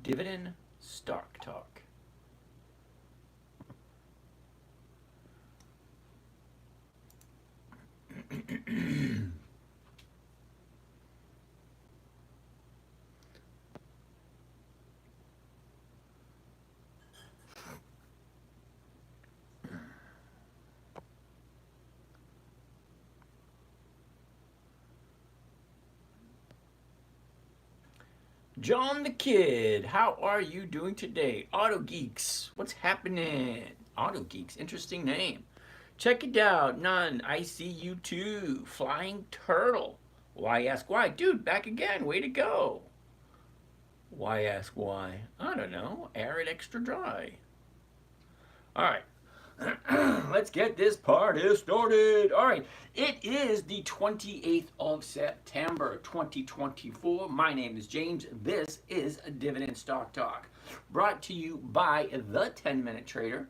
Dividend Stock Talk. John the Kid, how are you doing today? Auto Geeks, what's happening? Auto Geeks, interesting name. Check it out, none. I see you too. Flying Turtle. Why ask why? Dude, back again. Way to go. Why ask why? I don't know. Arid extra dry. All right. Let's get this party started. All right, it is the 28th of September, 2024. My name is James. This is a Dividend Stock Talk, brought to you by the 10-Minute Trader,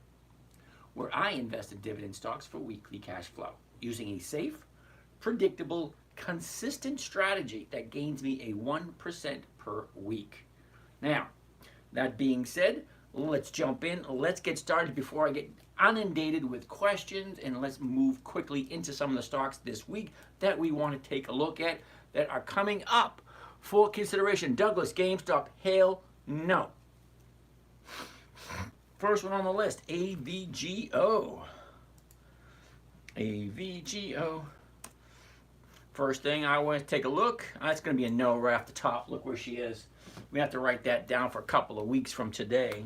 where I invest in dividend stocks for weekly cash flow, using a safe, predictable, consistent strategy that gains me a 1% per week. Now, that being said, let's jump in. Let's get started before I get inundated with questions, and let's move quickly into some of the stocks this week that we want to take a look at that are coming up for consideration. Douglas, GameStop, hell no. First one on the list, AVGO. AVGO. First thing I want to take a look, that's going to be a no right off the top. Look where she is. We have to write that down for a couple of weeks from today.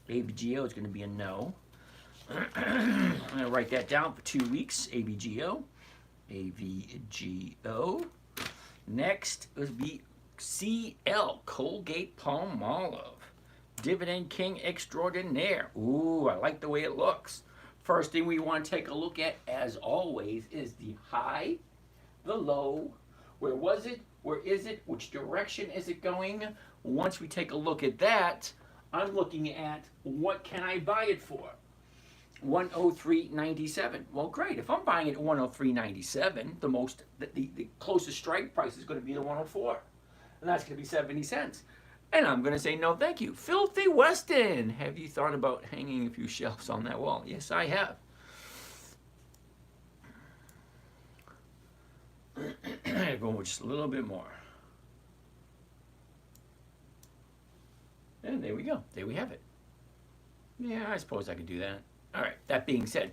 AVGO is going to be a no. I'm going to write that down for 2 weeks. AVGO. AVGO. Next would be CL, Colgate Palmolive. Dividend King Extraordinaire. Ooh, I like the way it looks. First thing we want to take a look at, as always, is the high, the low. Where was it? Where is it? Which direction is it going? Once we take a look at that, I'm looking at what can I buy it for? 103.97. Well, great. If I'm buying it at 103.97, the closest strike price is going to be the 104, and that's going to be 70 cents. And I'm going to say no, thank you. Filthy Weston. Have you thought about hanging a few shelves on that wall? Yes, I have. Going with just a little bit more. And there we go. There we have it. Yeah, I suppose I could do that. All right, that being said,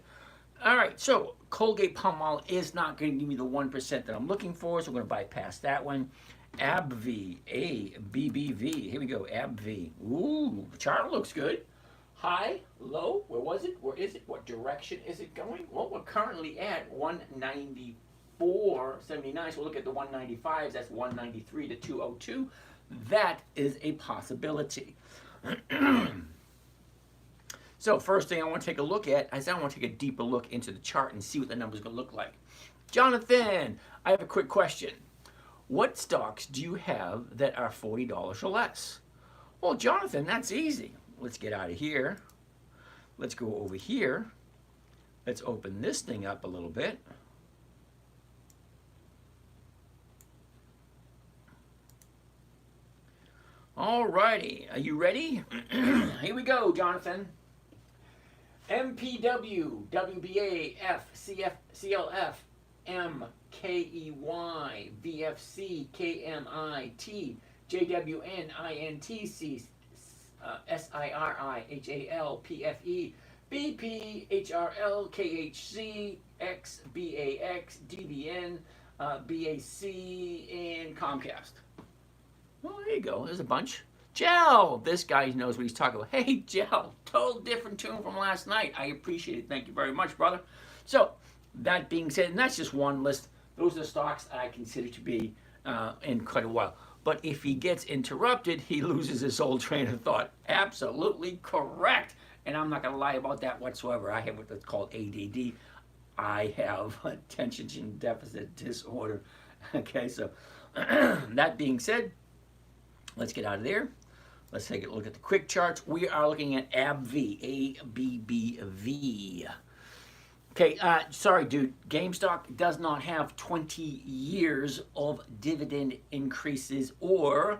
all right, so Colgate Palmolive is not going to give me the 1% that I'm looking for, so I'm going to bypass that one. ABBV, ABBV, here we go, ABBV. Ooh, the chart looks good. High, low, where was it? Where is it? What direction is it going? Well, we're currently at 194.79, so we'll look at the 195s, that's 193 to 202. That is a possibility. So first thing I want to take a look at is I want to take a deeper look into the chart and see what the numbers are going to look like. Jonathan, I have a quick question. What stocks do you have that are $40 or less? Well, Jonathan, that's easy. Let's get out of here. Let's go over here. Let's open this thing up a little bit. All righty, are you ready? Here we go, Jonathan. MPW, WBA, FCF, CLF, MKEY, VFC, KMIT, JWN, INTC, SIRI, HAL, PFE, BP, HRL, KHC, XBAX, DVN, BAC, and Comcast. Well, there you go. There's a bunch. Gel! This guy knows what he's talking about. Hey, Gel! Total different tune from last night. I appreciate it. Thank you very much, brother. So, that being said, and that's just one list. Those are the stocks that I consider to be in quite a while. But if he gets interrupted, he loses his whole train of thought. Absolutely correct. And I'm not going to lie about that whatsoever. I have what's called ADD. I have attention deficit disorder. Okay, so that being said, let's get out of there. Let's take a look at the quick charts. We are looking at ABBV, ABBV. Okay, sorry, dude. GameStop does not have 20 years of dividend increases or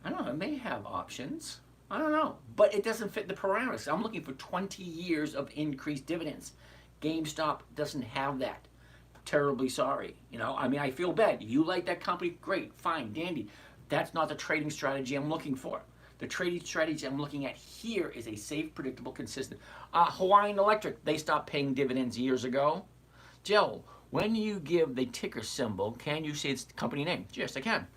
I don't know, it may have options. I don't know, but it doesn't fit the parameters. I'm looking for 20 years of increased dividends. GameStop doesn't have that. Terribly sorry. You know, I mean, I feel bad. You like that company? Great, fine, dandy. That's not the trading strategy I'm looking for. The trading strategy I'm looking at here is a safe, predictable, consistent. Hawaiian Electric, they stopped paying dividends years ago. Joe, when you give the ticker symbol, can you say it's the company name? Yes, I can.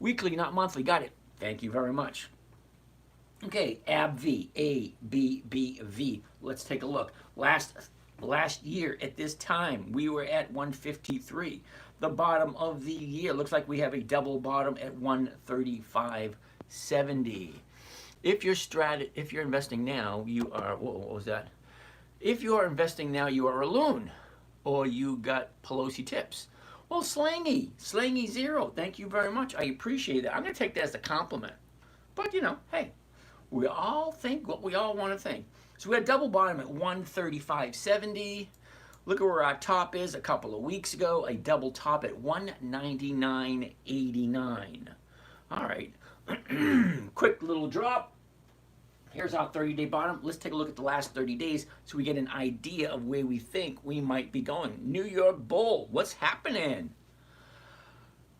Weekly, not monthly. Got it. Thank you very much. Okay, ABBV, ABBV. Let's take a look. Last year at this time, we were at 153. The bottom of the year looks like we have a double bottom at 135.70. If you're investing now, you are what was that? If you are investing now, you are a loon, or you got Pelosi tips. Well, Slangy zero. Thank you very much. I appreciate that. I'm going to take that as a compliment. But you know, hey, we all think what we all want to think. So we had double bottom at 135.70. Look at where our top is a couple of weeks ago. A double top at 199.89. All right. Quick little drop. Here's our 30-day bottom. Let's take a look at the last 30 days so we get an idea of where we think we might be going. New York Bull, what's happening?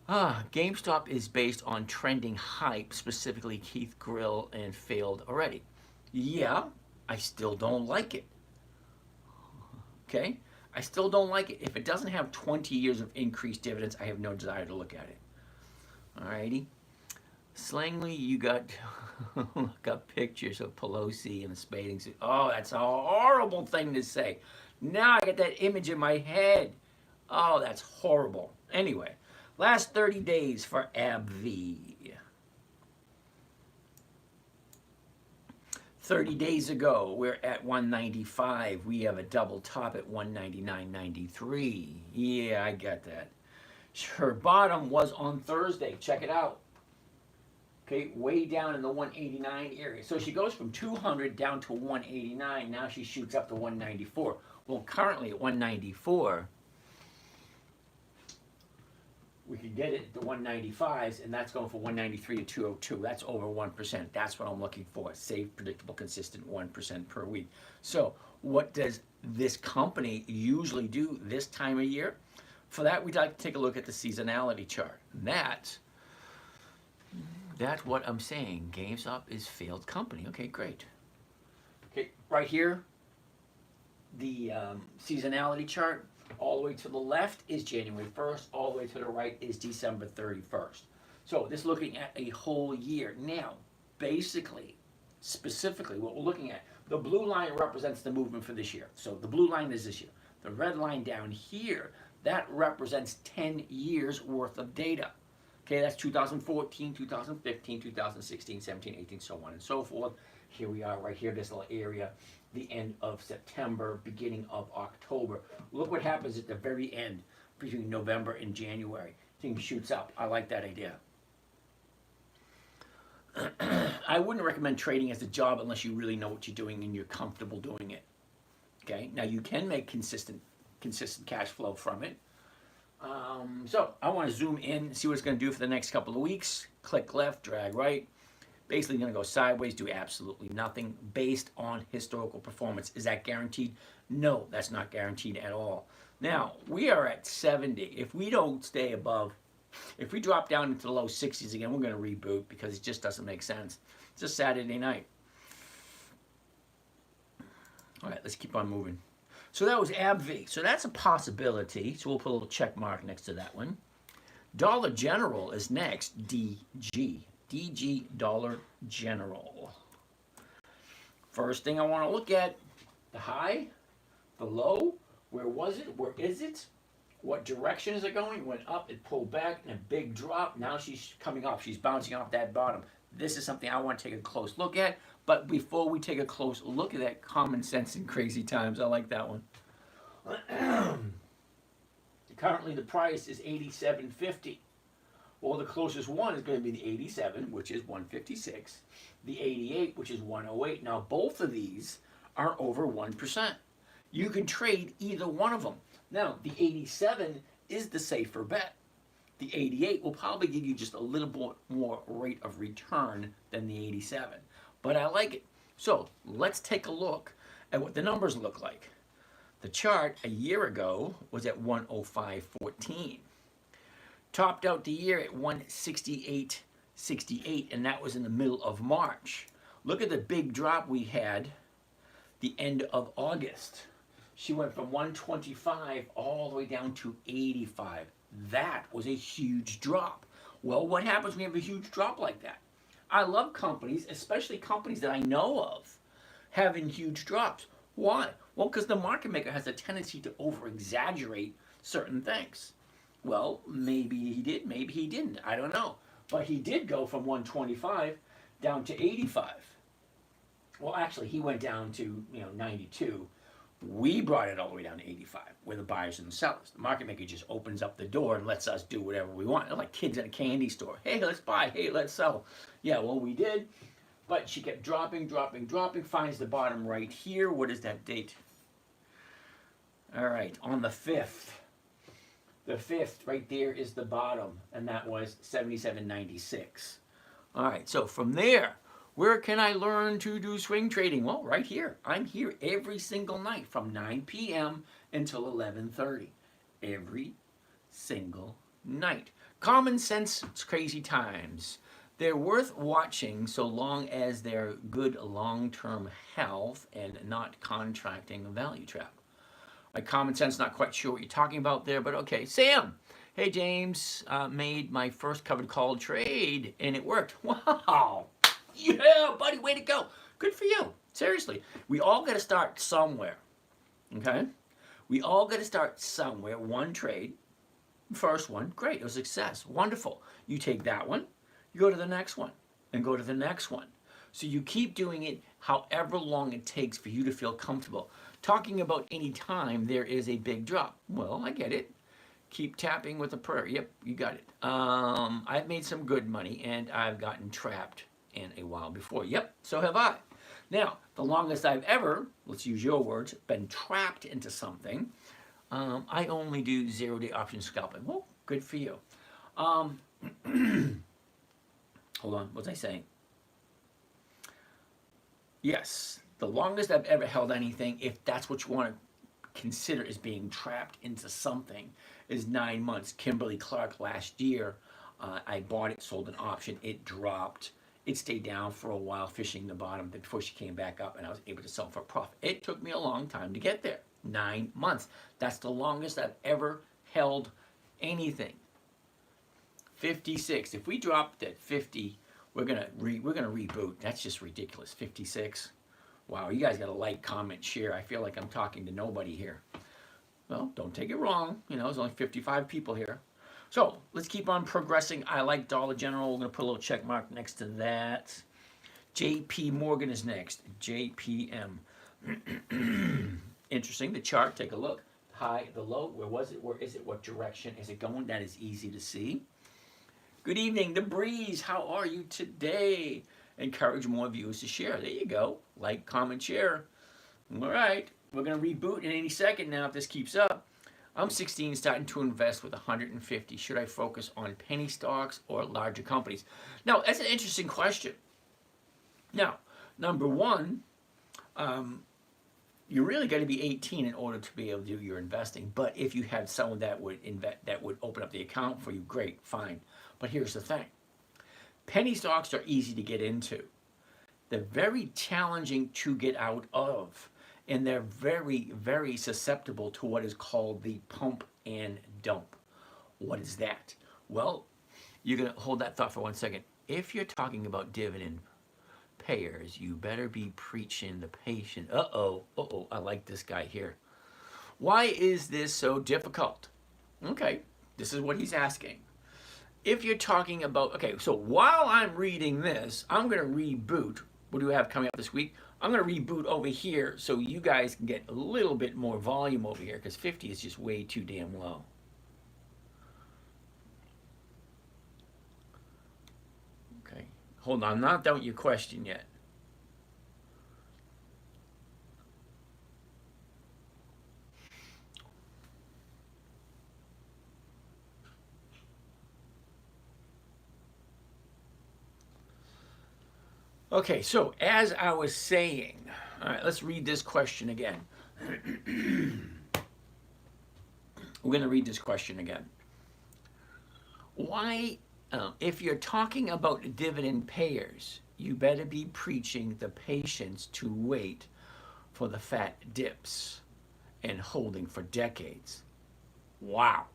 GameStop is based on trending hype, specifically Keith Grill, and failed already. Yeah, I still don't like it. Okay? I still don't like it. If it doesn't have 20 years of increased dividends, I have no desire to look at it. Alrighty. Slangley, you got pictures of Pelosi in a spading suit. Oh, that's a horrible thing to say. Now I get that image in my head. Oh, that's horrible. Anyway, last 30 days for ABBV. 30 days ago, we're at 195. We have a double top at 199.93. Yeah, I get that. Her bottom was on Thursday. Check it out. Okay, way down in the 189 area. So she goes from 200 down to 189. Now she shoots up to 194. Well, currently at 194, we could get it to 195s, and that's going from 193 to 202. That's over 1%. That's what I'm looking for. Safe, predictable, consistent 1% per week. So what does this company usually do this time of year? For that, we'd like to take a look at the seasonality chart. That's what I'm saying. GameStop is failed company. Okay, great. Okay, right here, the seasonality chart. All the way to the left is January 1st. All the way to the right is December 31st. So this is looking at a whole year. Now, basically, specifically, what we're looking at, the blue line represents the movement for this year. So the blue line is this year. The red line down here, that represents 10 years worth of data. Okay, that's 2014, 2015, 2016, 17, 18, so on and so forth. Here we are right here, this little area, the end of September, beginning of October. Look what happens at the very end between November and January. Things shoots up. I like that idea. I wouldn't recommend trading as a job unless you really know what you're doing and you're comfortable doing it. Okay, now you can make consistent cash flow from it. So I want to zoom in, see what it's going to do for the next couple of weeks. Click left, drag right. Basically going to go sideways, do absolutely nothing based on historical performance. Is that guaranteed? No, that's not guaranteed at all. Now, we are at 70. If we don't stay above, if we drop down into the low 60s again, we're going to reboot because it just doesn't make sense. It's a Saturday night. All right, let's keep on moving. So that was ABBV. So that's a possibility. So we'll put a little check mark next to that one. Dollar General is next, DG. DG Dollar General. First thing I want to look at, the high, the low, where was it, where is it, what direction is it going? Went up, it pulled back, and a big drop. Now she's coming up, she's bouncing off that bottom. This is something I want to take a close look at, but before we take a close look at that, common sense in crazy times, I like that one. Currently the price is $87.50. Well, the closest one is going to be the 87, which is 156, the 88, which is 108. Now, both of these are over 1%. You can trade either one of them. Now, the 87 is the safer bet. The 88 will probably give you just a little bit more rate of return than the 87. But I like it. So let's take a look at what the numbers look like. The chart a year ago was at 105.14. Topped out the year at 168.68, and that was in the middle of March. Look at the big drop we had the end of August. She went from 125 all the way down to 85. That was a huge drop. Well, what happens when you have a huge drop like that? I love companies, especially companies that I know of, having huge drops. Why? Well, because the market maker has a tendency to over-exaggerate certain things. Well, maybe he did, maybe he didn't. I don't know. But he did go from 125 down to 85. Well, actually, he went down to 92. We brought it all the way down to 85. We're the buyers and the sellers. The market maker just opens up the door and lets us do whatever we want. They're like kids in a candy store. Hey, let's buy. Hey, let's sell. Yeah, well, we did. But she kept dropping, dropping, dropping. Finds the bottom right here. What is that date? All right, on the 5th. The 5th right there is the bottom, and that was 77.96. All right, so from there, where can I learn to do swing trading? Well, right here. I'm here every single night from 9 p.m. until 11:30. Every single night. Common sense, it's crazy times. They're worth watching so long as they're good long-term health and not contracting a value trap. My common sense, not quite sure what you're talking about there, but okay. Sam, hey James, made my first covered call trade and it worked. Wow. Yeah, buddy, way to go. Good for you. Seriously, we all got to start somewhere, okay? We all got to start somewhere. One trade, first one, great, it was a success, wonderful. You take that one, you go to the next one, and go to the next one. So you keep doing it however long it takes for you to feel comfortable. Talking about any time there is a big drop. Well, I get it. Keep tapping with a prayer. Yep, you got it. I've made some good money, and I've gotten trapped in a while before. Yep, so have I. Now, the longest I've ever, let's use your words, been trapped into something, I only do 0-day option scalping. Well, good for you. Hold on, what was I saying? Yes, the longest I've ever held anything, if that's what you want to consider as being trapped into something, is 9 months. Kimberly Clark last year, I bought it, sold an option, it dropped. It stayed down for a while, fishing the bottom before she came back up, and I was able to sell for a profit. It took me a long time to get there. 9 months. That's the longest I've ever held anything. 56. If we dropped at 50, we're gonna reboot. That's just ridiculous. 56. Wow, you guys got to like, comment, share. I feel like I'm talking to nobody here. Well, don't take it wrong. There's only 55 people here. So let's keep on progressing. I like Dollar General. We're going to put a little check mark next to that. JP Morgan is next. JPM. Interesting. The chart, take a look. High, the low. Where was it? Where is it? What direction is it going? That is easy to see. Good evening, The Breeze. How are you today? Encourage more viewers to share. There you go. Like, comment, share. All right. We're going to reboot in any second now if this keeps up. I'm 16, starting to invest with 150. Should I focus on penny stocks or larger companies? Now, that's an interesting question. Now, number one, you really got to be 18 in order to be able to do your investing. But if you had someone that would open up the account for you, great, fine. But here's the thing. Penny stocks are easy to get into. They're very challenging to get out of. And they're very, very susceptible to what is called the pump and dump. What is that? Well, you're going to hold that thought for 1 second. If you're talking about dividend payers, you better be preaching the patient. I like this guy here. Why is this so difficult? Okay, this is what he's asking. If you're talking about, okay, so while I'm reading this, I'm going to reboot. What do we have coming up this week? I'm going to reboot over here so you guys can get a little bit more volume over here because 50 is just way too damn low. Okay, hold on, I'm not done with your question yet. Okay, so as I was saying, all right, let's read this question again. We're going to read this question again. Why, if you're talking about dividend payers, you better be preaching the patience to wait for the fat dips and holding for decades. Wow.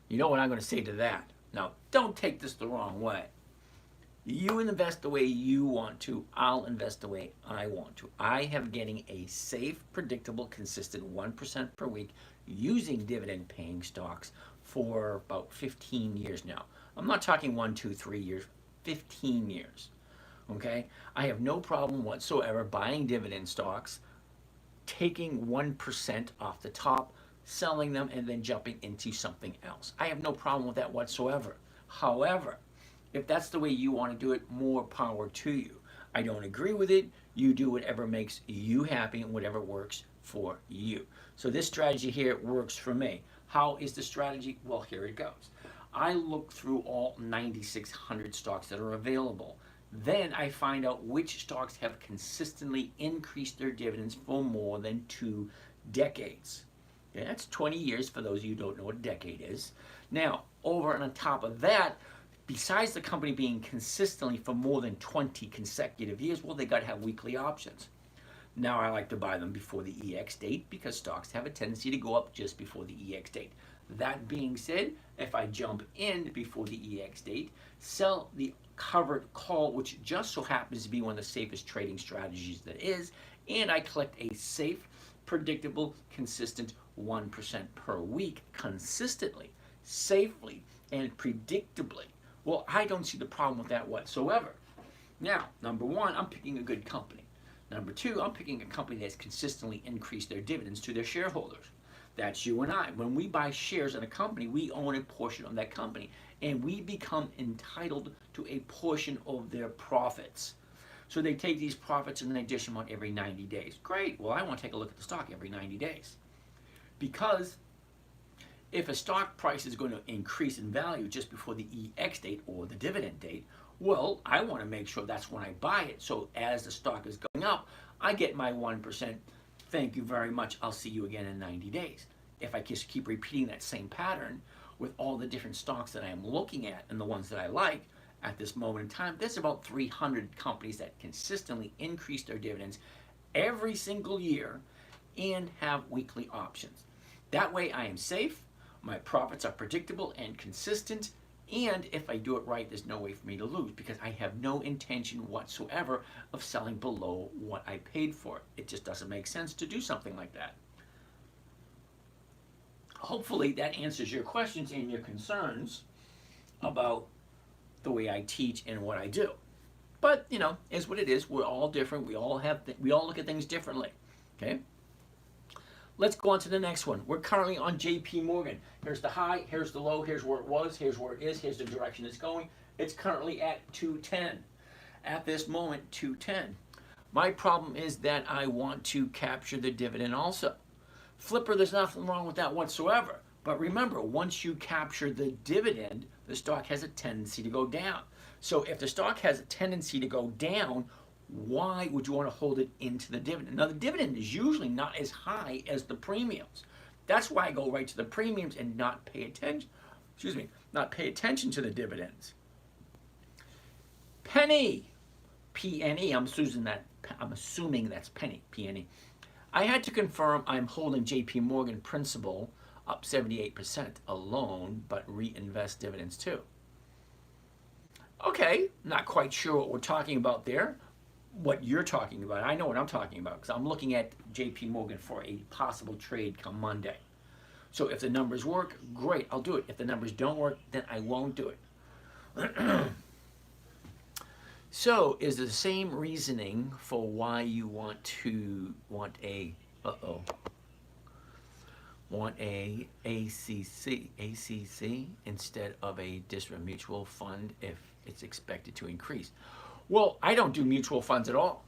You know what I'm going to say to that? Now, don't take this the wrong way. You invest the way you want to. I'll invest the way I want to. I have getting a safe, predictable, consistent 1% per week using dividend paying stocks for about 15 years now. I'm not talking 1, 2, 3 years, 15 years. Okay? I have no problem whatsoever buying dividend stocks, taking 1% off the top, selling them, and then jumping into something else. I have no problem with that whatsoever. However, if that's the way you want to do it, more power to you. I don't agree with it. You do whatever makes you happy and whatever works for you. So this strategy here works for me. How is the strategy? Well, here it goes. I look through all 9,600 stocks that are available. Then I find out which stocks have consistently increased their dividends for more than 2 decades. Okay, that's 20 years for those of you who don't know what a decade is. Now, over and on top of that, besides the company being consistently for more than 20 consecutive years, well, they got to have weekly options. Now, I like to buy them before the EX date because stocks have a tendency to go up just before the EX date. That being said, if I jump in before the EX date, sell the covered call, which just so happens to be one of the safest trading strategies that is, and I collect a safe, predictable, consistent 1% per week consistently, safely, and predictably. Well, I don't see the problem with that whatsoever. Now, number one, I'm picking a good company. Number two, I'm picking a company that's consistently increased their dividends to their shareholders. That's you and I. When we buy shares in a company, we own a portion of that company, and we become entitled to a portion of their profits. So they take these profits and then they dish them out every 90 days. Great. Well, I want to take a look at the stock every 90 days. Because if a stock price is going to increase in value just before the EX date or the dividend date, well, I want to make sure that's when I buy it. So as the stock is going up, I get my 1%. Thank you very much. I'll see you again in 90 days. If I just keep repeating that same pattern with all the different stocks that I am looking at and the ones that I like at this moment in time, there's about 300 companies that consistently increase their dividends every single year and have weekly options. That way I am safe, my profits are predictable and consistent, and if I do it right, there's no way for me to lose because I have no intention whatsoever of selling below what I paid for it. It just doesn't make sense to do something like that. Hopefully that answers your questions and your concerns about the way I teach and what I do. But, you know, is what it is. We're all different. We all look at things differently. Okay? Let's go on to the next one. We're currently on JP Morgan. Here's the high, here's the low, here's where it was, here's where it is, here's the direction it's going. It's currently at 210. At this moment, 210. My problem is that I want to capture the dividend also. Flipper, there's nothing wrong with that whatsoever. But remember, once you capture the dividend, the stock has a tendency to go down. So if the stock has a tendency to go down, why would you want to hold it into the dividend? Now, the dividend is usually not as high as the premiums. That's why I go right to the premiums and not pay attention to the dividends. Penny, P-N-E, I'm assuming that's penny, P-N-E. I had to confirm I'm holding JP Morgan principal up 78% alone, but reinvest dividends too. Okay, not quite sure what we're talking about there. What you're talking about. I know what I'm talking about because I'm looking at JP Morgan for a possible trade come Monday. So if the numbers work, great, I'll do it. If the numbers don't work, then I won't do it. So is the same reasoning for why you want a ACC instead of a distributed mutual fund if it's expected to increase? Well, I don't do mutual funds at all.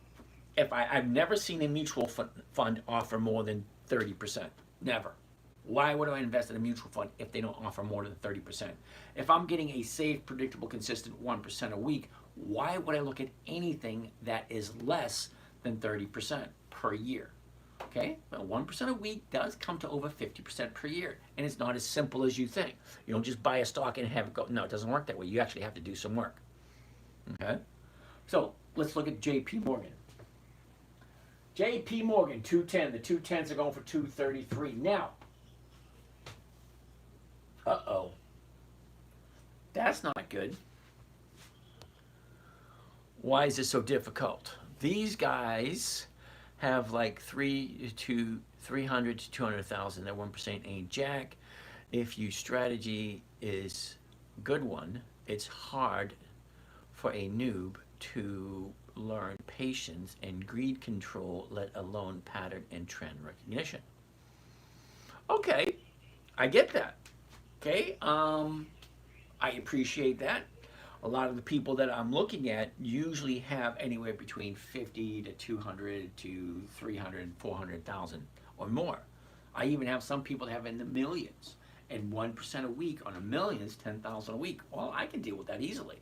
I've never seen a mutual fund offer more than 30%. Never. Why would I invest in a mutual fund if they don't offer more than 30%? If I'm getting a safe, predictable, consistent 1% a week, Why would I look at anything that is less than 30% per year? Okay, well, 1% a week does come to over 50% per year, and it's not as simple as you think. You don't just buy a stock and have it go. No, it doesn't work that way. You actually have to do some work. Okay, so let's look at J.P. Morgan. J.P. Morgan, 210. The 210s are going for 233 now. Uh-oh. That's not good. Why is this so difficult? These guys have like 300 to 200,000. That 1% ain't jack. If your strategy is a good one, it's hard for a noob to learn patience and greed control, let alone pattern and trend recognition. Okay, I get that. Okay, I appreciate that. A lot of the people that I'm looking at usually have anywhere between 50 to 200 to 300, 400,000 or more. I even have some people that have in the millions, and 1% a week on a million is 10,000 a week. Well, I can deal with that easily.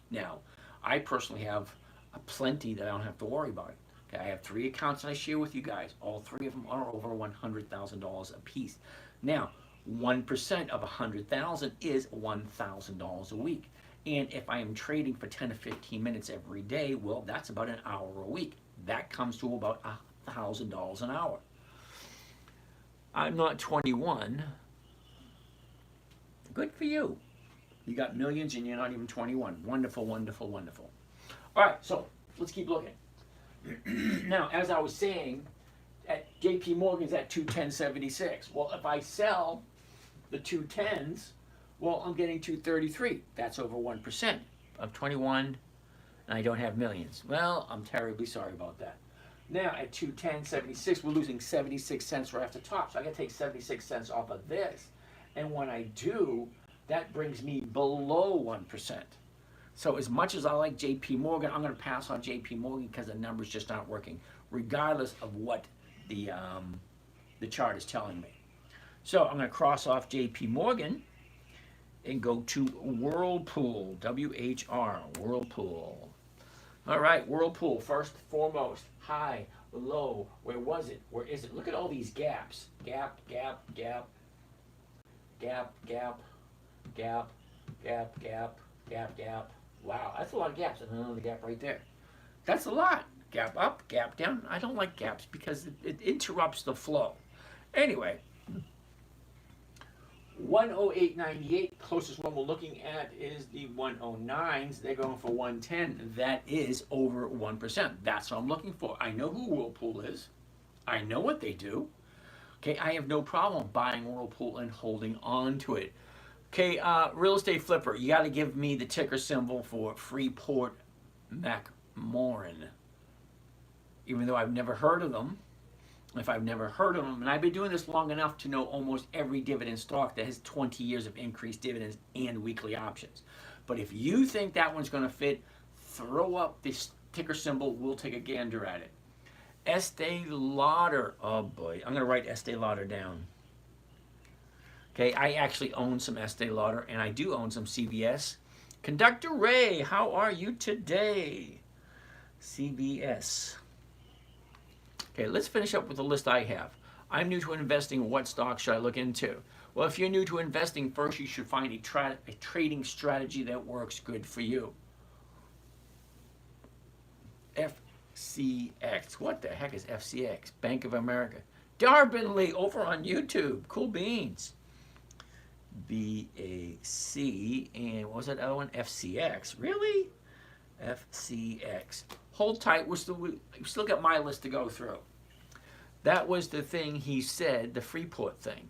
Now, I personally have a plenty that I don't have to worry about. Okay, I have 3 accounts that I share with you guys. All 3 of them are over $100,000 a piece. Now, 1% of 100,000 is $1,000 a week. And if I am trading for 10 to 15 minutes every day, well, that's about an hour a week. That comes to about $1,000 an hour. I'm not 21. Good for you. You got millions and you're not even 21. Wonderful, wonderful, wonderful. All right, so let's keep looking. Now, as I was saying, at JP Morgan's at 210.76. Well, if I sell the 210s, well, I'm getting 233. That's over 1% of 21, and I don't have millions. Well, I'm terribly sorry about that. Now, at 210.76, we're losing 76 cents right off the top. So I got to take 76 cents off of this. And when I do, that brings me below 1%. So as much as I like JP Morgan, I'm going to pass on JP Morgan because the numbers just aren't working, regardless of what the chart is telling me. So I'm going to cross off JP Morgan and go to Whirlpool, W-H-R, Whirlpool. All right, Whirlpool, first and foremost, high, low, where was it? Where is it? Look at all these gaps. Gap, gap, gap, gap, gap, gap, gap, gap, gap, gap. Wow, that's a lot of gaps. And another gap right there. That's a lot. Gap up, gap down. I don't like gaps because it interrupts the flow. Anyway, 108.98, closest one we're looking at is the 109s. They're going for 110. That is over 1%. That's what I'm looking for. I know who Whirlpool is. I know what they do. Okay, I have no problem buying Whirlpool and holding on to it. Okay, real estate flipper, you got to give me the ticker symbol for Freeport McMoran. Even though I've never heard of them. If I've never heard of them, and I've been doing this long enough to know almost every dividend stock that has 20 years of increased dividends and weekly options. But if you think that one's going to fit, throw up this ticker symbol. We'll take a gander at it. Estee Lauder. Oh boy, I'm going to write Estee Lauder down. Okay, I actually own some Estee Lauder, and I do own some CVS. Conductor Ray, how are you today? CVS. Okay, let's finish up with the list I have. I'm new to investing. What stocks should I look into? Well, if you're new to investing, first you should find a trading strategy that works good for you. FCX. What the heck is FCX? Bank of America. Darbenly over on YouTube. Cool beans. BAC. And what was that other one? FCX. Really? FCX. Hold tight. We still got my list to go through. That was the thing he said, the Freeport thing.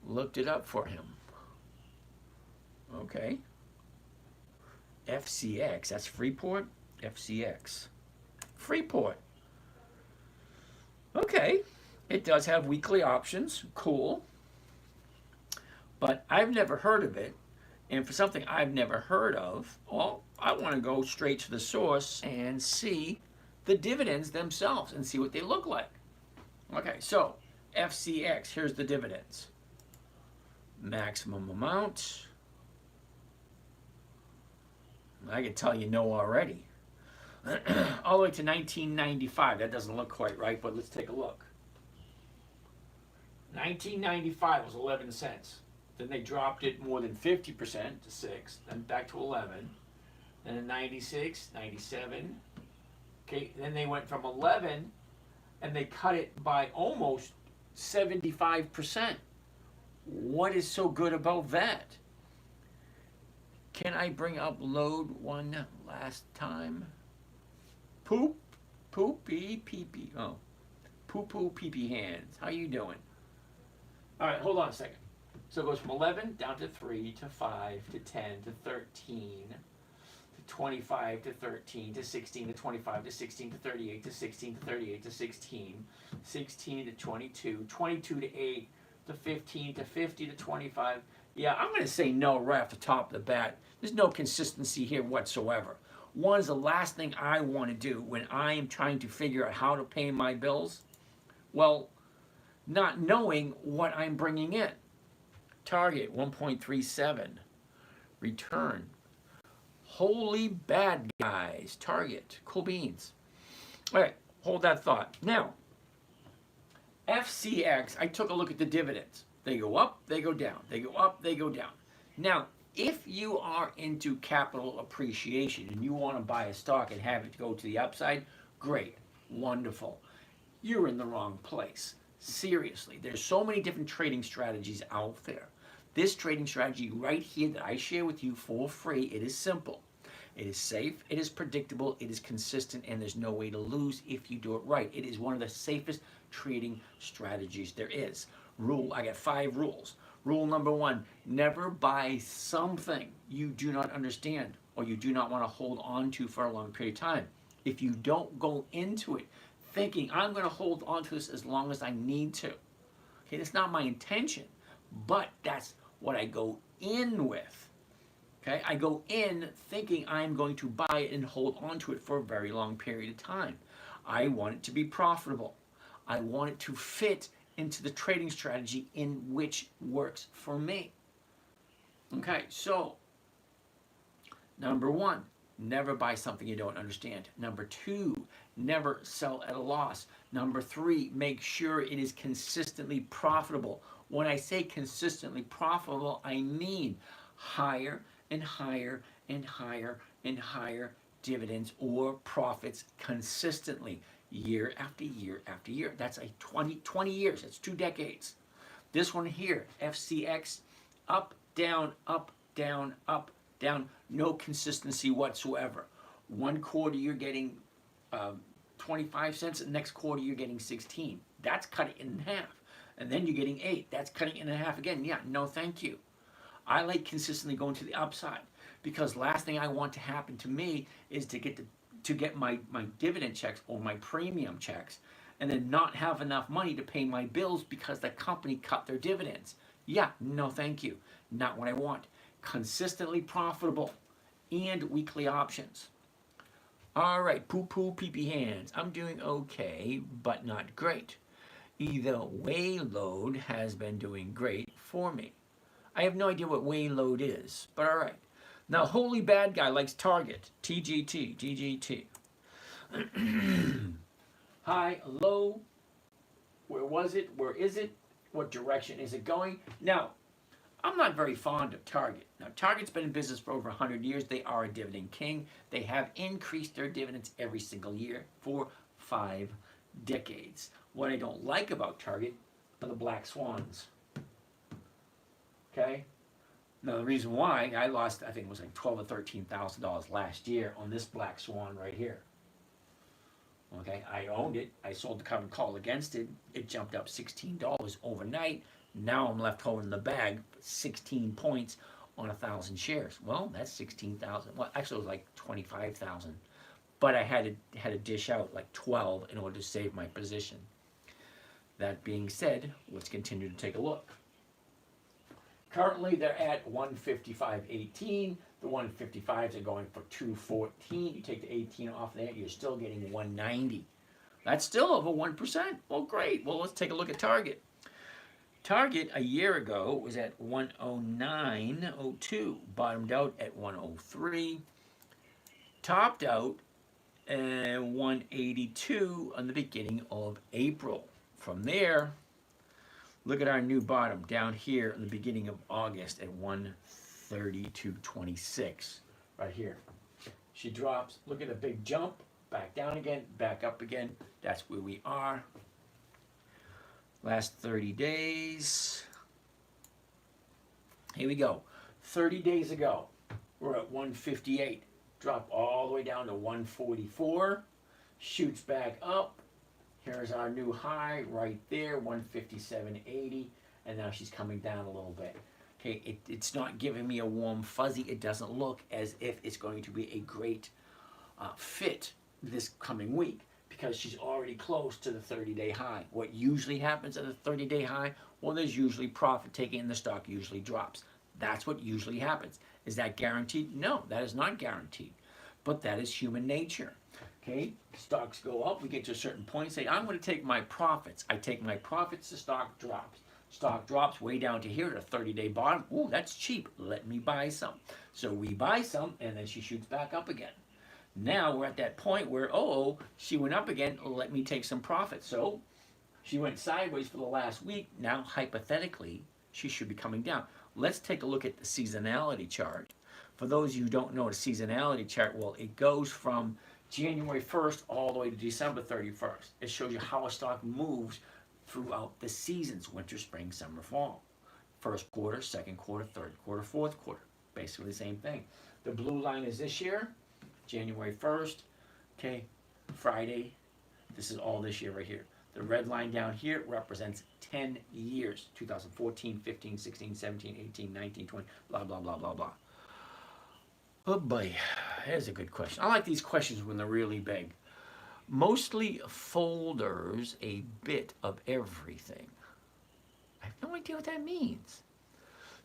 Looked it up for him. Okay. FCX. That's Freeport? FCX. Freeport. Okay. It does have weekly options. Cool. But I've never heard of it. And for something I've never heard of, well, I want to go straight to the source and see the dividends themselves and see what they look like. Okay, so FCX, here's the dividends. Maximum amount. I can tell you no already. All the way to 1995. That doesn't look quite right, but let's take a look. 1995 was 11 cents. Then they dropped it more than 50% to 6, then back to 11. Then in 96, 97. Okay, then they went from 11 and they cut it by almost 75%. What is so good about that? Can I bring up load one last time? Poop, poopy, pee-pee. Oh, poo-poo, pee-pee hands. How you doing? All right, hold on a second. So it goes from 11 down to 3 to 5 to 10 to 13 to 25 to 13 to 16 to 25 to 16 to 38 to 16 to 38 to 16, 16 to 22, 22 to 8 to 15 to 50 to 25. Yeah, I'm going to say no right off the top of the bat. There's no consistency here whatsoever. One is the last thing I want to do when I am trying to figure out how to pay my bills. Well, not knowing what I'm bringing in. Target 1.37. Return. Holy bad guys. Target. Cool beans. All right, hold that thought. Now, FCX, I took a look at the dividends. They go up, they go down. They go up, they go down. Now, if you are into capital appreciation and you want to buy a stock and have it go to the upside, great, wonderful. You're in the wrong place. Seriously, there's so many different trading strategies out there. This trading strategy right here that I share with you for free, it is simple. It is safe, it is predictable, it is consistent, and there's no way to lose if you do it right. It is one of the safest trading strategies there is. I got 5 rules. Rule number 1, never buy something you do not understand or you do not want to hold on to for a long period of time. If you don't go into it thinking, I'm going to hold on to this as long as I need to. Okay, that's not my intention, but that's what I go in with. Okay, I go in thinking I'm going to buy it and hold on to it for a very long period of time. I want it to be profitable. I want it to fit into the trading strategy in which works for me. Okay, so number 1, never buy something you don't understand. Number 2, never sell at a loss. Number 3, make sure it is consistently profitable. When I say consistently profitable, I mean higher and higher and higher and higher dividends or profits consistently, year after year after year. That's a 20 years. That's 2 decades. This one here, FCX, up, down, up, down, up, down. No consistency whatsoever. One quarter you're getting 25 cents. The next quarter you're getting 16. That's cutting it in half. And then you're getting 8. That's cutting it in half again. Yeah, no thank you. I like consistently going to the upside because last thing I want to happen to me is to get my dividend checks or my premium checks and then not have enough money to pay my bills because the company cut their dividends. Yeah, no thank you. Not what I want. Consistently profitable and weekly options. All right, poo-poo, pee-pee hands. I'm doing okay, but not great. Either way, load has been doing great for me. I have no idea what way load is, but all right. Now, holy bad guy likes Target, TGT, GGT. High, low, where was it? Where is it? What direction is it going? Now, I'm not very fond of Target. Now, Target's been in business for over 100 years. They are a dividend king. They have increased their dividends every single year for 5 decades. What I don't like about Target are the Black Swans. Okay? Now, the reason why I lost, I think it was like $12,000 or $13,000 last year on this Black Swan right here. Okay, I owned it. I sold the covered call against it. It jumped up $16 overnight. Now I'm left holding the bag, 16 points on 1,000 shares. Well, that's 16,000. Well, actually, it was like 25,000. But I had to dish out like 12 in order to save my position. That being said, let's continue to take a look. Currently, they're at 155.18. The 155s are going for 214. You take the 18 off there, you're still getting 190. That's still over 1%. Well, great. Well, let's take a look at Target. Target a year ago was at 109.02, bottomed out at 103. topped out at 182 on the beginning of April. From there, look at our new bottom down here in the beginning of August at 132.26, right here. She drops, look at the big jump, back down again, back up again. That's where we are. Last 30 days. Here we go. 30 days ago, we're at 158. Drop all the way down to 144. Shoots back up. Here's our new high right there, 157.80. And now she's coming down a little bit. Okay, it's not giving me a warm fuzzy. It doesn't look as if it's going to be a great fit this coming week because she's already close to the 30-day high. What usually happens at the 30-day high? Well, there's usually profit taking and the stock usually drops. That's what usually happens. Is that guaranteed? No, that is not guaranteed. But that is human nature. Okay, stocks go up, we get to a certain point, say, I'm going to take my profits. I take my profits, the stock drops. Stock drops way down to here at a 30-day bottom. Ooh, that's cheap. Let me buy some. So we buy some, and then she shoots back up again. Now we're at that point where, oh, she went up again. Let me take some profit. So she went sideways for the last week. Now, hypothetically, she should be coming down. Let's take a look at the seasonality chart. For those of you who don't know the seasonality chart, well, it goes from January 1st all the way to December 31st. It shows you how a stock moves throughout the seasons, winter, spring, summer, fall. First quarter, second quarter, third quarter, fourth quarter. Basically the same thing. The blue line is this year, January 1st, okay, Friday. This is all this year right here. The red line down here represents 10 years, 2014, 15, 16, 17, 18, 19, 20, blah, blah, blah, blah, blah. Oh boy, here's a good question. I like these questions when they're really big. Mostly folders, a bit of everything. I have no idea what that means.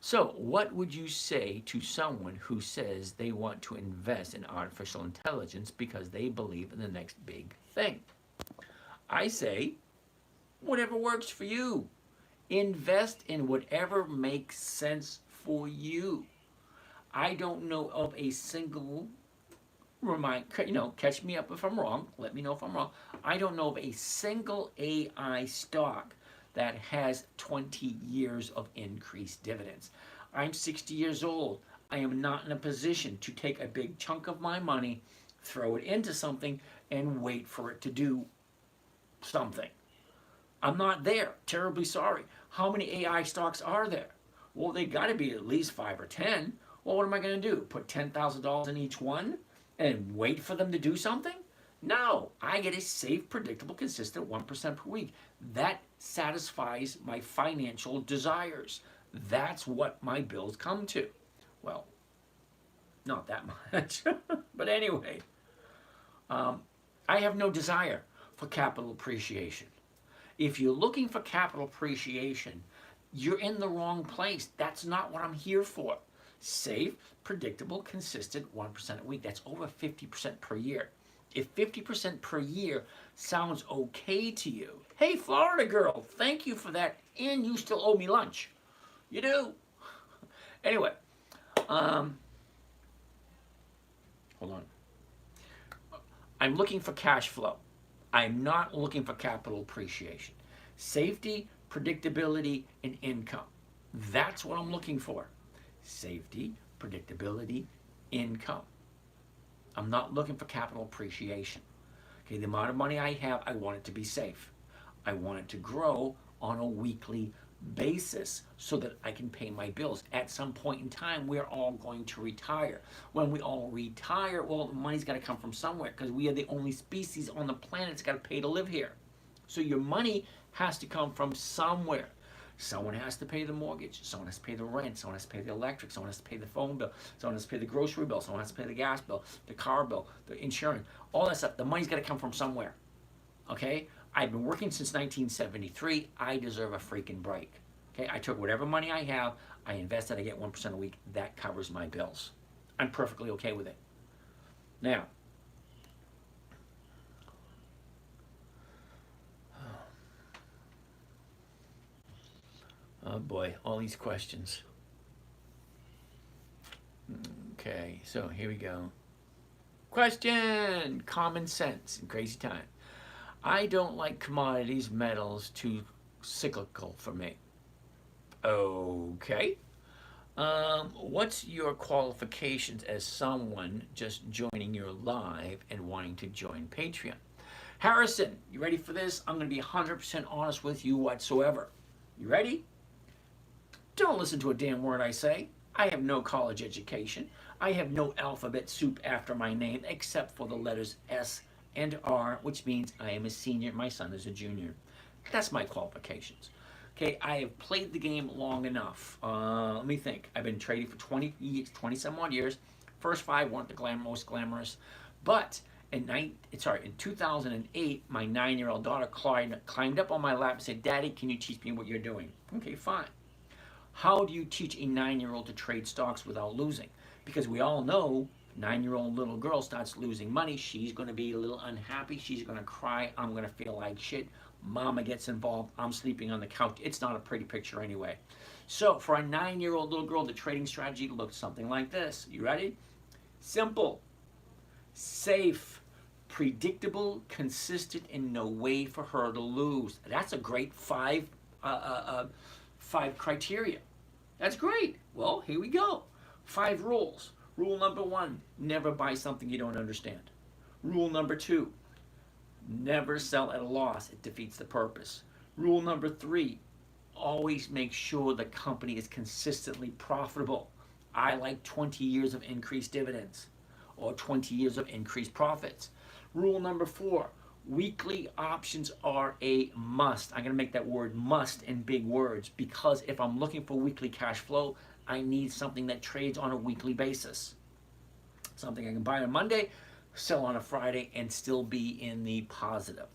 So, what would you say to someone who says they want to invest in artificial intelligence because they believe in the next big thing? I say, whatever works for you. Invest in whatever makes sense for you. I don't know of a single, catch me up if I'm wrong. Let me know if I'm wrong. I don't know of a single AI stock that has 20 years of increased dividends. I'm 60 years old. I am not in a position to take a big chunk of my money, throw it into something, and wait for it to do something. I'm not there. Terribly sorry. How many AI stocks are there? Well, they got to be at least 5 or 10. Well, what am I going to do? Put $10,000 in each one and wait for them to do something? No, I get a safe, predictable, consistent 1% per week. That satisfies my financial desires. That's what my bills come to. Well, not that much. But anyway, I have no desire for capital appreciation. If you're looking for capital appreciation, you're in the wrong place. That's not what I'm here for. Safe, predictable, consistent 1% a week. That's over 50% per year. If 50% per year sounds okay to you, hey, Florida girl, thank you for that, and you still owe me lunch. You do. Anyway, hold on. I'm looking for cash flow. I'm not looking for capital appreciation. Safety, predictability, and income. That's what I'm looking for. Safety, predictability, income. I'm not looking for capital appreciation. Okay, the amount of money I have, I want it to be safe. I want it to grow on a weekly basis so that I can pay my bills. At some point in time, we're all going to retire. When we all retire, well, the money's got to come from somewhere because we are the only species on the planet that's got to pay to live here. So your money has to come from somewhere. Someone has to pay the mortgage. Someone has to pay the rent. Someone has to pay the electric. Someone has to pay the phone bill. Someone has to pay the grocery bill. Someone has to pay the gas bill, the car bill, the insurance, all that stuff. The money's got to come from somewhere. Okay? I've been working since 1973. I deserve a freaking break. Okay? I took whatever money I have, I invested, I get 1% a week. That covers my bills. I'm perfectly okay with it. Now, oh boy, all these questions. Okay, so here we go. Question. Common sense in crazy time. I don't like commodities, metals, too cyclical for me. Okay. What's your qualifications as someone just joining your live and wanting to join Patreon? Harrison, you ready for this? I'm going to be 100% honest with you whatsoever. You ready? Don't listen to a damn word I say. I have no college education. I have no alphabet soup after my name except for the letters S and R, which means I am a senior. My son is a junior. That's my qualifications. Okay, I have played the game long enough. Let me think. I've been trading for 20 some odd years. First 5 weren't the most glamorous. But in 2008, my 9-year-old daughter climbed up on my lap and said, "Daddy, can you teach me what you're doing?" Okay, fine. How do you teach a 9-year-old to trade stocks without losing? Because we all know 9-year-old little girl starts losing money, she's going to be a little unhappy, she's going to cry, I'm going to feel like shit, mama gets involved, I'm sleeping on the couch. It's not a pretty picture anyway. So for a 9-year-old little girl, the trading strategy looks something like this. You ready? Simple, safe, predictable, consistent, and no way for her to lose. That's a great 5 criteria. That's great. Well, here we go. 5 rules. Rule number 1, never buy something you don't understand. Rule number 2, never sell at a loss. It defeats the purpose. Rule number 3, always make sure the company is consistently profitable. I like 20 years of increased dividends or 20 years of increased profits. Rule number 4, weekly options are a must. I'm going to make that word must in big words because if I'm looking for weekly cash flow, I need something that trades on a weekly basis. Something I can buy on Monday, sell on a Friday, and still be in the positive.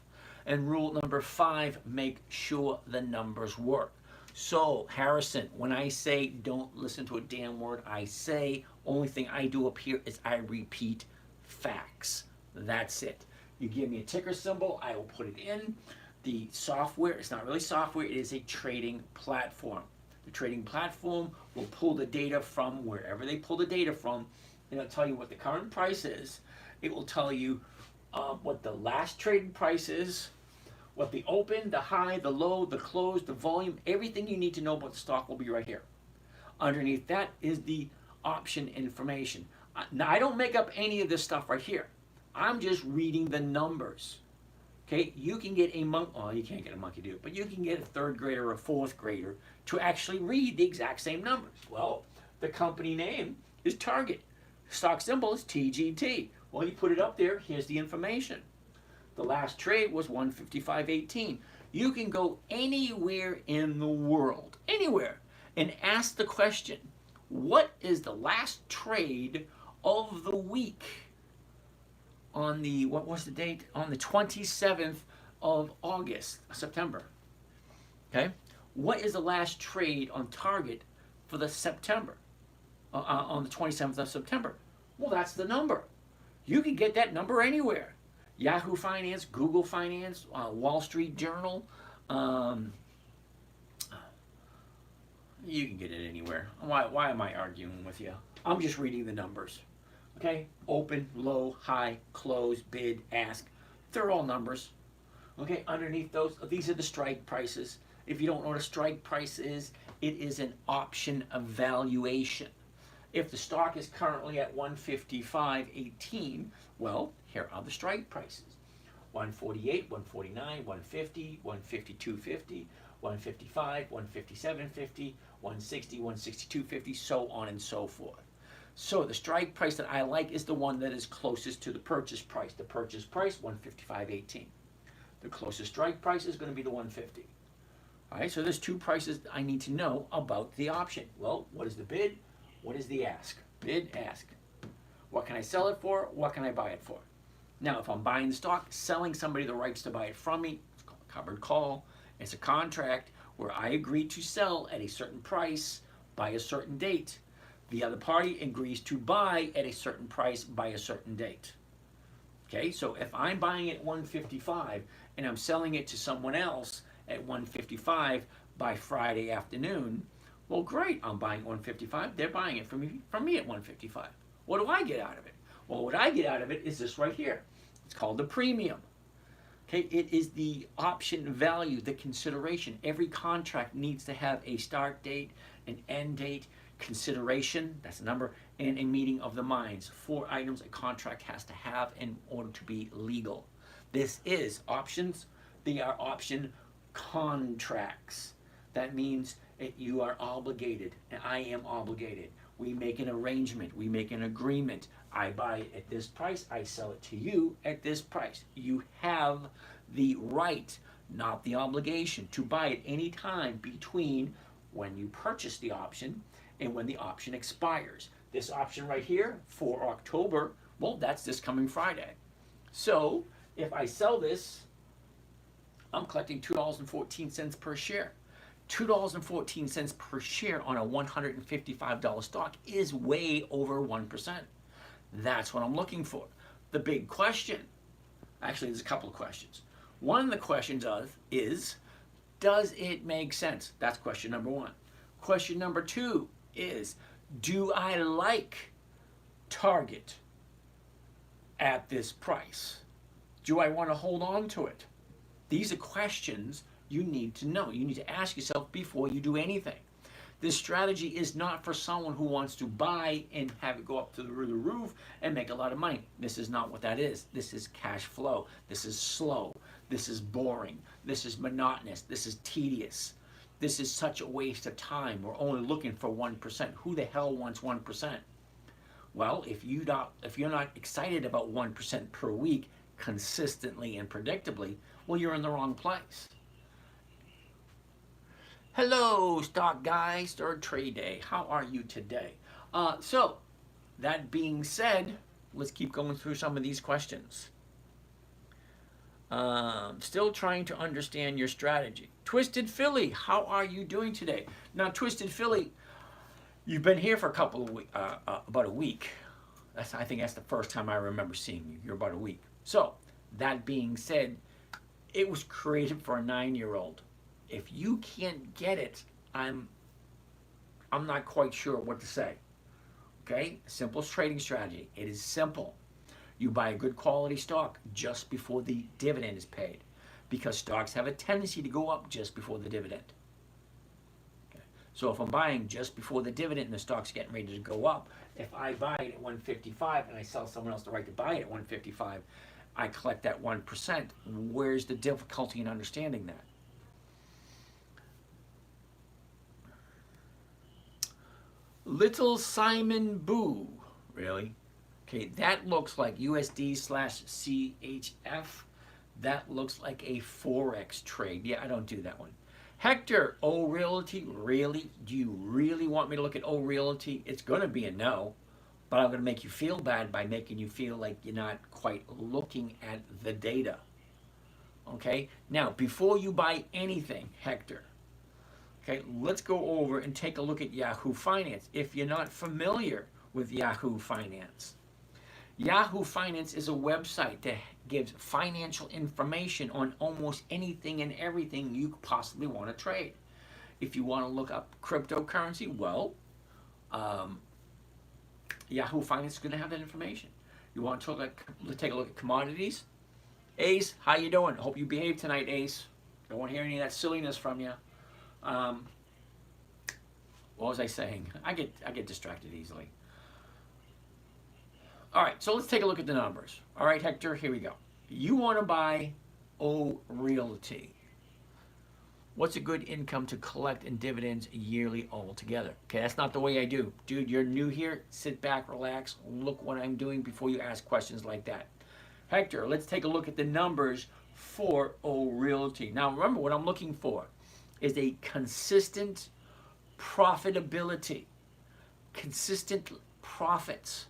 And rule number 5, make sure the numbers work. So, Harrison, when I say don't listen to a damn word I say, only thing I do up here is I repeat facts. That's it. You give me a ticker symbol, I will put it in. The software, it's not really software, it is a trading platform. The trading platform will pull the data from wherever they pull the data from, and it'll tell you what the current price is. It will tell you what the last trading price is, what the open, the high, the low, the close, the volume, everything you need to know about the stock will be right here. Underneath that is the option information. Now, I don't make up any of this stuff right here. I'm just reading the numbers. Okay, you can get a monkey, oh, you can't get a monkey to do it, but you can get a 3rd grader or a 4th grader to actually read the exact same numbers. Well, the company name is Target. Stock symbol is TGT. Well, you put it up there, here's the information. The last trade was 155.18. You can go anywhere in the world, anywhere, and ask the question, what is the last trade of the week? On the, what was the date? On the 27th of August, September. Okay? What is the last trade on Target for the September? On the 27th of September. Well, that's the number. You can get that number anywhere. Yahoo Finance, Google Finance, Wall Street Journal. You can get it anywhere. Why am I arguing with you? I'm just reading the numbers. Okay, open, low, high, close, bid, ask. They're all numbers. Okay, underneath those, these are the strike prices. If you don't know what a strike price is, it is an option evaluation. If the stock is currently at 155.18, well, here are the strike prices. 148, 149, 150, 152.50, 155, 157.50, 160, 162.50, so on and so forth. So the strike price that I like is the one that is closest to the purchase price. The purchase price, 155.18. The closest strike price is going to be the 150. All right, so there's 2 prices I need to know about the option. Well, what is the bid? What is the ask? Bid, ask. What can I sell it for? What can I buy it for? Now, if I'm buying the stock, selling somebody the rights to buy it from me, it's called a covered call. It's a contract where I agree to sell at a certain price by a certain date. The other party agrees to buy at a certain price by a certain date. Okay, so if I'm buying it at 155 and I'm selling it to someone else at 155 by Friday afternoon, well, great, I'm buying 155, they're buying it from me at 155. What do I get out of it? Well, what I get out of it is this right here. It's called the premium. Okay, it is the option value, the consideration. Every contract needs to have a start date, an end date, consideration, that's the number, and a meeting of the minds. 4 items a contract has to have in order to be legal. This is options. They are option contracts. That means that you are obligated, and I am obligated. We make an arrangement. We make an agreement. I buy it at this price. I sell it to you at this price. You have the right, not the obligation, to buy it any time between when you purchase the option and when the option expires. This option right here for October, well, that's this coming Friday. So if I sell this, I'm collecting $2.14 per share. $2.14 per share on a $155 stock is way over 1%. That's what I'm looking for. The big question, actually there's a couple of questions. One of the questions is, does it make sense? That's question number 1. Question number 2 is, do I like Target at this price? Do I want to hold on to it? These are questions you need to know. You need to ask yourself before you do anything. This strategy is not for someone who wants to buy and have it go up to the roof and make a lot of money. This is not what that is. This is cash flow. This is slow. This is boring. This is monotonous. This is tedious. This is such a waste of time. We're only looking for 1%. Who the hell wants 1%? Well, if you're not excited about 1% per week consistently and predictably, well, you're in the wrong place. Hello, stock guys, third trade day. How are you today? So, that being said, let's keep going through some of these questions. Still trying to understand your strategy. Twisted Philly, how are you doing today? Now, Twisted Philly, you've been here for about a week. I think that's the first time I remember seeing you. You're about a week. So, that being said, it was created for a 9-year-old. If you can't get it, I'm not quite sure what to say. Okay? Simple trading strategy. It is simple. You buy a good quality stock just before the dividend is paid, because stocks have a tendency to go up just before the dividend. Okay? So if I'm buying just before the dividend and the stock's getting ready to go up, if I buy it at 155 and I sell someone else the right to buy it at 155, I collect that 1%. Where's the difficulty in understanding that? Little Simon Boo, really? Okay, that looks like USD/CHF. That looks like a Forex trade. Yeah, I don't do that one. Hector, O Realty, really? Do you really want me to look at O Realty? It's going to be a no, but I'm going to make you feel bad by making you feel like you're not quite looking at the data. Okay, now before you buy anything, Hector, okay, let's go over and take a look at Yahoo Finance. If you're not familiar with Yahoo Finance, Yahoo Finance is a website that gives financial information on almost anything and everything you could possibly want to trade. If you want to look up cryptocurrency, well, Yahoo Finance is going to have that information. You want to take a look at commodities? Ace, how you doing? Hope you behave tonight, Ace. Don't want to hear any of that silliness from you. What was I saying? I get distracted easily. All right, so let's take a look at the numbers. All right, Hector, here we go. You want to buy O Realty. What's a good income to collect in dividends yearly altogether? Okay, that's not the way I do. Dude, you're new here. Sit back, relax, look what I'm doing before you ask questions like that. Hector, let's take a look at the numbers for O Realty. Now, remember what I'm looking for is a consistent profitability, consistent profits.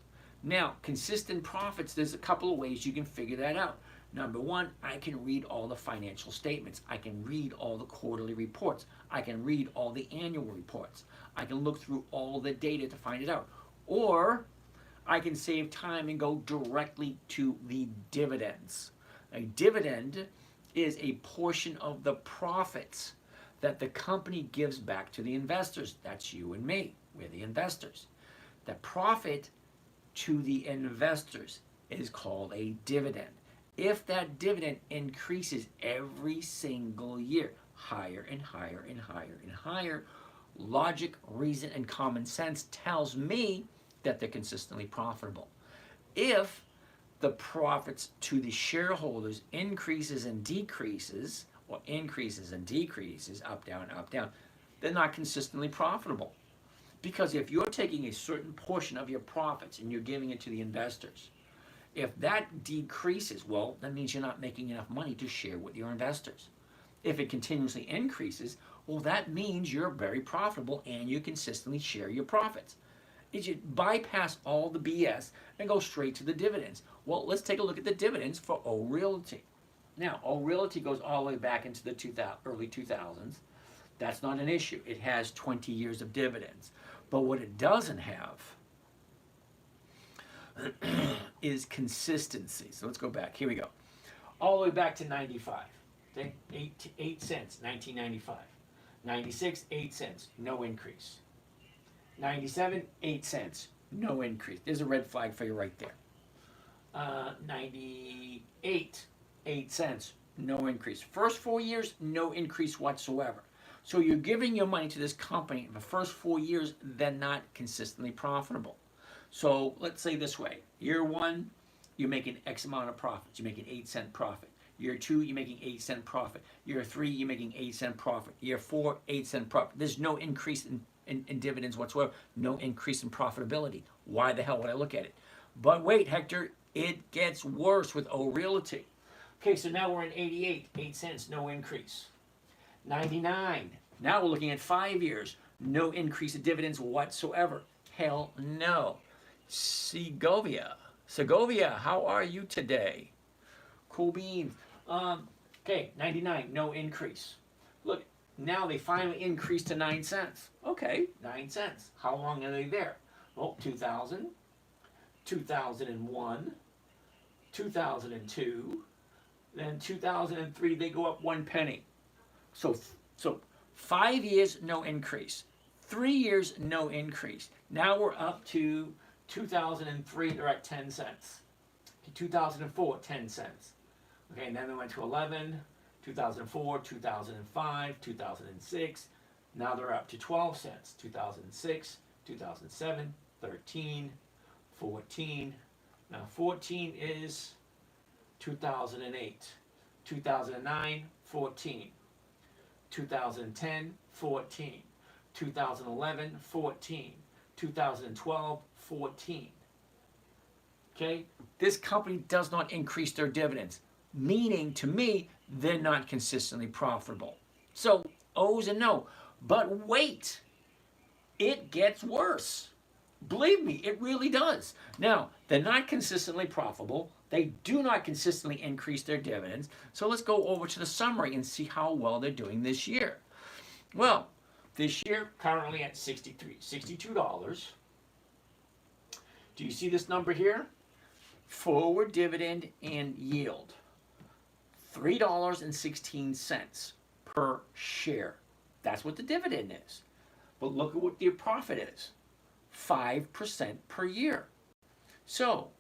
Now, consistent profits, there's a couple of ways you can figure that out. Number one, I can read all the financial statements. I can read all the quarterly reports. I can read all the annual reports. I can look through all the data to find it out. Or I can save time and go directly to the dividends. A dividend is a portion of the profits that the company gives back to the investors. That's you and me. We're the investors. The profit to the investors is called a dividend. If that dividend increases every single year, higher and higher and higher and higher, logic, reason, and common sense tells me that they're consistently profitable. If the profits to the shareholders increases and decreases, or increases and decreases, up, down, they're not consistently profitable. Because if you're taking a certain portion of your profits and you're giving it to the investors, if that decreases, well, that means you're not making enough money to share with your investors. If it continuously increases, well, that means you're very profitable and you consistently share your profits. Is you bypass all the BS and go straight to the dividends. Well, let's take a look at the dividends for O Realty. Now, O Realty goes all the way back into the early 2000s. That's not an issue. It has 20 years of dividends. But what it doesn't have is consistency. So let's go back. Here we go. All the way back to 95. Okay? 8 cents, 1995. 96, 8 cents, no increase. 97, 8 cents, no increase. There's a red flag for you right there. 98, 8 cents, no increase. First 4 years, no increase whatsoever. So you're giving your money to this company. The first 4 years, they're not consistently profitable. So let's say this way. Year 1, you're making X amount of profits. You're making 8 cent profit. Year 2, you're making 8 cent profit. Year 3, you're making 8 cent profit. Year 4, 8 cent profit. There's no increase in dividends whatsoever. No increase in profitability. Why the hell would I look at it? But wait, Hector, it gets worse with O Realty. Okay, so now we're in 88, 8 cents, no increase. 99, now we're looking at 5 years. No increase in dividends whatsoever. Hell no. Segovia, how are you today? Cool beans. Okay, 99, no increase. Look, now they finally increased to 9 cents. Okay, 9 cents. How long are they there? Well, 2000, 2001, 2002, then 2003, they go up 1 penny. So 5 years, no increase. 3 years, no increase. Now we're up to 2003, they're at 10 cents. 2004, 10 cents. Okay, and then they went to 11, 2004, 2005, 2006. Now they're up to 12 cents. 2006, 2007, 13, 14. Now 14 is 2008. 2009, 14. 2010, 14. 2011, 14. 2012, 14. Okay? This company does not increase their dividends, meaning to me, they're not consistently profitable. So, O's and no. But wait, it gets worse. Believe me, it really does. Now, they're not consistently profitable. They do not consistently increase their dividends. So let's go over to the summary and see how well they're doing this year. Well, this year, currently at $62. Do you see this number here? Forward dividend and yield. $3.16 per share. That's what the dividend is. But look at what the profit is. 5% per year. So,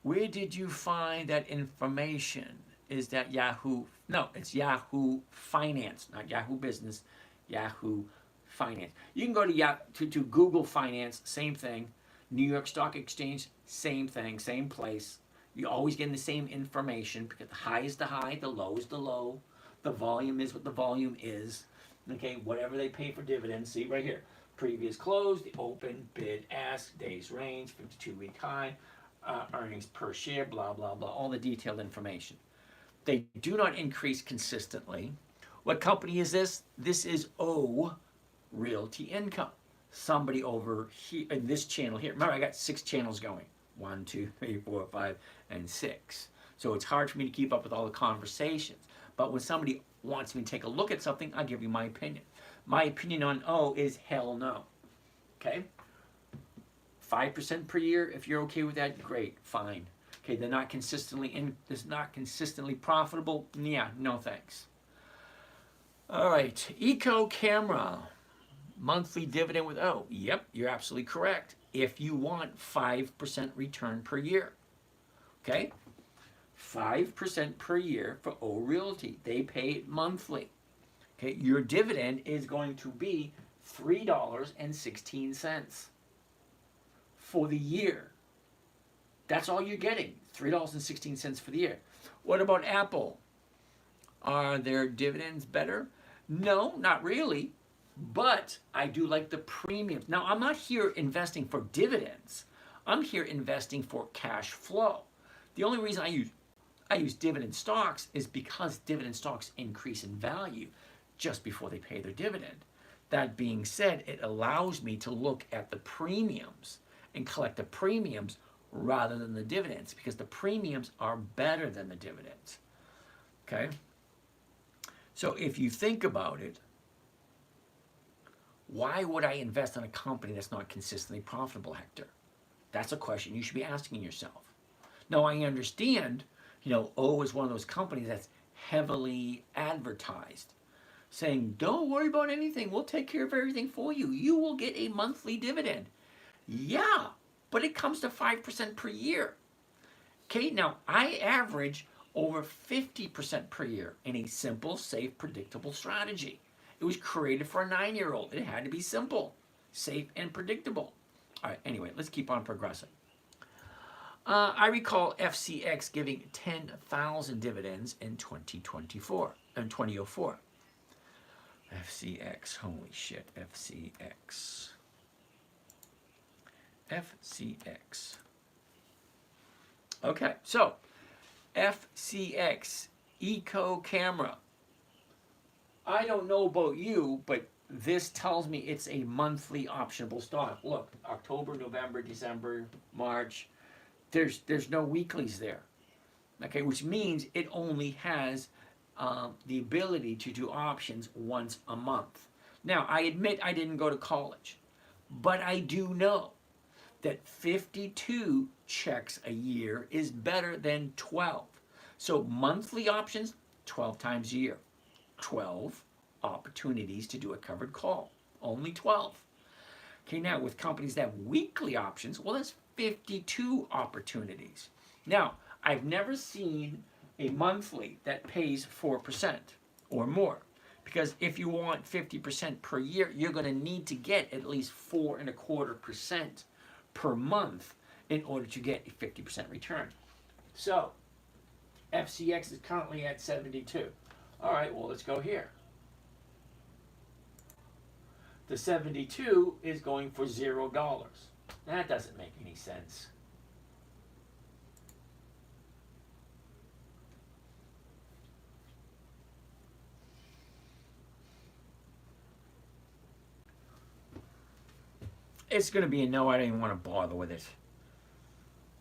where did you find that information? Is that Yahoo? No, it's Yahoo Finance, not Yahoo Business, Yahoo Finance. You can go to Google Finance, same thing. New York Stock Exchange, same thing, same place. You're always getting the same information because the high is the high, the low is the low. The volume is what the volume is. Okay, whatever they pay for dividends, see right here. Previous close, the open, bid, ask, days range, 52-week high, earnings per share, blah, blah, blah, all the detailed information. They do not increase consistently. What company is this? This is O Realty Income. Somebody over here, in this channel here. Remember, I got 6 channels going. 1, 2, 3, 4, 5, and 6. So it's hard for me to keep up with all the conversations. But when somebody wants me to take a look at something, I'll give you my opinion. My opinion on O is hell no. Okay? 5% per year, if you're okay with that, great, fine. Okay, they're not consistently profitable. Yeah, no thanks. All right, Eco Camera. Monthly dividend with O. Yep, you're absolutely correct. if you want 5% return per year. Okay? 5% per year for O Realty. They pay it monthly. Okay, your dividend is going to be $3.16 for the year. That's all you're getting, $3.16 for the year. What about Apple? Are their dividends better? No, not really. But I do like the premiums. Now, I'm not here investing for dividends. I'm here investing for cash flow. The only reason I use dividend stocks is because dividend stocks increase in value just before they pay their dividend. That being said, it allows me to look at the premiums and collect the premiums rather than the dividends, because the premiums are better than the dividends. Okay? So if you think about it, why would I invest in a company that's not consistently profitable, Hector? That's a question you should be asking yourself. Now, I understand, O is one of those companies that's heavily advertised, saying, don't worry about anything, we'll take care of everything for you. You will get a monthly dividend. Yeah, but it comes to 5% per year. Okay, now I average over 50% per year in a simple, safe, predictable strategy. It was created for a 9-year-old. It had to be simple, safe, and predictable. All right, anyway, let's keep on progressing. I recall FCX giving 10,000 dividends in 2004. FCX, holy shit, FCX. FCX. Okay, so FCX Eco Camera. I don't know about you, but this tells me it's a monthly optionable stock. Look, October, November, December, March. There's no weeklies there. Okay, which means it only has the ability to do options once a month. Now, I admit I didn't go to college, but I do know that 52 checks a year is better than 12. So monthly options, 12 times a year. 12 opportunities to do a covered call. Only 12. Okay, now with companies that have weekly options, well, that's 52 opportunities. Now, I've never seen a monthly that pays 4% or more. Because if you want 50% per year, you're going to need to get at least 4.25% per month in order to get a 50% return. So, FCX is currently at 72. All right, well, let's go here. The 72 is going for $0. That doesn't make any sense. It's going to be a no. I don't even want to bother with it.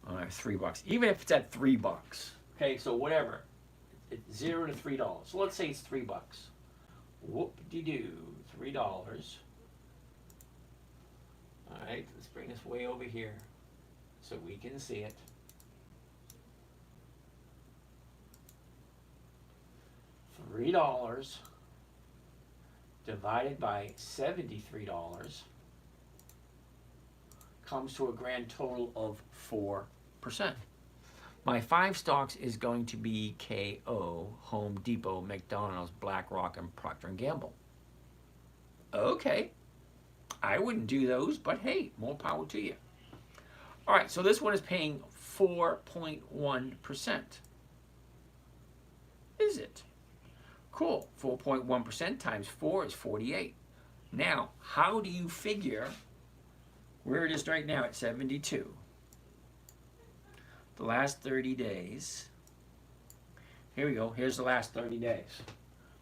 All right, $3. Even if it's at $3. Okay, so whatever. It's $0 to $3. So let's say it's $3. Whoop-de-doo, $3. All right, let's bring this way over here so we can see it. $3 divided by $73 comes to a grand total of 4%. My 5 stocks is going to be KO, Home Depot, McDonald's, BlackRock, and Procter & Gamble. Okay. I wouldn't do those, but hey, more power to you. All right, so this one is paying 4.1%. Is it? Cool. 4.1% times 4 is 48. Now, how do you figure where it is right now at 72? The last 30 days. Here we go. Here's the last 30 days.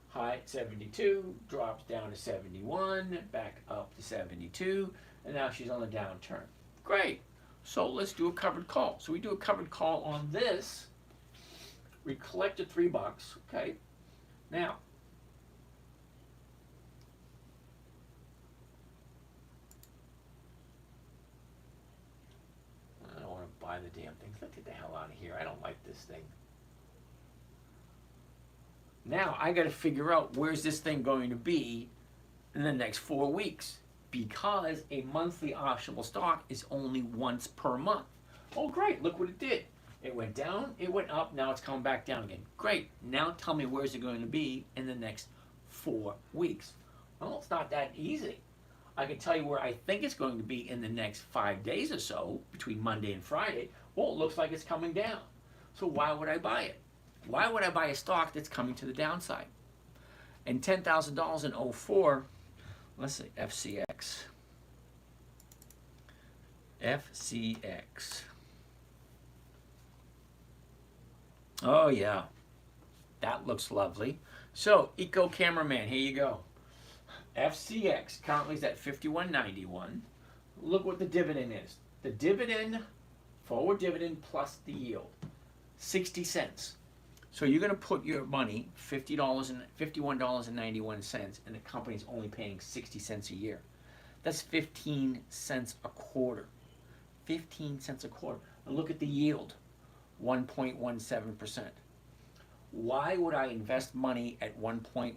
High at 72, drops down to 71, back up to 72, and now she's on the downturn. Great. So let's do a covered call. So we do a covered call on this. We collected $3. Okay. Now, I don't want to buy the damn thing. Let's get the hell out of here. I don't like this thing. Now I got to figure out where's this thing going to be in the next 4 weeks, because a monthly optionable stock is only once per month. Oh, great, look what it did. It went down, it went up, now it's coming back down again. Great, now tell me where's it going to be in the next 4 weeks. Well, it's not that easy. I can tell you where I think it's going to be in the next 5 days or so, between Monday and Friday. Well, it looks like it's coming down. So why would I buy it? Why would I buy a stock that's coming to the downside? And $10,000 in 04, let's see, FCX. FCX. Oh yeah, that looks lovely. So, Eco Cameraman, here you go. FCX currently is at 51.91. Look what the dividend is. The dividend, forward dividend plus the yield, 60 cents. So you're going to put your money, $50 and $51.91, and the company's only paying 60 cents a year. That's 15 cents a quarter. 15 cents a quarter. And look at the yield, 1.17%. Why would I invest money at 1.1%?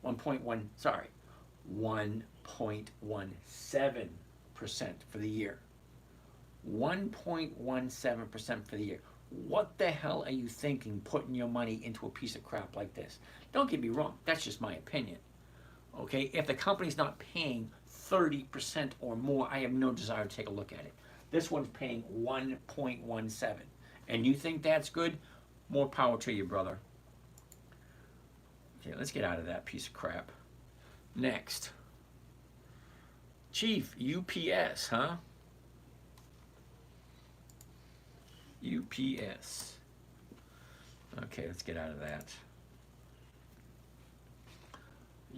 1.17% for the year. 1.17% for the year. What the hell are you thinking putting your money into a piece of crap like this? Don't get me wrong, that's just my opinion. Okay, if the company's not paying 30% or more, I have no desire to take a look at it. This one's paying 1.17. And you think that's good? More power to you, brother. Okay, let's get out of that piece of crap. Next. Chief, UPS, huh? UPS. Okay, let's get out of that.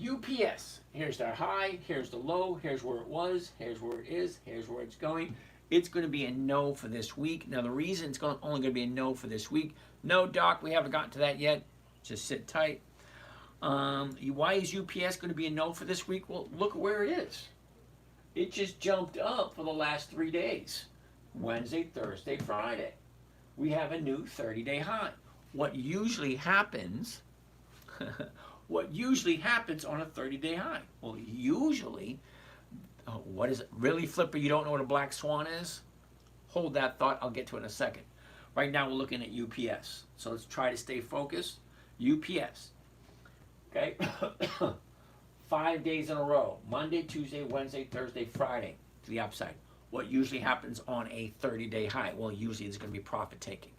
UPS. Here's the high, here's the low, here's where it was, here's where it is, here's where it's going. It's going to be a no for this week. Now, the reason it's only going to be a no for this week, no, Doc, we haven't gotten to that yet. Just sit tight. Why is UPS going to be a no for this week? Well, look at where it is. It just jumped up for the last 3 days. Wednesday, Thursday, Friday. We have a new 30-day high. What usually happens, what usually happens on a 30-day high? Well, usually, what is it? Really, Flipper, you don't know what a black swan is? Hold that thought. I'll get to it in a second. Right now, we're looking at UPS. So let's try to stay focused. UPS. Okay? 5 days in a row. Monday, Tuesday, Wednesday, Thursday, Friday to the upside. What usually happens on a 30-day high? Well, usually it's going to be profit taking.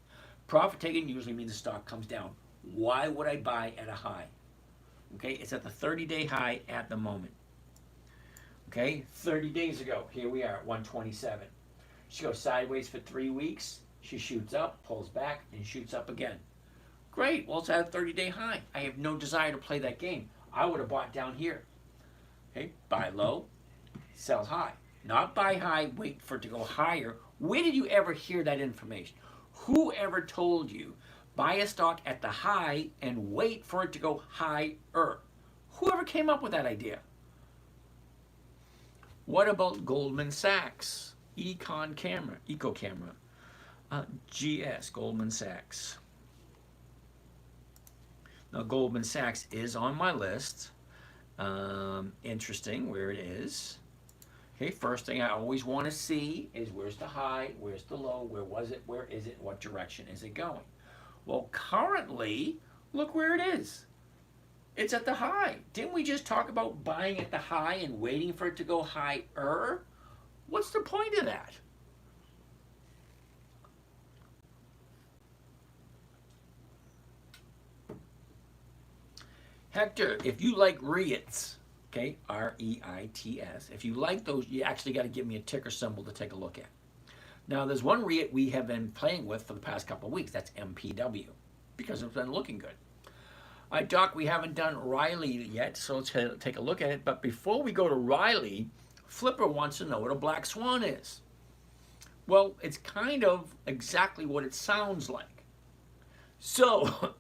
Profit taking usually means the stock comes down. Why would I buy at a high? Okay, it's at the 30-day high at the moment. Okay, 30 days ago, here we are at 127. She goes sideways for 3 weeks. She shoots up, pulls back, and shoots up again. Great, well, it's at a 30-day high. I have no desire to play that game. I would have bought down here. Okay, buy low, sell high. Not buy high, wait for it to go higher. Where did you ever hear that information? Who ever told you buy a stock at the high and wait for it to go higher? Whoever came up with that idea? What about Goldman Sachs? Eco Camera. GS, Goldman Sachs. Now, Goldman Sachs is on my list. Interesting where it is. Okay, first thing I always want to see is where's the high, where's the low, where was it, where is it, what direction is it going? Well, currently, look where it is. It's at the high. Didn't we just talk about buying at the high and waiting for it to go higher? What's the point of that? Hector, if you like REITs, okay, R-E-I-T-S, if you like those, you actually got to give me a ticker symbol to take a look at. Now, there's one REIT we have been playing with for the past couple of weeks. That's MPW, because it's been looking good. All right, Doc, we haven't done Riley yet, so let's take a look at it. But before we go to Riley, Flipper wants to know what a black swan is. Well, it's kind of exactly what it sounds like. So,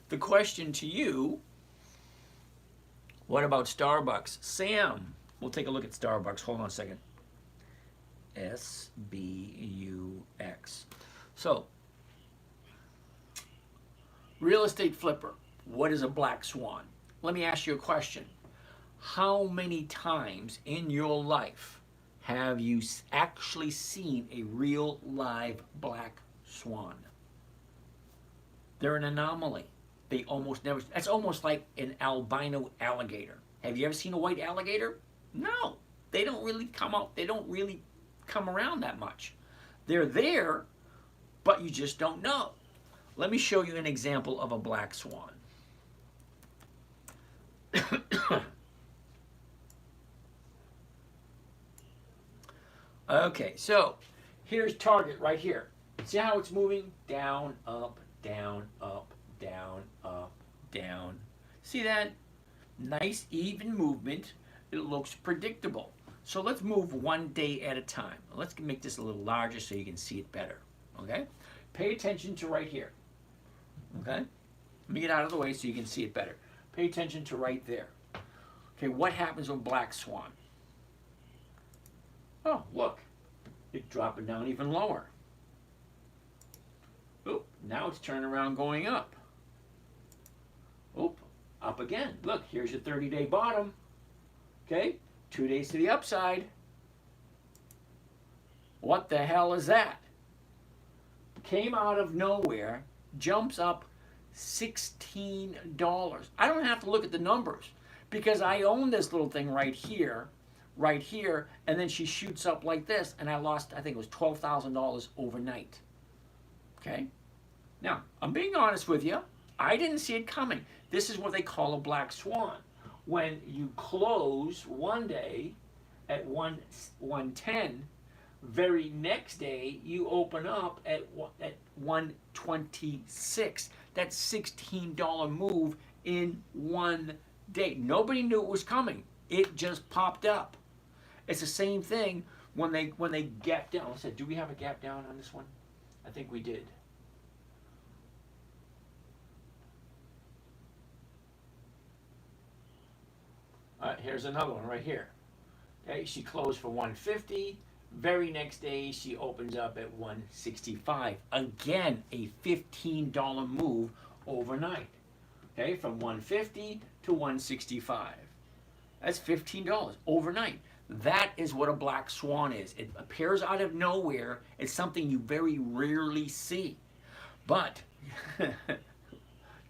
the question to you, what about Starbucks? Sam, we'll take a look at Starbucks. Hold on a second. S-B-U-X. So, Real Estate Flipper, what is a black swan? Let me ask you a question. How many times in your life have you actually seen a real live black swan? They're an anomaly. They almost never, that's almost like an albino alligator. Have you ever seen a white alligator? No. They don't really come out, they don't really come around that much. They're there, but you just don't know. Let me show you an example of a black swan. Okay, so here's target right here. See how it's moving? Down, up, down, up, down, up, down. See that? Nice even movement. It looks predictable. So let's move one day at a time. Let's make this a little larger so you can see it better. Okay? Pay attention to right here. Okay? Let me get out of the way so you can see it better. Pay attention to right there. Okay, what happens with black swan? Oh, look. It's dropping down even lower. Oop, now it's turning around going up. Oop, up again. Look, here's your 30-day bottom. Okay, 2 days to the upside. What the hell is that? Came out of nowhere, jumps up $16. I don't have to look at the numbers because I own this little thing right here, and then she shoots up like this, and I lost, I think it was $12,000 overnight. Okay? Now, I'm being honest with you. I didn't see it coming. This is what they call a black swan. When you close one day at 110, very next day you open up at 126. That's $16 move in one day. Nobody knew it was coming. It just popped up. It's the same thing when they gap down. I said, do we have a gap down on this one? I think we did. All right, here's another one right here. Okay, she closed for 150. Very next day, she opens up at 165. Again, a $15 move overnight. Okay, from 150 to 165. That's $15 overnight. That is what a black swan is. It appears out of nowhere. It's something you very rarely see. But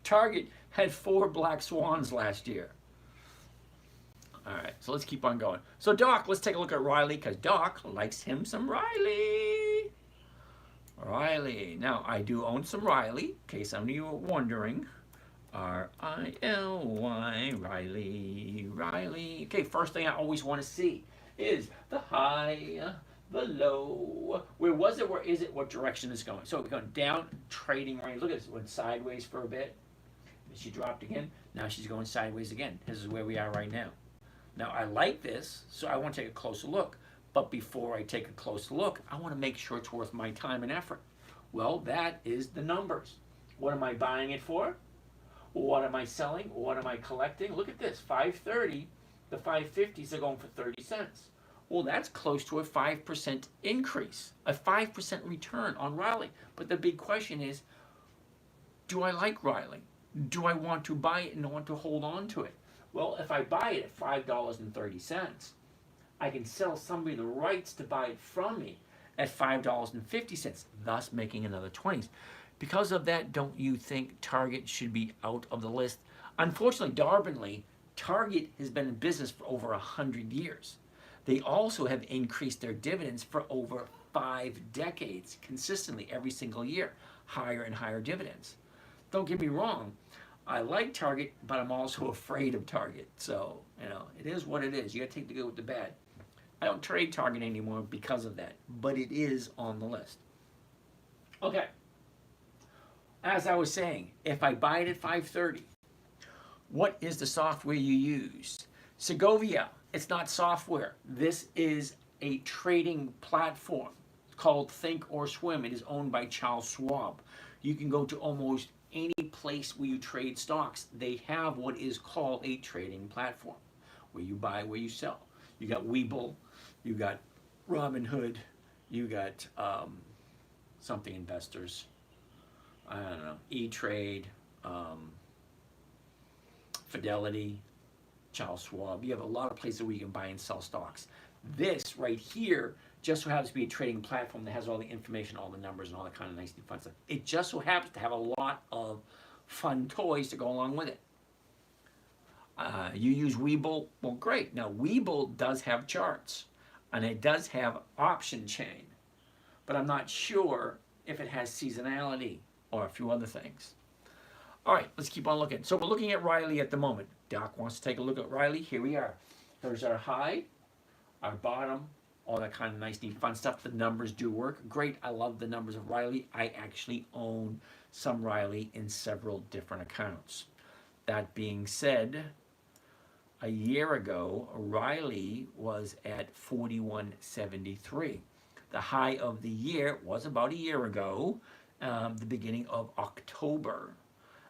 Target had 4 black swans last year. All right, so let's keep on going. So Doc, let's take a look at Riley, because Doc likes him some Riley. Riley. Now, I do own some Riley, in case some of you are wondering. R-I-L-Y, Riley, Riley. Okay, first thing I always want to see is the high, the low. Where was it? Where is it? What direction is it going? So we're going down, trading right. Look at this. Went sideways for a bit. She dropped again. Now she's going sideways again. This is where we are right now. Now, I like this, so I want to take a closer look. But before I take a closer look, I want to make sure it's worth my time and effort. Well, that is the numbers. What am I buying it for? What am I selling? What am I collecting? Look at this, 530. The 550s are going for 30 cents. Well, that's close to a 5% increase, a 5% return on Riley. But the big question is, do I like Riley? Do I want to buy it and want to hold on to it? Well, if I buy it at $5.30, I can sell somebody the rights to buy it from me at $5.50, thus making another 20s. Because of that, don't you think Target should be out of the list? Unfortunately, Darwinly, Target has been in business for over 100 years. They also have increased their dividends for over 5 decades, consistently every single year, higher and higher dividends. Don't get me wrong, I like Target, but I'm also afraid of Target. So, it is what it is. You gotta take the good with the bad. I don't trade Target anymore because of that, but it is on the list. Okay. As I was saying, if I buy it at 530, what is the software you use? Segovia, it's not software. This is a trading platform called Think or Swim. It is owned by Charles Schwab. You can go to almost any place where you trade stocks. They have what is called a trading platform, where you buy, where you sell. You got Webull, you got Robinhood, you got something investors. I don't know, E-Trade, Fidelity, Charles Schwab. You have a lot of places where you can buy and sell stocks. This right here just so happens to be a trading platform that has all the information, all the numbers, and all that kind of nice and fun stuff. It just so happens to have a lot of fun toys to go along with it. You use Webull? Well, great. Now, Webull does have charts, and it does have option chain, but I'm not sure if it has seasonality or a few other things. All right, let's keep on looking. So we're looking at Riley at the moment. Doc wants to take a look at Riley. Here we are. Here's our high, our bottom, all that kind of nice, neat, fun stuff. The numbers do work. Great. I love the numbers of Riley. I actually own some Riley in several different accounts. That being said, a year ago, Riley was at 41.73. The high of the year was about a year ago, the beginning of October,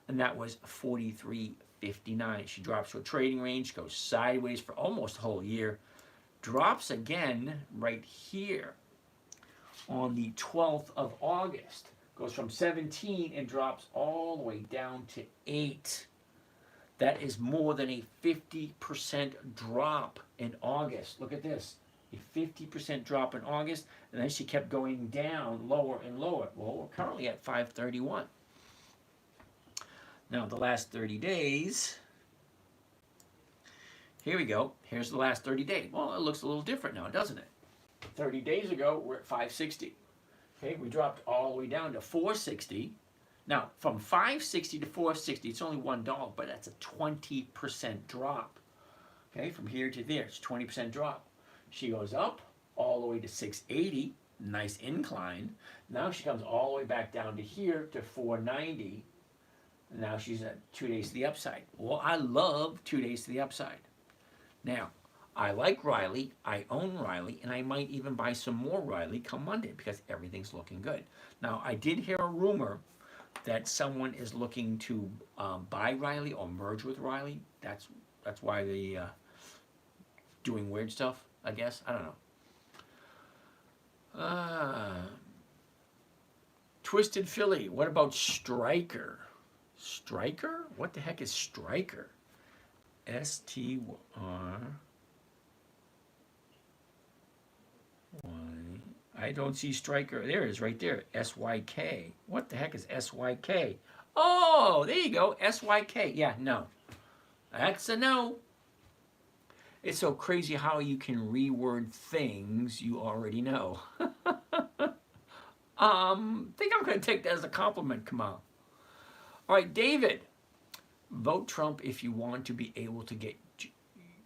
and that was 43.59. She drops to a trading range, goes sideways for almost a whole year, drops again right here on the 12th of August, goes from 17 and drops all the way down to 8. That is more than a 50% drop in August. Look at this. A 50% drop in August, and then she kept going down lower and lower. Well, we're currently at 531. Now, the last 30 days, here we go. Here's the last 30 days. Well, it looks a little different now, doesn't it? 30 days ago, we're at 560. Okay, we dropped all the way down to 460. Now, from 560 to 460, it's only $1, but that's a 20% drop. Okay, from here to there, it's a 20% drop. She goes up all the way to 680, nice incline. Now she comes all the way back down to here to 490. Now she's at 2 days to the upside. Well, I love 2 days to the upside. Now, I like Riley, I own Riley, and I might even buy some more Riley come Monday because everything's looking good. Now, I did hear a rumor that someone is looking to buy Riley or merge with Riley. That's why they doing weird stuff, I guess. I don't know. Twisted Philly. What about Stryker? Stryker? What the heck is Stryker? S-T-R... I don't see Stryker. There it is right there. S-Y-K. What the heck is S-Y-K? Oh, there you go. S-Y-K. Yeah, no. That's a no. It's so crazy how you can reword things you already know. Think I'm going to take that as a compliment, Kamal. All right, David. Vote Trump if you want to be able to get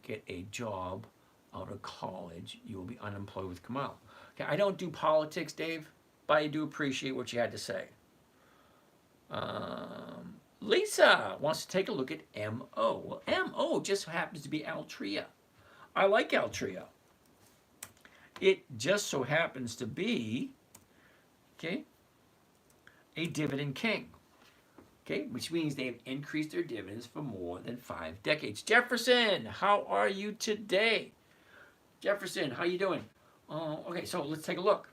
a job out of college. You will be unemployed with Kamal. Okay, I don't do politics, Dave, but I do appreciate what you had to say. Lisa wants to take a look at MO. Well, MO just happens to be Altria. I like Altria. It just so happens to be, okay, a dividend king. Okay, which means they've increased their dividends for more than 5 decades. Jefferson, how are you today? Jefferson, how you doing? Okay, so let's take a look.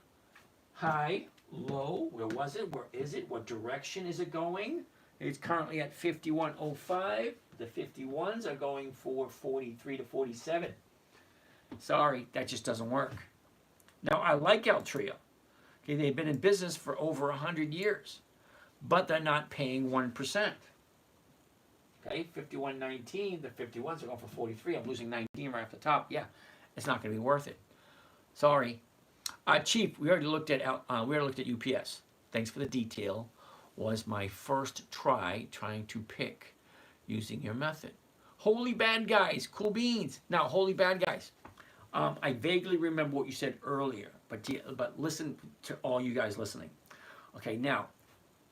High, low, where was it? Where is it? What direction is it going? It's currently at 51.05. The 51s are going for 43 to 47. Sorry, that just doesn't work. Now, I like Altria. Okay, they've been in business for over 100 years, but they're not paying 1%. Okay, 51.19, the 51s are going for 43. I'm losing 19 right off the top. Yeah, it's not going to be worth it. Sorry. Chief, we already looked at UPS. Thanks for the detail. Was my first trying to pick using your method. Holy bad guys, cool beans. Now, holy bad guys. I vaguely remember what you said earlier, but listen to all you guys listening. Okay, now,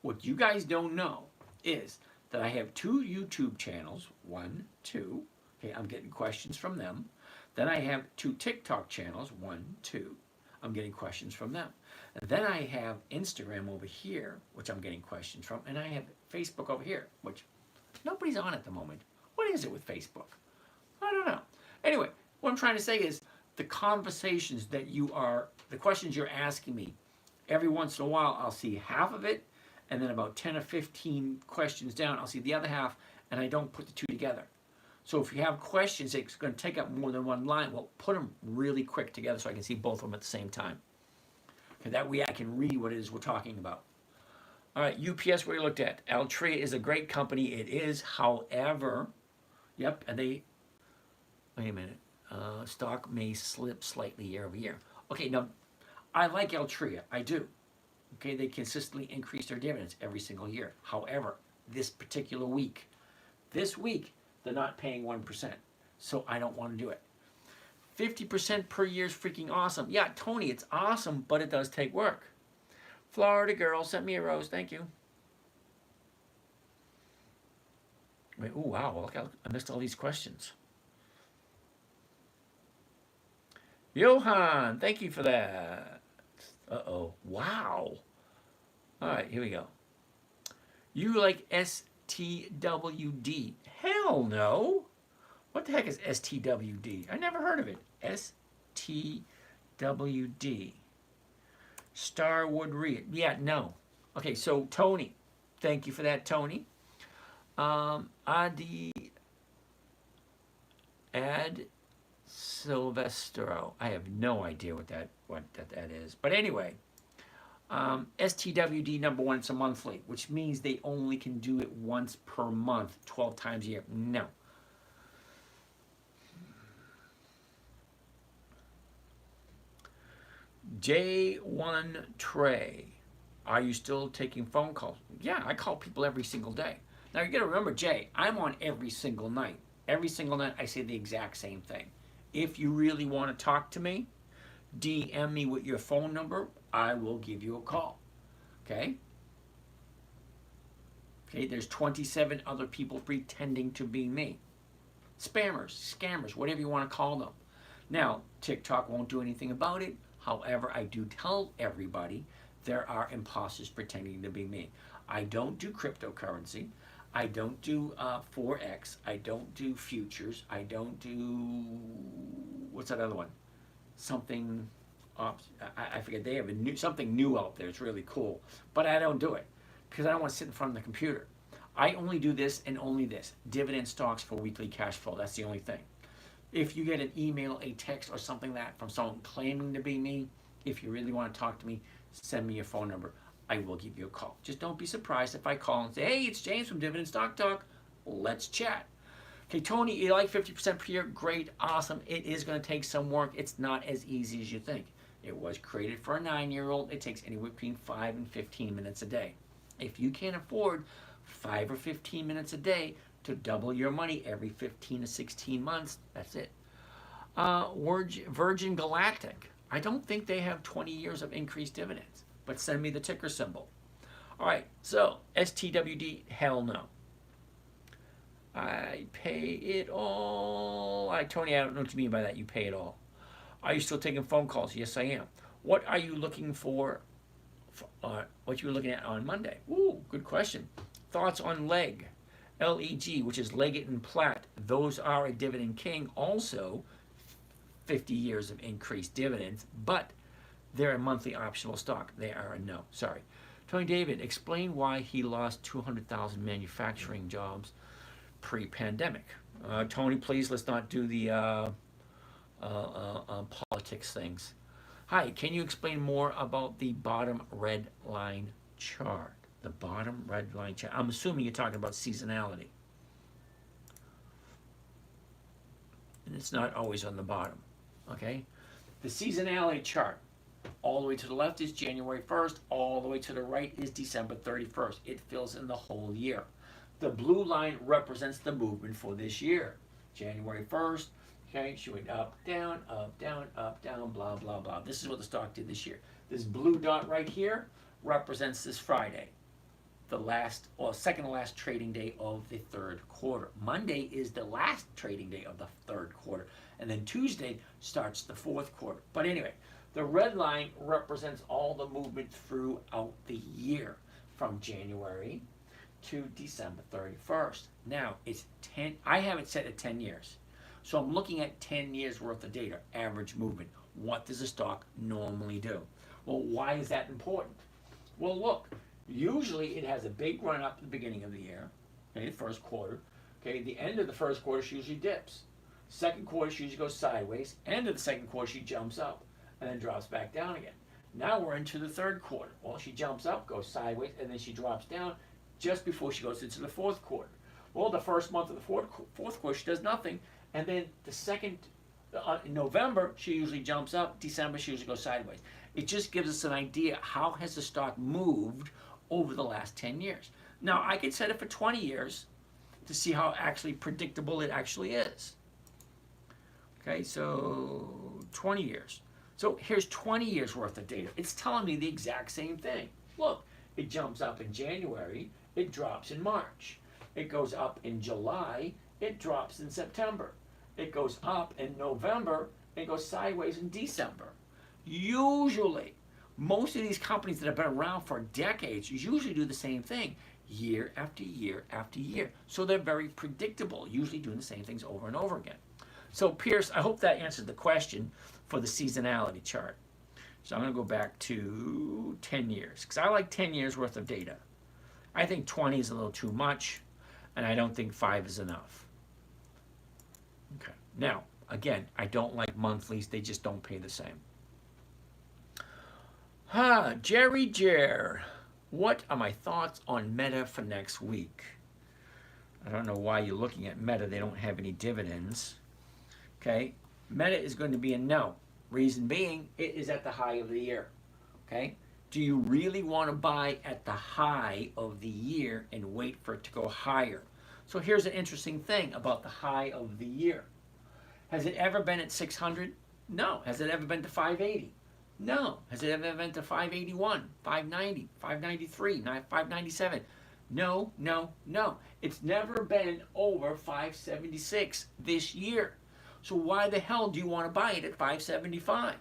what you guys don't know is that I have 2 YouTube channels. 1, 2. Okay, I'm getting questions from them. Then I have 2 TikTok channels. 1, 2. I'm getting questions from them. And then I have Instagram over here, which I'm getting questions from. And I have Facebook over here, which nobody's on at the moment. What is it with Facebook? I don't know. Anyway, what I'm trying to say is the conversations that the questions you're asking me, every once in a while I'll see half of it, and then about 10 or 15 questions down, I'll see the other half, and I don't put the 2 together. So if you have questions, it's going to take up more than one line. Well, put them really quick together so I can see both of them at the same time. Okay, that way I can read what it is we're talking about. All right, UPS, we looked at. Altria is a great company. It is, however, yep, and they, wait a minute, stock may slip slightly year over year. Okay, now, I like Altria, I do. Okay, they consistently increase their dividends every single year. However, this particular week, they're not paying 1%. So I don't want to do it. 50% per year is freaking awesome. Yeah, Tony, it's awesome, but it does take work. Florida girl sent me a rose. Thank you. Wait, oh, wow. Look, I missed all these questions. Johan, thank you for that. Uh-oh. Wow. All right, here we go. You like STWD? Hell no. What the heck is STWD? I never heard of it. STWD. Starwood Reed. Yeah, no. Okay, so Tony. Thank you for that, Tony. Ad Silvestro. I have no idea what that is. But anyway, STWD number one, it's a monthly, which means they only can do it once per month, 12 times a year. No. J1 Trey, are you still taking phone calls? Yeah, I call people every single day. Now you gotta remember, Jay, I'm on every single night. Every single night I say the exact same thing. If you really want to talk to me, DM me with your phone number, I will give you a call. Okay? Okay, there's 27 other people pretending to be me. Spammers, scammers, whatever you want to call them. Now, TikTok won't do anything about it. However, I do tell everybody there are imposters pretending to be me. I don't do cryptocurrency. I don't do Forex. I don't do futures. I don't do, what's that other one? Something, I forget. They have something new out there. It's really cool. But I don't do it because I don't want to sit in front of the computer. I only do this and only this. Dividend stocks for weekly cash flow. That's the only thing. If you get an email, a text, or something like that from someone claiming to be me, if you really want to talk to me, send me your phone number. I will give you a call. Just don't be surprised if I call and say, hey, it's James from Dividend Stock Talk. Let's chat. Okay, Tony, you like 50% per year? Great, awesome. It is going to take some work. It's not as easy as you think. It was created for a 9-year-old. It takes anywhere between 5 and 15 minutes a day. If you can't afford 5 or 15 minutes a day to double your money every 15 to 16 months, that's it. Virgin Galactic. I don't think they have 20 years of increased dividends, but send me the ticker symbol. All right, so STWD, hell no. I pay it all. Tony, I don't know what you mean by that. You pay it all. Are you still taking phone calls? Yes, I am. What are you looking for? What you were looking at on Monday? Ooh, good question. Thoughts on LEG, LEG, which is Leggett and Platt. Those are a dividend king. Also, 50 years of increased dividends, but they're a monthly optional stock. They are a no. Sorry. Tony David, explain why he lost 200,000 manufacturing jobs pre-pandemic. Tony, please, let's not do the politics things. Hi, can you explain more about the bottom red line chart? The bottom red line chart. I'm assuming you're talking about seasonality. And it's not always on the bottom. Okay? The seasonality chart. All the way to the left is January 1st. All the way to the right is December 31st. It fills in the whole year. The blue line represents the movement for this year. January 1st, okay, she went up, down, blah, blah, blah. This is what the stock did this year. This blue dot right here represents this Friday, the last or second to last trading day of the third quarter. Monday is the last trading day of the third quarter, and then Tuesday starts the fourth quarter. But anyway, the red line represents all the movement throughout the year from January to December 31st. Now, it's 10, I have it set at 10 years. So I'm looking at 10 years worth of data, average movement. What does a stock normally do? Well, why is that important? Well, look, usually it has a big run up at the beginning of the year, okay, the first quarter, Okay, the end of the first quarter, she usually dips. Second quarter, she usually goes sideways. End of the second quarter, she jumps up and then drops back down again. Now we're into the third quarter. Well, she jumps up, goes sideways, and then she drops down just before she goes into the fourth quarter. Well, the first month of the fourth quarter, she does nothing. And then the second, in November, she usually jumps up. December, she usually goes sideways. It just gives us an idea how has the stock moved over the last 10 years. Now, I could set it for 20 years to see how actually predictable it actually is. Okay, so 20 years. So here's 20 years worth of data. It's telling me the exact same thing. Look, it jumps up in January, it drops in March. It goes up in July, it drops in September. It goes up in November, it goes sideways in December. Usually, most of these companies that have been around for decades usually do the same thing year after year after year. So they're very predictable, usually doing the same things over and over again. So Pierce, I hope that answered the question for the seasonality chart. So I'm going to go back to 10 years because I like 10 years worth of data. I think 20 is a little too much, and I don't think 5 is enough. Okay. Now, again, I don't like monthlies. They just don't pay the same. Jerry Jer, what are my thoughts on Meta for next week? I don't know why you're looking at Meta. They don't have any dividends. Okay. Meta is going to be a no. Reason being, it is at the high of the year. Okay. Do you really want to buy at the high of the year and wait for it to go higher? So here's an interesting thing about the high of the year. Has it ever been at 600? No. Has it ever been to 580? No. Has it ever been to 581, 590, 593, 597? No, no, no. It's never been over 576 this year. So why the hell do you want to buy it at 575?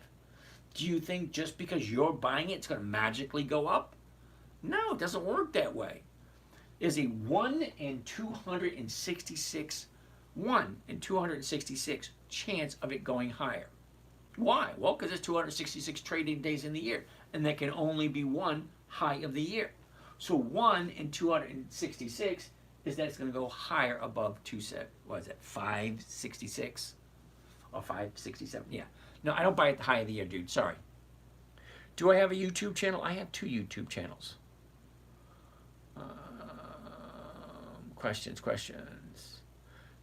Do you think just because you're buying it, it's going to magically go up? No, it doesn't work that way. There's a 1 in 266 chance of it going higher. Why? Well, because there's 266 trading days in the year, and there can only be one high of the year. So 1 in 266 is that it's going to go higher above 566 or 567? Yeah. No, I don't buy at the high of the year, dude. Sorry. Do I have a YouTube channel? I have 2 YouTube channels. Questions.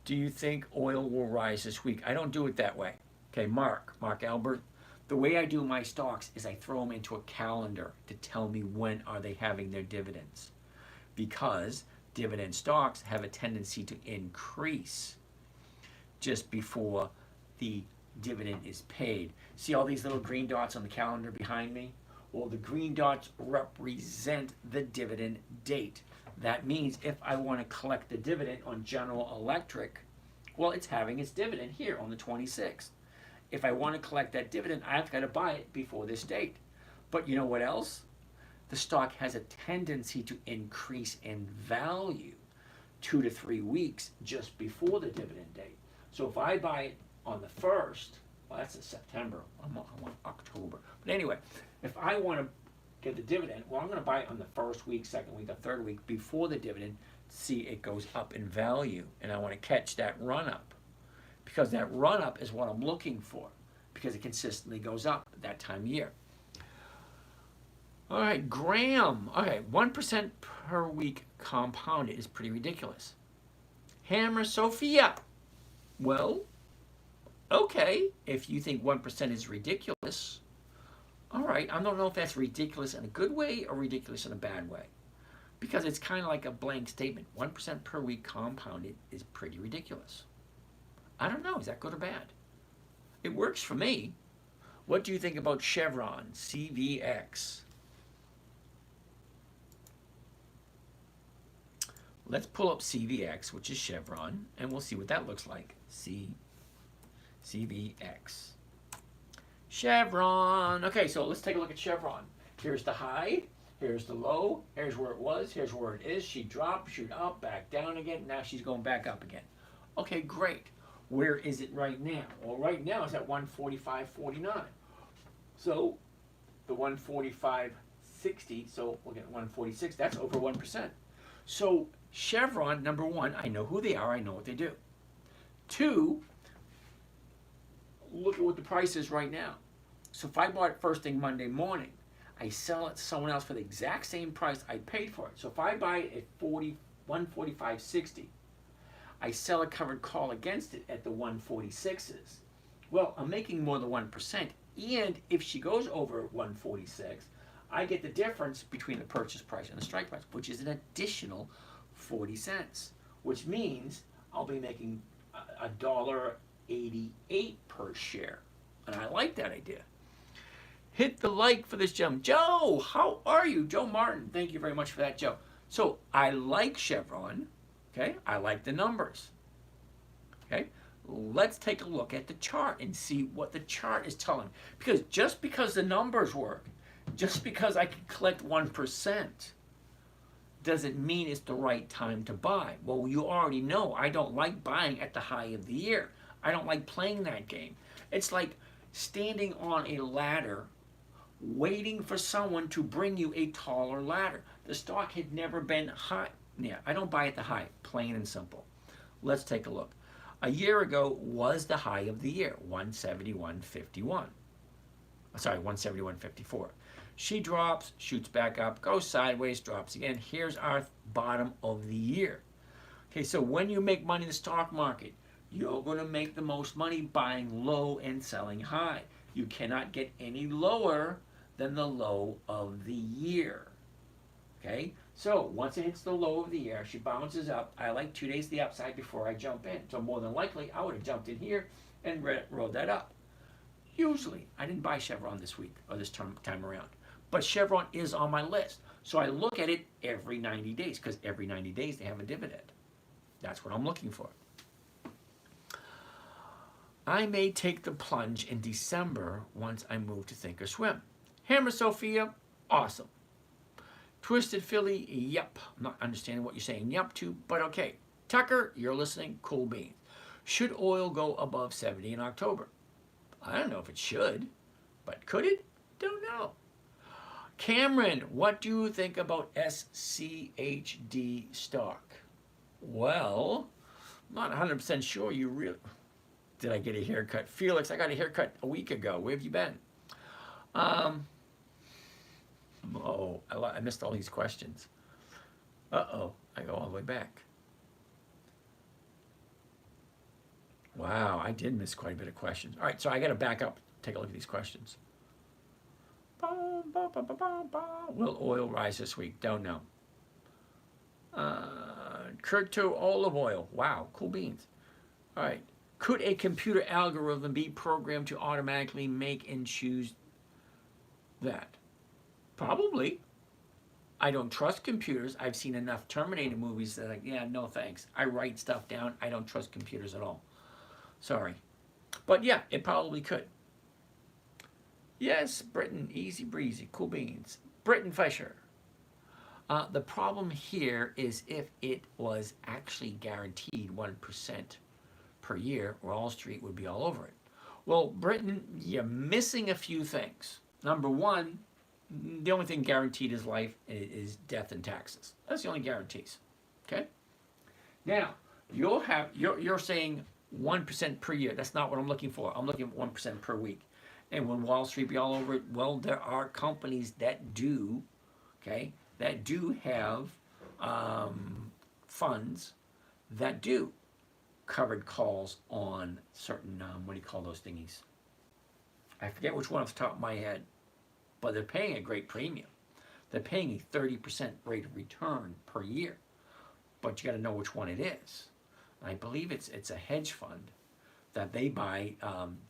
Do you think oil will rise this week? I don't do it that way. Okay, Mark Albert. The way I do my stocks is I throw them into a calendar to tell me when are they having their dividends. Because dividend stocks have a tendency to increase just before the dividend is paid. See all these little green dots on the calendar behind me? Well, the green dots represent the dividend date. That means if I want to collect the dividend on General Electric, well, it's having its dividend here on the 26th. If I want to collect that dividend, I've got to buy it before this date. But you know what else? The stock has a tendency to increase in value 2 to 3 weeks just before the dividend date. So if I buy it on the 1st, well, that's in September. I'm on October. But anyway, if I want to get the dividend, well, I'm going to buy it on the 1st week, 2nd week, the 3rd week before the dividend to see it goes up in value. And I want to catch that run up because that run up is what I'm looking for because it consistently goes up at that time of year. All right, Graham. Okay, 1% per week compounded is pretty ridiculous. Hammer Sophia. Well, okay, if you think 1% is ridiculous, all right, I don't know if that's ridiculous in a good way or ridiculous in a bad way. Because it's kind of like a blank statement. 1% per week compounded is pretty ridiculous. I don't know, is that good or bad? It works for me. What do you think about Chevron, CVX? Let's pull up CVX, which is Chevron, and we'll see what that looks like. CVX. Chevron. Okay, so let's take a look at Chevron. Here's the high, here's the low, here's where it was, here's where it is. She dropped, shoot up, back down again. Now she's going back up again. Okay, great. Where is it right now? Well, right now it's at 145.49. So the 145.60, so we'll get 146, that's over 1%. So Chevron, number one, I know who they are, I know what they do. Two, look at what the price is right now. So if I bought it first thing Monday morning, I sell it to someone else for the exact same price I paid for it. So if I buy it at 145.60, I sell a covered call against it at the 146s. Well, I'm making more than 1%. And if she goes over 146, I get the difference between the purchase price and the strike price, which is an additional 40 cents, which means I'll be making $1.88 per share. And I like that idea. Hit the like for this gem. Joe, how are you? Joe Martin, thank you very much for that, Joe. So I like Chevron, okay? I like the numbers, okay? Let's take a look at the chart and see what the chart is telling. Because just because the numbers work, just because I can collect 1%, doesn't mean it's the right time to buy. Well, you already know I don't like buying at the high of the year. I don't like playing that game. It's like standing on a ladder waiting for someone to bring you a taller ladder. The stock had never been high. Yeah, I don't buy at the high, plain and simple. Let's take a look. A year ago was the high of the year, 171.51. Sorry, 171.54. She drops, shoots back up, goes sideways, drops again. Here's our bottom of the year. Okay, so when you make money in the stock market, you're going to make the most money buying low and selling high. You cannot get any lower than the low of the year. Okay, so once it hits the low of the year, she bounces up. I like 2 days to the upside before I jump in. So more than likely, I would have jumped in here and rode that up. Usually, I didn't buy Chevron this week or this time around. But Chevron is on my list. So I look at it every 90 days because every 90 days they have a dividend. That's what I'm looking for. I may take the plunge in December once I move to Thinkorswim. Hammer Sophia, awesome. Twisted Philly, yep. I'm not understanding what you're saying yep to, but okay. Tucker, you're listening, cool beans. Should oil go above 70 in October? I don't know if it should, but could it? Don't know. Cameron, what do you think about SCHD stock? Well, I'm not 100% sure you really... Did I get a haircut? Felix, I got a haircut a week ago. Where have you been? I missed all these questions. Uh-oh, I go all the way back. Wow, I did miss quite a bit of questions. All right, so I got to back up, take a look at these questions. Will oil rise this week? Don't know. Curto olive oil. Wow, cool beans. All right. Could a computer algorithm be programmed to automatically make and choose that? Probably. I don't trust computers. I've seen enough Terminator movies that like, yeah, no thanks. I write stuff down. I don't trust computers at all. Sorry. But yeah, it probably could. Yes, Britain, easy breezy, cool beans. Britain Fisher. The problem here is if it was actually guaranteed 1% per year, Wall Street would be all over it. Well, Britain, you're missing a few things. Number one, the only thing guaranteed is life is death and taxes. That's the only guarantees. Okay? Now, you're saying 1% per year. That's not what I'm looking for. I'm looking at 1% per week. And will Wall Street be all over it? Well, there are companies that do, okay, that do have funds that do covered calls on certain, what do you call those thingies? I forget which one off the top of my head, but they're paying a great premium. They're paying a 30% rate of return per year, but you got to know which one it is. I believe it's a hedge fund that they buy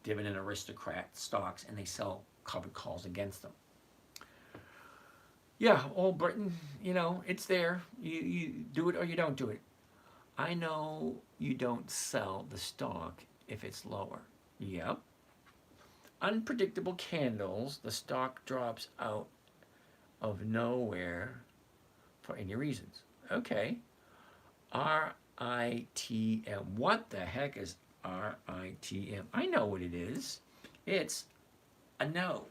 Dividend Aristocrat stocks and they sell covered calls against them. Yeah, old Britain, you know, it's there. You do it or you don't do it. I know you don't sell the stock if it's lower. Yep. Unpredictable candles, the stock drops out of nowhere for any reasons. Okay. RITM. What the heck is RITM? I know what it is. It's a no.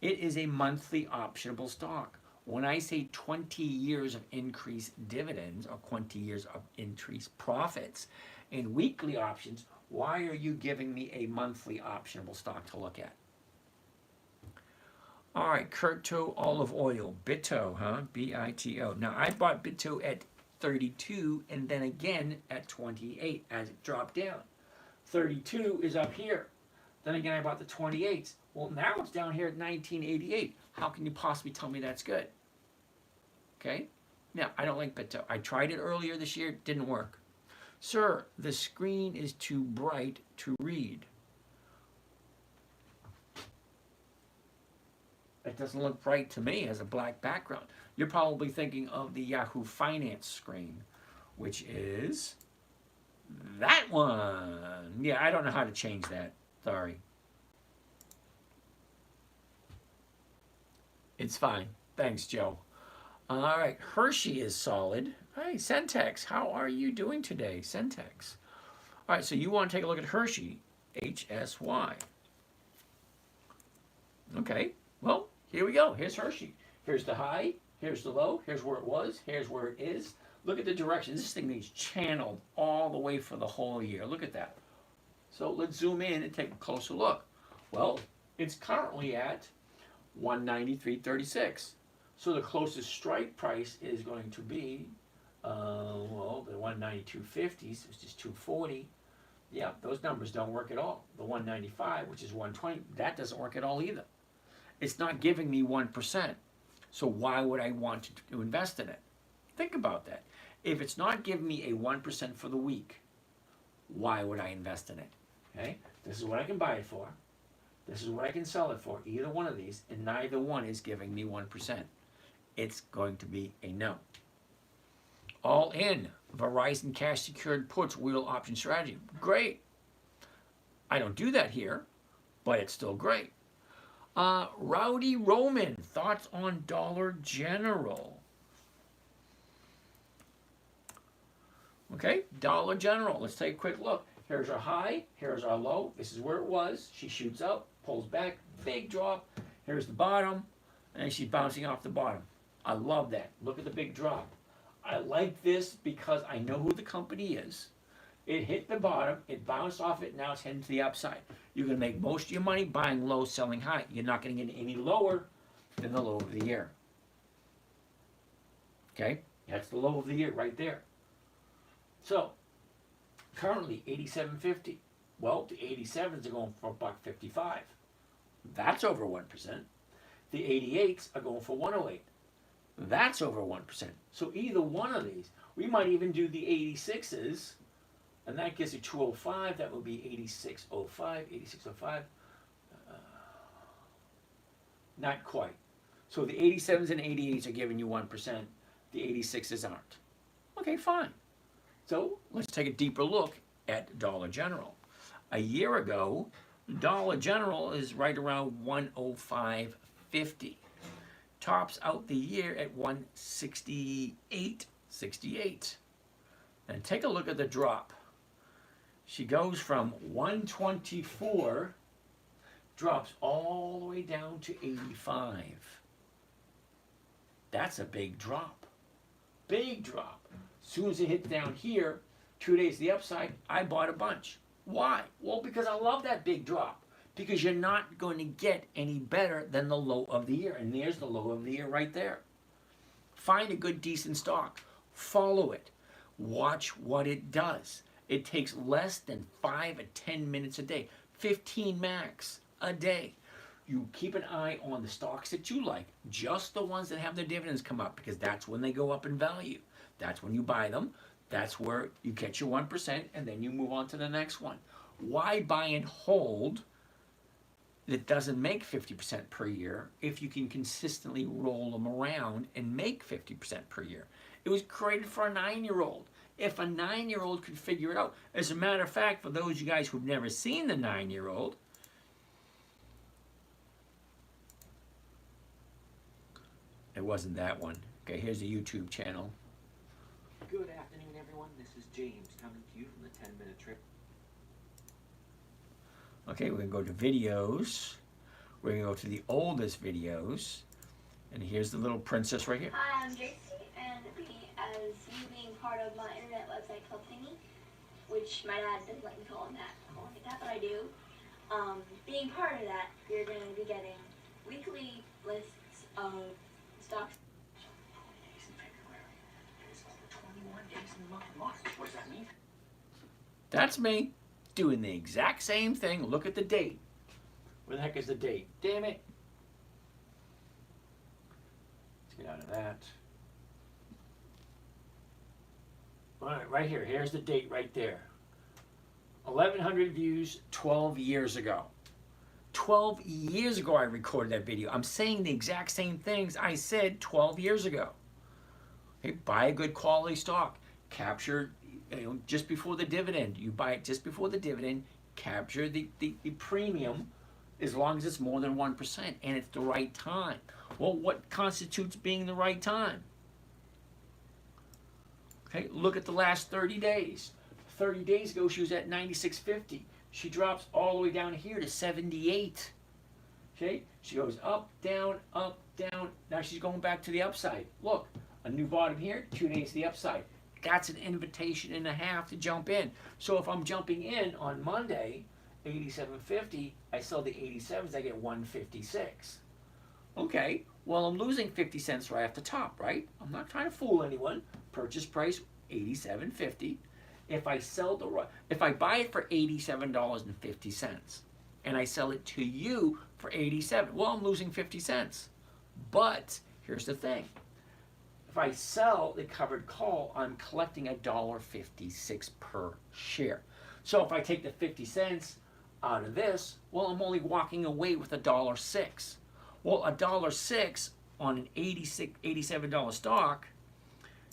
It is a monthly optionable stock. When I say 20 years of increased dividends or 20 years of increased profits and weekly options, why are you giving me a monthly optionable stock to look at? All right, Curto olive oil, Bito, huh? B-I-T-O. Now, I bought Bito at 32 and then again at 28 as it dropped down. 32 is up here. Then again, I bought the 28s. Well, now it's down here at 1988. How can you possibly tell me that's good? Okay? Now, I don't like Bito. I tried it earlier this year. It didn't work. Sir, the screen is too bright to read. It doesn't look bright to me as a black background. You're probably thinking of the Yahoo Finance screen, which is that one. Yeah, I don't know how to change that. Sorry. It's fine. Thanks, Joe. All right, Hershey is solid. Hey, Centex, how are you doing today, Centex? All right, so you want to take a look at Hershey, HSY. Okay, well, here we go. Here's Hershey. Here's the high, here's the low, here's where it was, here's where it is. Look at the direction. This thing needs channeled all the way for the whole year. Look at that. So let's zoom in and take a closer look. Well, it's currently at 193.36. So the closest strike price is going to be, well, the 192.50s, which is 240. Yeah, those numbers don't work at all. The 195, which is 120, that doesn't work at all either. It's not giving me 1%. So why would I want to invest in it? Think about that. If it's not giving me a 1% for the week, why would I invest in it? Okay, this is what I can buy it for. This is what I can sell it for, either one of these, and neither one is giving me 1%. It's going to be a no. All in, Verizon cash secured puts wheel option strategy. Great. I don't do that here, but it's still great. Rowdy Roman, thoughts on Dollar General? Okay, Dollar General. Let's take a quick look. Here's our high. Here's our low. This is where it was. She shoots up, pulls back, big drop. Here's the bottom, and she's bouncing off the bottom. I love that. Look at the big drop. I like this because I know who the company is. It hit the bottom, it bounced off it, now it's heading to the upside. You're going to make most of your money buying low, selling high. You're not going to get any lower than the low of the year. Okay? That's the low of the year right there. So, currently 87.50. Well, the 87s are going for $1.55. That's over 1%. The 88s are going for 108. That's over 1%. So either one of these, we might even do the 86s, and that gives you 205. That would be 86.05, 86.05. Not quite. So the 87s and 88s are giving you 1%. The 86s aren't. Okay, fine. So let's take a deeper look at Dollar General. A year ago, Dollar General is right around 105.50. Tops out the year at 168.68. And take a look at the drop. She goes from 124, drops all the way down to 85. That's a big drop. Big drop. As soon as it hit down here, 2 days to the upside, I bought a bunch. Why? Well, because I love that big drop. Because you're not going to get any better than the low of the year. And there's the low of the year right there. Find a good, decent stock. Follow it. Watch what it does. It takes less than 5 or 10 minutes a day. 15 max a day. You keep an eye on the stocks that you like. Just the ones that have their dividends come up. Because that's when they go up in value. That's when you buy them. That's where you get your 1%. And then you move on to the next one. Why buy and hold that doesn't make 50% per year if you can consistently roll them around and make 50% per year? It was created for a 9-year-old. If a 9-year-old could figure it out. As a matter of fact, for those of you guys who've never seen the 9-year-old, it wasn't that one. Okay, here's a YouTube channel. Good afternoon, everyone. This is James coming to you from the 10-minute trip. Okay, we're going to go to videos. We're going to go to the oldest videos. And here's the little princess right here. Hi, I'm JC, and as you being part of my internet website club thingy, which my dad doesn't like me calling it that, but I do. Being part of that, you're going to be getting weekly lists of stocks. 20 days in February. It is over 21 days in the month of March. What does that mean? That's me doing the exact same thing. Look at the date. Where the heck is the date? Damn it. Let's get out of that. All right, right here. Here's the date right there. 1,100 views 12 years ago. 12 years ago I recorded that video. I'm saying the exact same things I said 12 years ago. Okay, buy a good quality stock. Capture, just before the dividend. You buy it just before the dividend. Capture the premium as long as it's more than 1% and it's the right time. Well, what constitutes being the right time? Okay, look at the last 30 days. 30 days ago, she was at 96.50. She drops all the way down here to 78. Okay, she goes up, down, up, down. Now she's going back to the upside. Look, a new bottom here, 2 days to the upside. That's an invitation and a half to jump in. So if I'm jumping in on Monday, 87.50, I sell the 87s, I get 156. Okay, well, I'm losing 50 cents right off the top, right? I'm not trying to fool anyone. Purchase price, 87.50. If I buy it for $87.50 and I sell it to you for 87, well, I'm losing 50 cents. But here's the thing. If I sell the covered call, I'm collecting $1.56 per share. So if I take the 50 cents out of this, well, I'm only walking away with $1.06. Well, $1.06 on an $87 stock,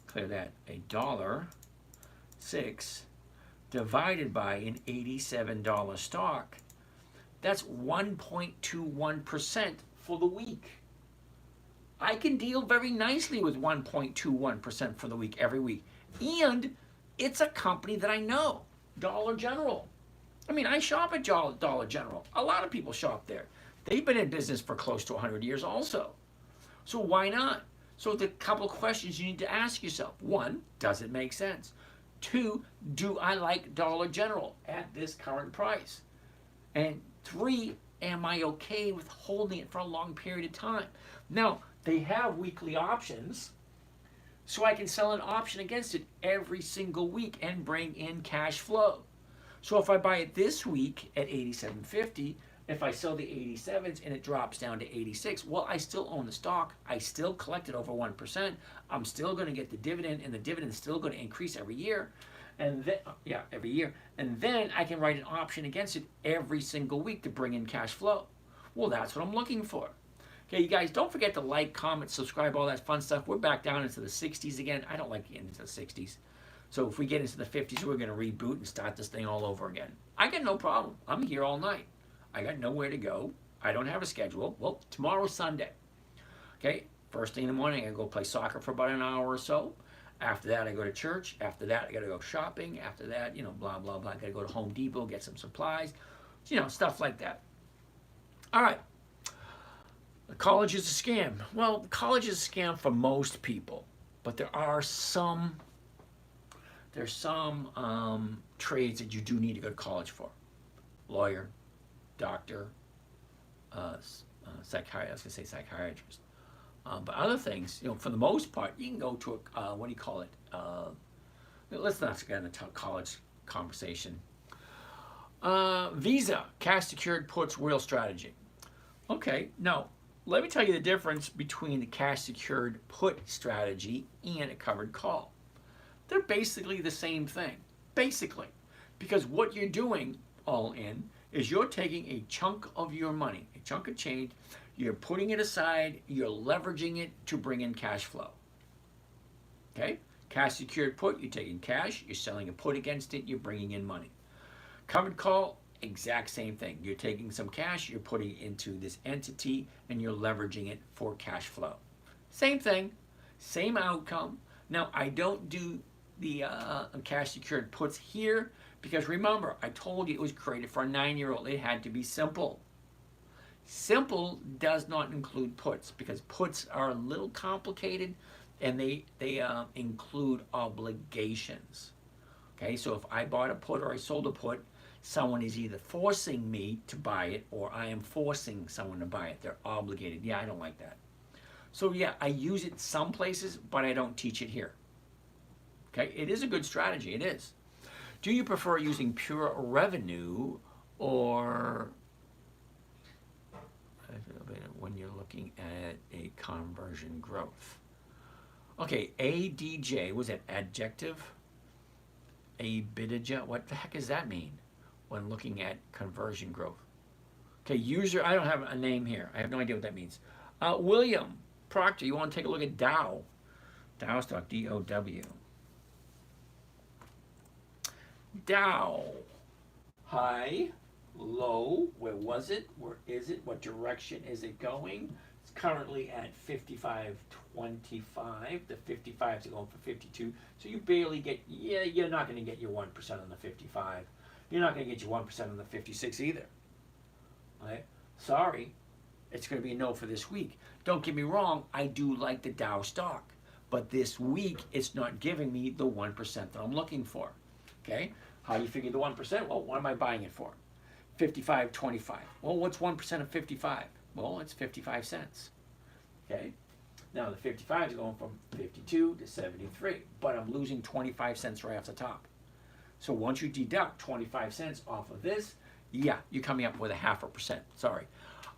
clear that, $1.06 divided by an $87 stock, that's 1.21% for the week. I can deal very nicely with 1.21% for the week every week. And it's a company that I know, Dollar General. I mean, I shop at Dollar General. A lot of people shop there. They've been in business for close to 100 years also. So why not? So the couple of questions you need to ask yourself. 1, does it make sense? 2, do I like Dollar General at this current price? And 3, am I okay with holding it for a long period of time? Now, they have weekly options, so I can sell an option against it every single week and bring in cash flow. So if I buy it this week at 87.50, if I sell the 87s and it drops down to 86, well, I still own the stock. I still collected over 1%. I'm still going to get the dividend, and the dividend is still going to increase every year. And then, every year. And then I can write an option against it every single week to bring in cash flow. Well, that's what I'm looking for. Okay, you guys, don't forget to like, comment, subscribe, all that fun stuff. We're back down into the 60s again. I don't like getting into the 60s. So if we get into the 50s, we're going to reboot and start this thing all over again. I got no problem. I'm here all night. I got nowhere to go. I don't have a schedule. Well, tomorrow's Sunday. Okay, first thing in the morning, I go play soccer for about an hour or so. After that, I go to church. After that, I got to go shopping. After that, blah, blah, blah. I got to go to Home Depot, get some supplies. Stuff like that. All right. The college is a scam. Well, college is a scam for most people. But there are some trades that you do need to go to college for. Lawyer, doctor, psychiatrist. But other things, for the most part, you can go to a, let's not get into college conversation. Visa, cash secured puts real strategy. Okay, now, let me tell you the difference between the cash secured put strategy and a covered call. They're basically the same thing, because what you're doing all in is you're taking a chunk of your money, a chunk of change, you're putting it aside, you're leveraging it to bring in cash flow. Okay? Cash secured put, you're taking cash, you're selling a put against it, you're bringing in money. Covered call, exact same thing. You're taking some cash, you're putting it into this entity, and you're leveraging it for cash flow. Same thing, same outcome. Now, I don't do the cash secured puts here because remember, I told you it was created for a 9-year-old. It had to be simple. Simple does not include puts because puts are a little complicated and they include obligations. Okay, so if I bought a put or I sold a put, someone is either forcing me to buy it or I am forcing someone to buy it. They're obligated. Yeah, I don't like that. So yeah, I use it some places, but I don't teach it here. Okay, it is a good strategy. It is. Do you prefer using pure revenue or when you're looking at a conversion growth? Okay, ADJ, was that adjective? ABBV, what the heck does that mean when looking at conversion growth? Okay, user, I don't have a name here. I have no idea what that means. William Proctor, you want to take a look at Dow. Dow stock, D-O-W. Dow. High, low, where was it? Where is it? What direction is it going? It's currently at 55.25. The 55s are going for 52. So you barely get, yeah, you're not going to get your 1% on the 55. You're not going to get your 1% on the 56 either. Right? Sorry, it's going to be a no for this week. Don't get me wrong, I do like the Dow stock. But this week, it's not giving me the 1% that I'm looking for. Okay? How do you figure the 1%? Well, what am I buying it for? 55.25. Well, what's 1% of 55? Well, it's 55 cents. Okay? Now, the 55 is going from 52 to 73, but I'm losing 25 cents right off the top. So once you deduct 25 cents off of this, yeah, you're coming up with a 0.5%. Sorry.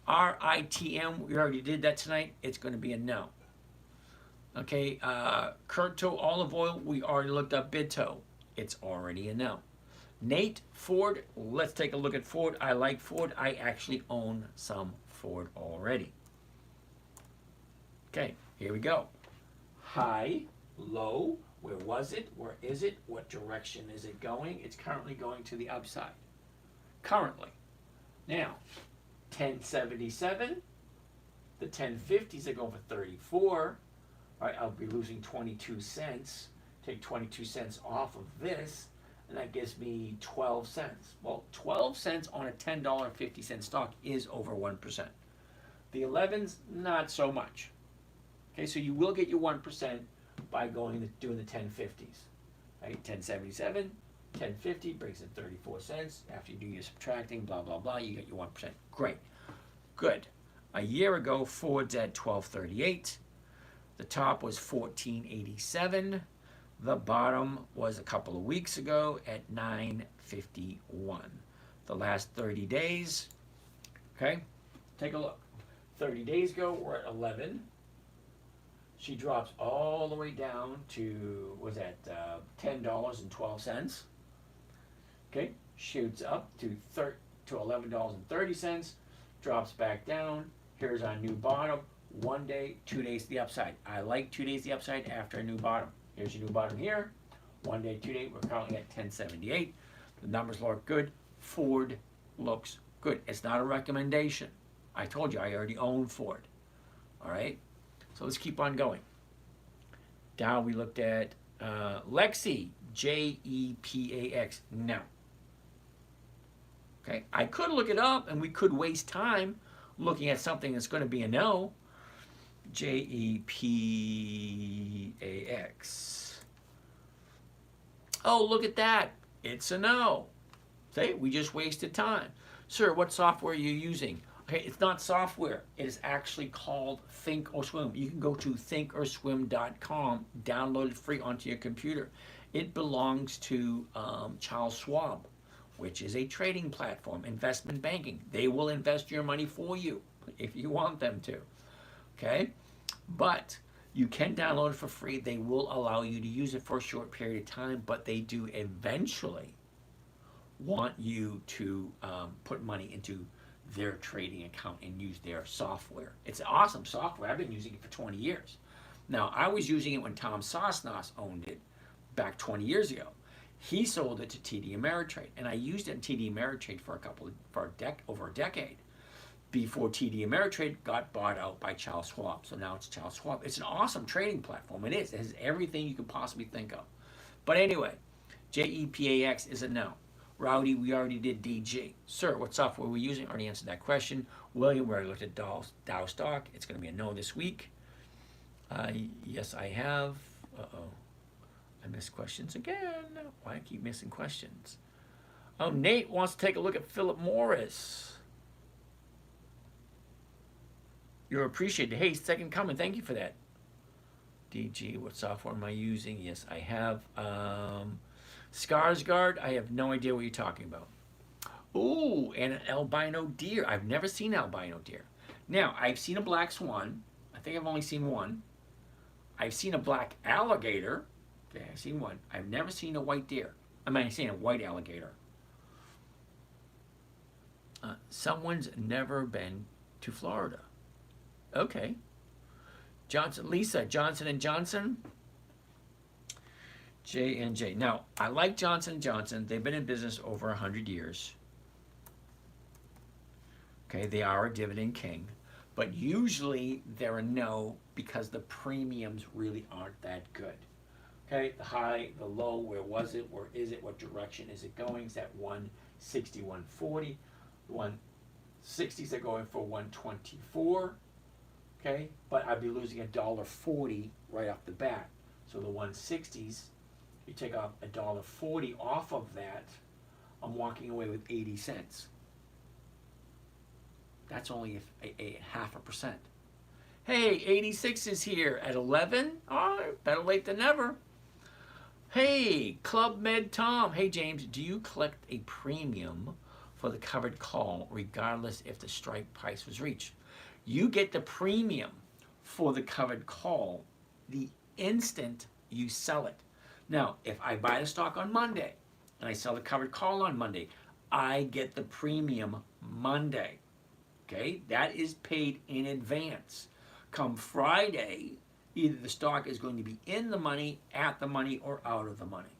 RITM, we already did that tonight. It's going to be a no. Okay, Curto olive oil, we already looked up Bidto. It's already a no. Nate, Ford, let's take a look at Ford. I like Ford. I actually own some Ford already. Okay, here we go. High, low, where was it? Where is it? What direction is it going? It's currently going to the upside. Currently. Now, 1077, the 1050s are going for 34. All right, I'll be losing 22 cents. Take 22 cents off of this, and that gives me 12 cents. Well, 12 cents on a $10.50 stock is over 1%. The 11s, not so much. Okay, so you will get your 1% by doing the 1050s. Right, 1077, 1050 brings in 34 cents. After you do your subtracting, blah, blah, blah, you get your 1%. Great. Good. A year ago, Ford's at 1238. The top was 1487. The bottom was a couple of weeks ago at 951. The last 30 days, okay, take a look. 30 days ago, we're at 11. She drops all the way down to, was that $10.12. Okay, shoots up to $11.30, drops back down. Here's our new bottom. 1 day, 2 days to the upside. I like 2 days to the upside after a new bottom. Here's your new bottom here. 1 day, 2 day, we're currently at 1078. The numbers look good. Ford looks good. It's not a recommendation. I told you I already own Ford. All right? So let's keep on going. Dow, we looked at Lexi, Jepax. No. Okay? I could look it up and we could waste time looking at something that's going to be a no. Jepax. Oh, look at that. It's a no. See, we just wasted time. Sir, what software are you using? Okay, it's not software. It is actually called Thinkorswim. You can go to thinkorswim.com, download it free onto your computer. It belongs to Charles Schwab, which is a trading platform, investment banking. They will invest your money for you if you want them to. Okay? But you can download it for free. They will allow you to use it for a short period of time, but they do eventually want you to put money into their trading account and use their software. It's awesome software. I've been using it for 20 years. Now, I was using it when Tom Sosnos owned it back 20 years ago. He sold it to TD Ameritrade, and I used it in TD Ameritrade for over a decade before TD Ameritrade got bought out by Charles Schwab. So now it's Charles Schwab. It's an awesome trading platform. It is. It has everything you could possibly think of. But anyway, Jepax is a no. Rowdy, we already did DG. Sir, what software are we using? Already answered that question. William, we already looked at Dow stock. It's going to be a no this week. Yes, I have. Uh-oh. I missed questions again. Why I keep missing questions? Oh, Nate wants to take a look at Philip Morris. You're appreciated. Hey, second comment. Thank you for that. DG, what software am I using? Yes, I have. Skarsgård, I have no idea what you're talking about. Ooh, and an albino deer. I've never seen albino deer. Now, I've seen a black swan. I think I've only seen one. I've seen a black alligator. Okay, I've seen one. I've never seen a white deer. I mean, I've seen a white alligator. Someone's never been to Florida. Okay. Lisa, Johnson & Johnson. J&J. Now, I like Johnson & Johnson. They've been in business over 100 years. Okay, they are a dividend king. But usually they're a no because the premiums really aren't that good. Okay, the high, the low, where was it, where is it, what direction is it going? Is that 160, 140? 160s are going for 124. Okay, but I'd be losing $1.40 right off the bat. So the 160s, you take off $1.40 off of that, I'm walking away with 80 cents. That's only a 0.5%. Hey, 86 is here at 11. All right, better late than never. Hey, Club Med Tom. Hey, James, do you collect a premium for the covered call regardless if the strike price was reached? You get the premium for the covered call the instant you sell it. Now, if I buy the stock on Monday and I sell the covered call on Monday, I get the premium Monday. Okay, that is paid in advance. Come Friday, either the stock is going to be in the money, at the money, or out of the money.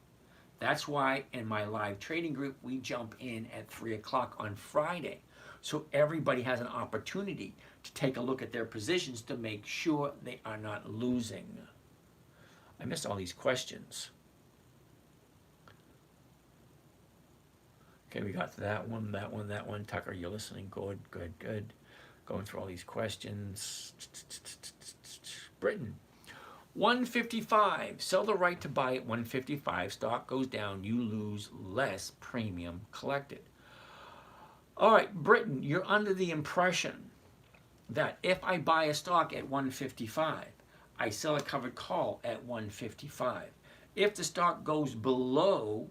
That's why in my live trading group, we jump in at 3 o'clock on Friday. So everybody has an opportunity to take a look at their positions to make sure they are not losing. I missed all these questions. Okay, we got to that one, that one, that one. Tucker, you're listening. Good, good, good. Going through all these questions. Britain. 155. Sell the right to buy at 155. Stock goes down. You lose less premium collected. All right, Britain, you're under the impression that if I buy a stock at 155, I sell a covered call at 155. If the stock goes below,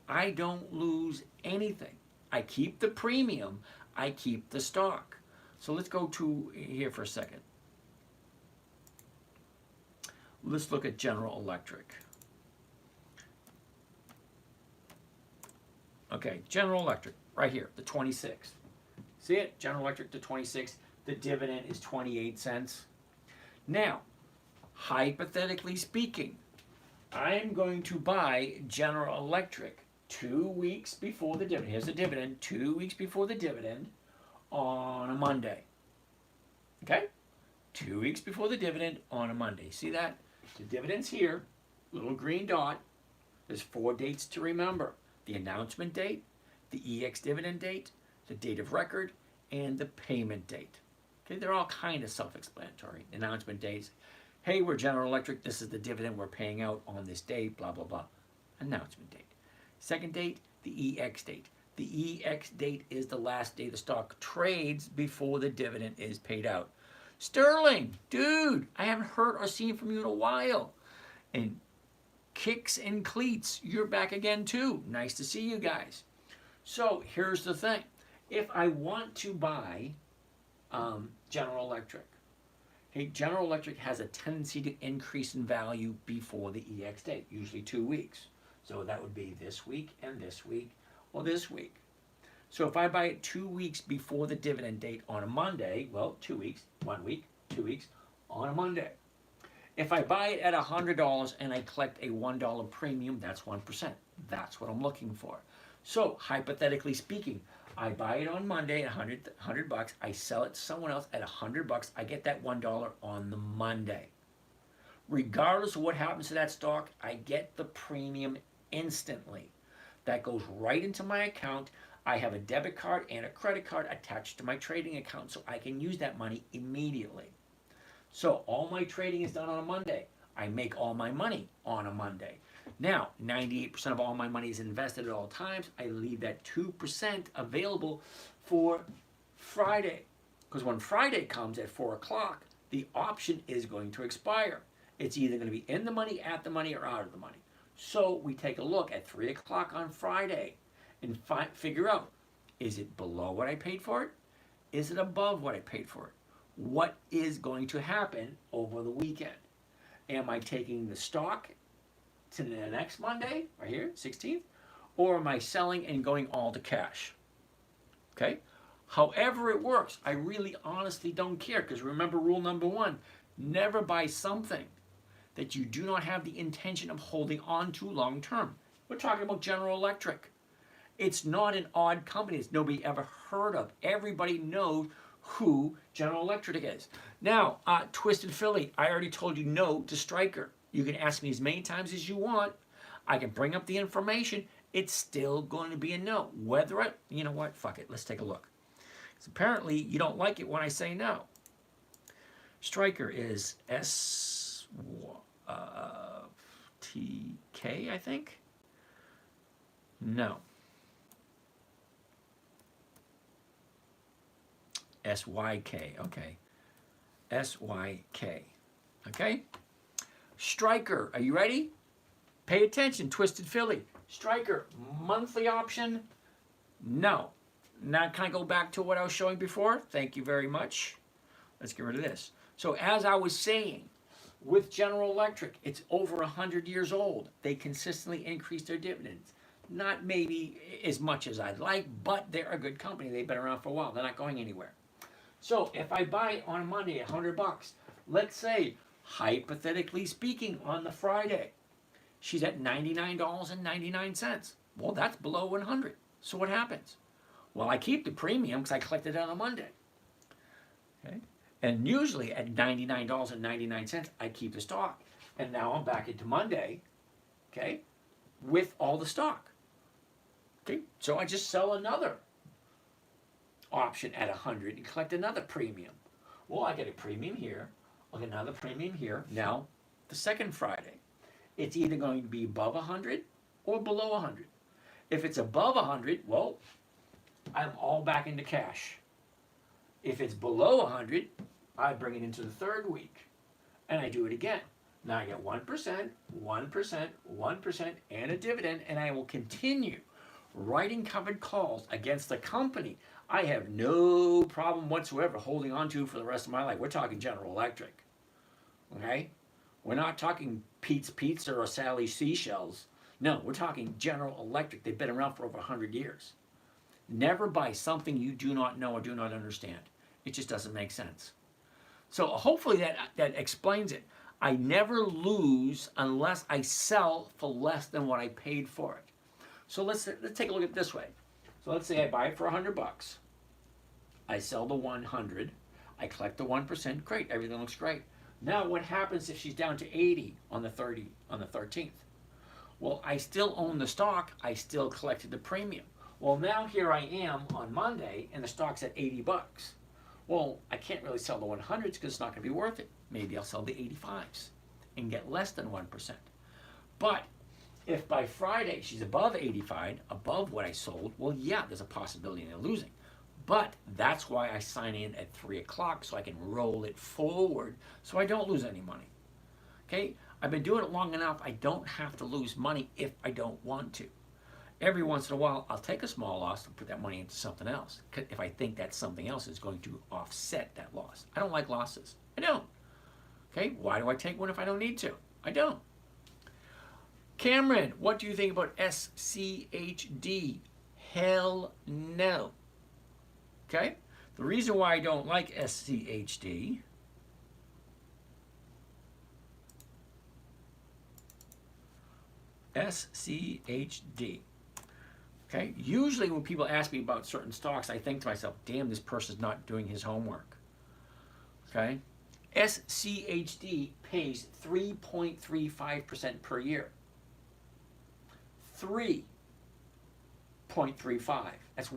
I don't lose anything. I keep the premium. I keep the stock. So let's go to here for a second. Let's look at General Electric. Okay, General Electric, right here, the 26th. See it? General Electric, the 26th. The dividend is 28 cents. Now, hypothetically speaking, I'm going to buy General Electric 2 weeks before the dividend. Here's the dividend, 2 weeks before the dividend on a Monday. Okay? 2 weeks before the dividend on a Monday. See that? The dividend's here, little green dot. There's 4 dates to remember. The announcement date, the EX dividend date, the date of record, and the payment date. Okay, they're all kind of self-explanatory. Announcement dates. Hey, we're General Electric. This is the dividend we're paying out on this date, blah, blah, blah. Announcement date. Second date, the EX date. The EX date is the last day the stock trades before the dividend is paid out. Sterling, dude, I haven't heard or seen from you in a while. And Kicks and Cleats, you're back again too. Nice to see you guys. So here's the thing. If I want to buy General Electric, hey, General Electric has a tendency to increase in value before the EX date, usually 2 weeks. So that would be this week and this week or this week. So if I buy it 2 weeks before the dividend date on a Monday, well, 2 weeks, 1 week, 2 weeks on a Monday. If I buy it at $100 and I collect a $1 premium, that's 1%. That's what I'm looking for. So hypothetically speaking, I buy it on Monday at $100 bucks. I sell it to someone else at $100 bucks. I get that $1 on the Monday. Regardless of what happens to that stock, I get the premium instantly. That goes right into my account. I have a debit card and a credit card attached to my trading account, so I can use that money immediately. So all my trading is done on a Monday. I make all my money on a Monday. Now, 98% of all my money is invested at all times. I leave that 2% available for Friday. Because when Friday comes at 4 o'clock, the option is going to expire. It's either going to be in the money, at the money, or out of the money. So we take a look at 3 o'clock on Friday and figure out, is it below what I paid for it? Is it above what I paid for it? What is going to happen over the weekend? Am I taking the stock to the next Monday, right here, 16th? Or am I selling and going all to cash? Okay? However it works, I really honestly don't care, because remember rule number 1, never buy something that you do not have the intention of holding on to long term. We're talking about General Electric. It's not an odd company that nobody ever heard of. Everybody knows who General Electric is. Now, Twisted Philly, I already told you no to Stryker. You can ask me as many times as you want. I can bring up the information. It's still going to be a no. Whether it, you know what, fuck it, let's take a look. Because apparently you don't like it when I say no. Stryker is STK, I think? No. SYK, okay. SYK, okay? Stryker, are you ready? Pay attention, Twisted Philly. Stryker, monthly option? No. Now, can I go back to what I was showing before? Thank you very much. Let's get rid of this. So as I was saying, with General Electric, it's over 100 years old. They consistently increase their dividends. Not maybe as much as I'd like, but they're a good company. They've been around for a while. They're not going anywhere. So if I buy it on Monday, $100, let's say, hypothetically speaking, on the Friday, she's at $99.99. Well, that's below 100. So what happens? Well, I keep the premium because I collected it on a Monday. Okay? And usually at $99.99, I keep the stock. And now I'm back into Monday, okay, with all the stock. Okay? So I just sell another option at 100 and collect another premium. Well, I get a premium here, I'll get another premium here. Now, the second Friday, it's either going to be above 100 or below 100. If it's above 100, well, I'm all back into cash. If it's below 100, I bring it into the third week, and I do it again. Now I get 1%, 1%, 1%, and a dividend, and I will continue writing covered calls against the company I have no problem whatsoever holding on to for the rest of my life. We're talking General Electric, okay? We're not talking Pete's Pizza or Sally's Seashells. No, we're talking General Electric. They've been around for over 100 years. Never buy something you do not know or do not understand. It just doesn't make sense. So hopefully that explains it. I never lose unless I sell for less than what I paid for it. So let's take a look at it this way. So let's say I buy it for $100. I sell the 100. I collect the 1%. Great, everything looks great. Now what happens if she's down to 80 on the 13th? Well, I still own the stock. I still collected the premium. Well, now here I am on Monday, and the stock's at $80. Well, I can't really sell the 100s because it's not going to be worth it. Maybe I'll sell the 85s and get less than 1%. But if by Friday she's above 85, above what I sold, well, yeah, there's a possibility of losing. But that's why I sign in at 3 o'clock so I can roll it forward so I don't lose any money. Okay? I've been doing it long enough. I don't have to lose money if I don't want to. Every once in a while, I'll take a small loss and put that money into something else if I think that something else is going to offset that loss. I don't like losses. I don't. Okay? Why do I take one if I don't need to? I don't. Cameron, what do you think about SCHD? Hell no. Okay? The reason why I don't like SCHD SCHD. Okay? Usually when people ask me about certain stocks, I think to myself, damn, this person's not doing his homework. Okay? SCHD pays 3.35% per year. 3 0.35. That's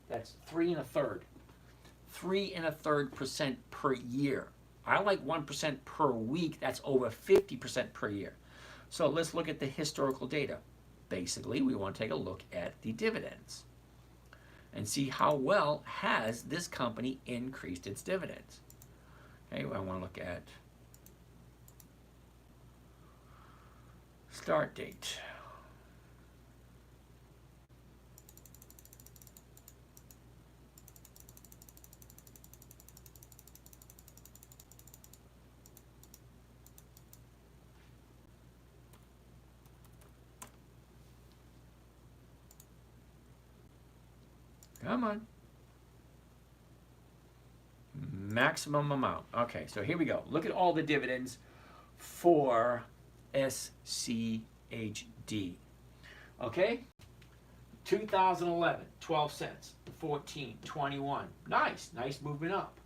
that's 3 1/3. 3 1/3% per year. I like 1% per week. That's over 50% per year. So let's look at the historical data. Basically, we want to take a look at the dividends and see how well has this company increased its dividends. Okay, I want to look at start date. Come on. Maximum amount. Okay, so here we go. Look at all the dividends for SCHD. Okay? 2011, 12 cents. 14, 21. Nice movement up.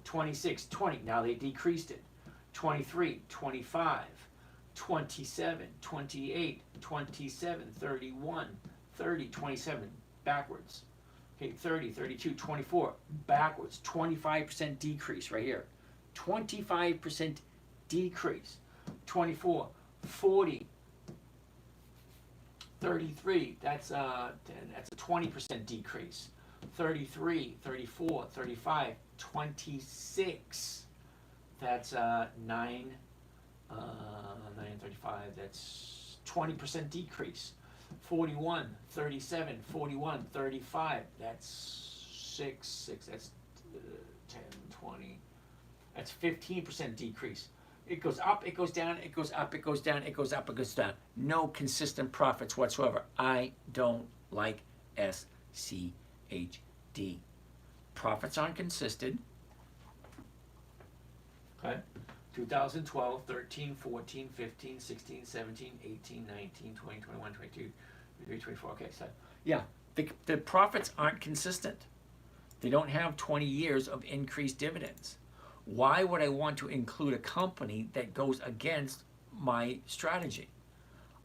26, 20. Now they decreased it. 23, 25, 27, 28, 27, 31, 30, 27. Backwards. Okay, 30, 32, 24, backwards, 25% decrease right here. 25% decrease. 24, 40, 33, that's a 20% decrease. 33, 34, 35, 26, that's 935, that's 20% decrease. 41, 37, 41, 35, that's 6, that's 10, 20, that's 15% decrease. It goes up, it goes down, it goes up, it goes down, it goes up, it goes down. No consistent profits whatsoever. I don't like SCHD. Profits aren't consistent. Okay. 2012, 13, 14, 15, 16, 17, 18, 19, 20, 21, 22, 23, 24. Okay, so yeah, the profits aren't consistent. They don't have 20 years of increased dividends. Why would I want to include a company that goes against my strategy?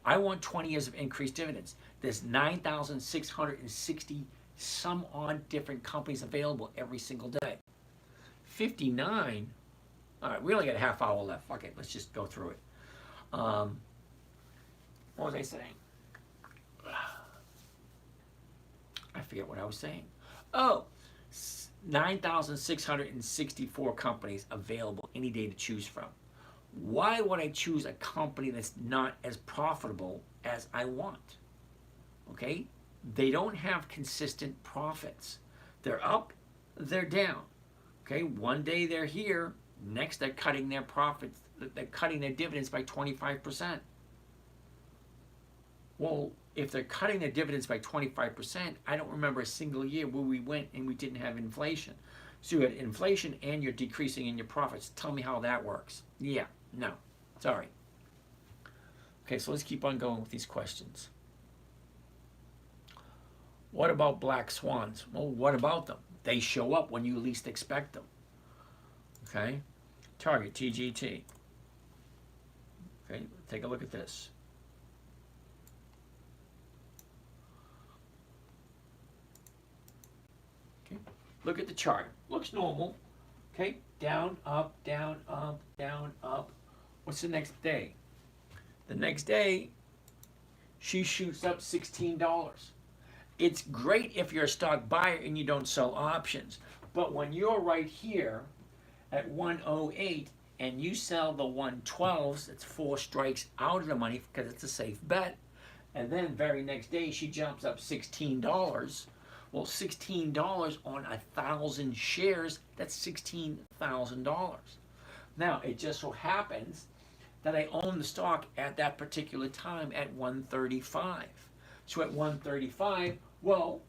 I want 20 years of increased dividends. There's 9,660 some odd different companies available every single day. 59. All right, we only got a half hour left. Okay, let's just go through it. What was I saying? I forget what I was saying. Oh, 9,664 companies available any day to choose from. Why would I choose a company that's not as profitable as I want? Okay? They don't have consistent profits. They're up, they're down. Okay, one day they're here, next they're cutting their profits, they're cutting their dividends by 25%. Well, if they're cutting their dividends by 25%, I don't remember a single year where we went and we didn't have inflation. So you had inflation and you're decreasing in your profits. Tell me how that works. Yeah, no, sorry. Okay, so let's keep on going with these questions. What about Black Swans? Well, what about them? They show up when you least expect them. Okay, target TGT. Okay, take a look at this. Okay, look at the chart. Looks normal. Okay, down, up, down, up, down, up. What's the next day? The next day, she shoots up $16. It's great if you're a stock buyer and you don't sell options. But when you're right here at 108 and you sell the 112s, it's 4 strikes out of the money because it's a safe bet. And then very next day she jumps up $16. Well, $16 on 1,000 shares, that's $16,000. Now, it just so happens that I own the stock at that particular time at 135. So at 135, well,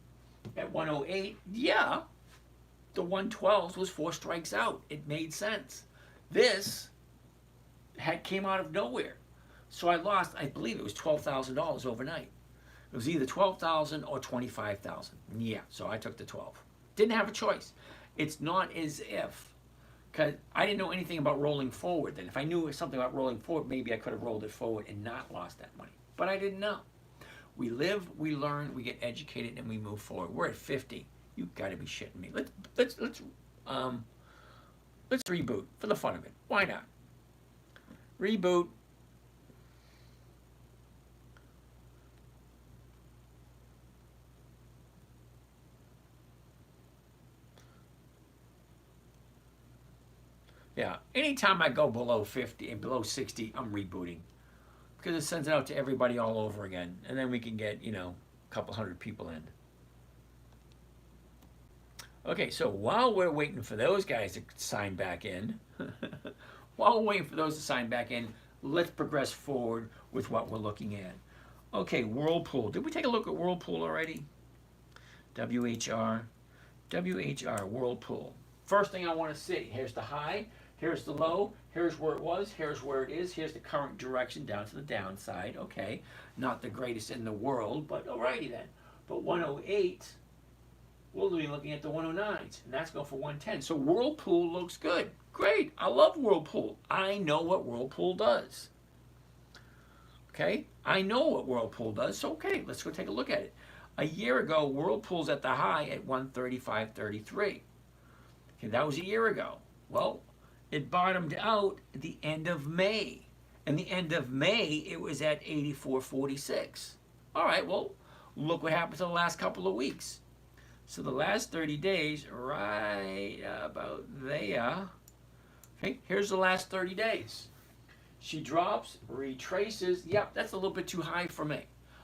at 108, yeah, the 112s was 4 strikes out. It made sense. This came out of nowhere. So I lost, I believe it was $12,000 overnight. It was either $12,000 or $25,000. Yeah, so I took the 12. Didn't have a choice. It's not as if, because I didn't know anything about rolling forward then. If I knew something about rolling forward, maybe I could have rolled it forward and not lost that money. But I didn't know. We live, we learn, we get educated, and we move forward. We're at 50. You got to be shitting me. Let's reboot for the fun of it. Why not? Reboot. Yeah, anytime I go below 50 and below 60, I'm rebooting. Because it sends it out to everybody all over again. And then we can get, a couple hundred people in. Okay, so while we're waiting for those guys to sign back in, let's progress forward with what we're looking at. Okay, Whirlpool. Did we take a look at Whirlpool already? WHR, Whirlpool. First thing I want to see, here's the high, here's the low, here's where it was, here's where it is, here's the current direction down to the downside. Okay, not the greatest in the world, but alrighty then. But 108, we'll be looking at the 109s, and that's going for 110. So Whirlpool looks good. Great, I love Whirlpool. I know what Whirlpool does. Okay, I know what Whirlpool does, so okay, let's go take a look at it. A year ago, Whirlpool's at the high at 135.33. Okay, that was a year ago. Well, it bottomed out at the end of May. And the end of May, it was at 84.46. All right, well, look what happened to the last couple of weeks. So the last 30 days, right about there. Okay, here's the last 30 days. She drops, retraces. Yep, that's a little bit too high for me.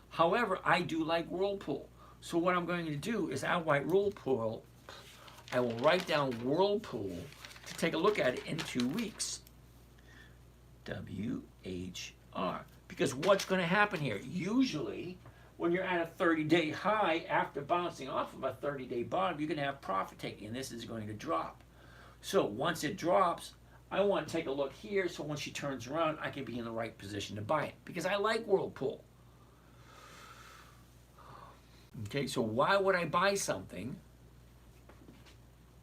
However, I do like Whirlpool. So what I'm going to do is I will write down Whirlpool to take a look at it in 2 weeks. WHR. Because what's going to happen here? Usually, when you're at a 30-day high, after bouncing off of a 30-day bottom, you're going to have profit taking, and this is going to drop. So once it drops, I want to take a look here, so when she turns around, I can be in the right position to buy it. Because I like Whirlpool. Okay, so why would I buy something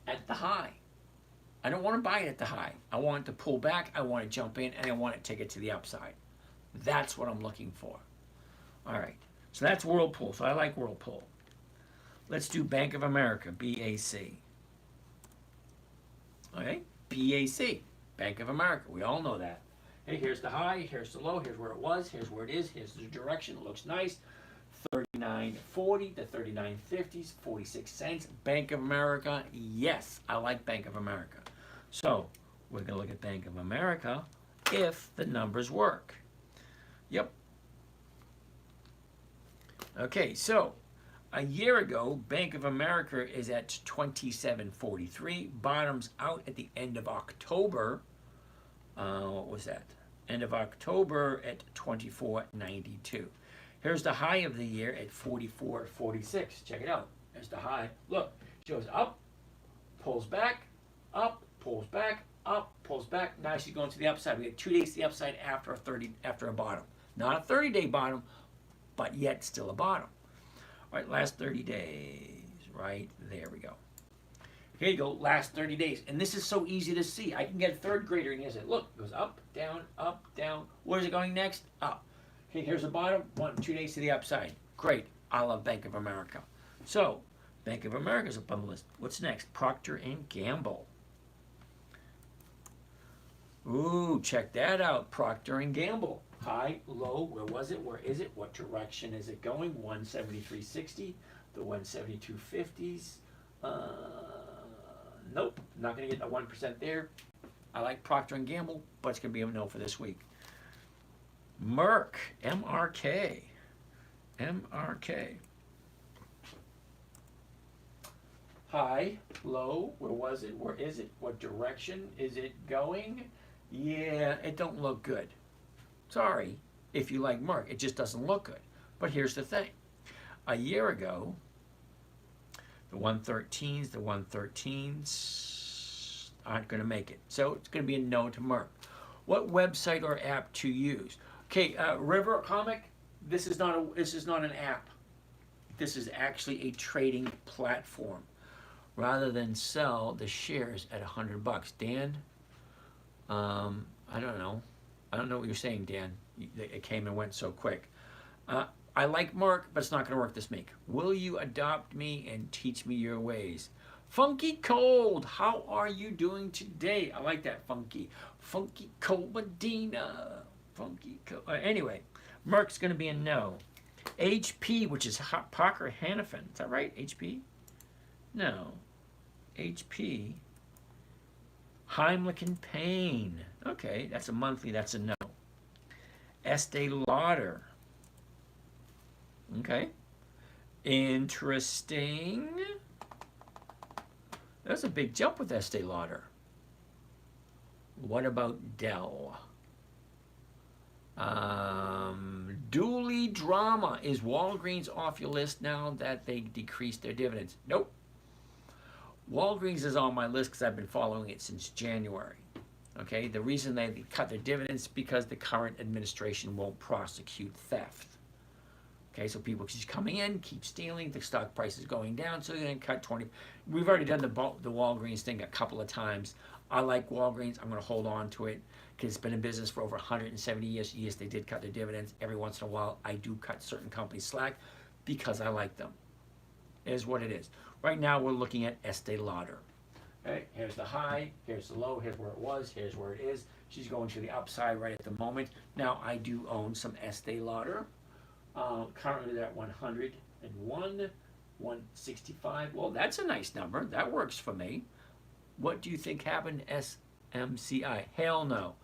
at the high? I don't want to buy it at the high. I want it to pull back, I want to jump in, and I want to take it to the upside. That's what I'm looking for. All right, so that's Whirlpool. So I like Whirlpool. Let's do Bank of America, BAC. Okay, BAC, Bank of America. We all know that. Hey, here's the high, here's the low, here's where it was, here's where it is, here's the direction. It looks nice. 39.40 to 39.50, 46 cents. Bank of America, yes, I like Bank of America. So we're going to look at Bank of America if the numbers work. Yep. Okay, so a year ago, Bank of America is at 27.43, bottoms out at the end of October. What was that? End of October at 24.92. Here's the high of the year at 44.46. Check it out. There's the high. Look, it goes up, pulls back, up, pulls back, up, pulls back. Now she's going to the upside. We had 2 days to the upside after a bottom. Not a 30-day bottom, but yet still a bottom. All right, last 30 days. Right there we go. Here you go, last 30 days. And this is so easy to see. I can get a third grader and say, look, it goes up, down, up, down. Where's it going next? Up. Okay, here's the bottom, 2 days to the upside. Great, I love Bank of America. So, Bank of America is up on the list. What's next? Procter & Gamble. Ooh, check that out, Procter & Gamble. High, low, where was it? Where is it? What direction is it going? 173.60, the 172.50s. Nope, not going to get a 1% there. I like Procter & Gamble, but it's going to be a no for this week. Merck, MRK. High, low, where was it? Where is it? What direction is it going? Yeah, it don't look good. Sorry if you like Merck, it just doesn't look good. But here's the thing. A year ago, the 113s aren't going to make it. So it's going to be a no to Merck. What website or app to use? Okay, River Comic, this is not an app. This is actually a trading platform. Rather than sell the shares at $100, Dan. I don't know. I don't know what you're saying, Dan. It came and went so quick. I like Merck, but it's not going to work this week. Will you adopt me and teach me your ways? Funky Cold, how are you doing today? I like that funky. Funky Cold Medina. Funky Cold. Anyway, Merck's going to be a no. HP, which is Parker Hannifin. Is that right? HP? No. HP. Heimlich and Payne. Okay, that's a monthly. That's a no. Estee Lauder. Okay. Interesting. That's a big jump with Estee Lauder. What about Dell? Dooley Drama. Is Walgreens off your list now that they decreased their dividends? Nope. Walgreens is on my list because I've been following it since January. Okay, the reason they cut their dividends is because the current administration won't prosecute theft. Okay, so people keep coming in, keep stealing, the stock price is going down, so they're going to cut 20. We've already done the Walgreens thing a couple of times. I like Walgreens. I'm going to hold on to it because it's been in business for over 170 years. Yes, they did cut their dividends. Every once in a while, I do cut certain companies slack because I like them. It is what it is. Right now, we're looking at Estee Lauder. Okay, here's the high, here's the low, here's where it was, here's where it is. She's going to the upside right at the moment. Now, I do own some Estee Lauder. Currently they're at 101, 165. Well, that's a nice number. That works for me. What do you think happened to SMCI? Hell no.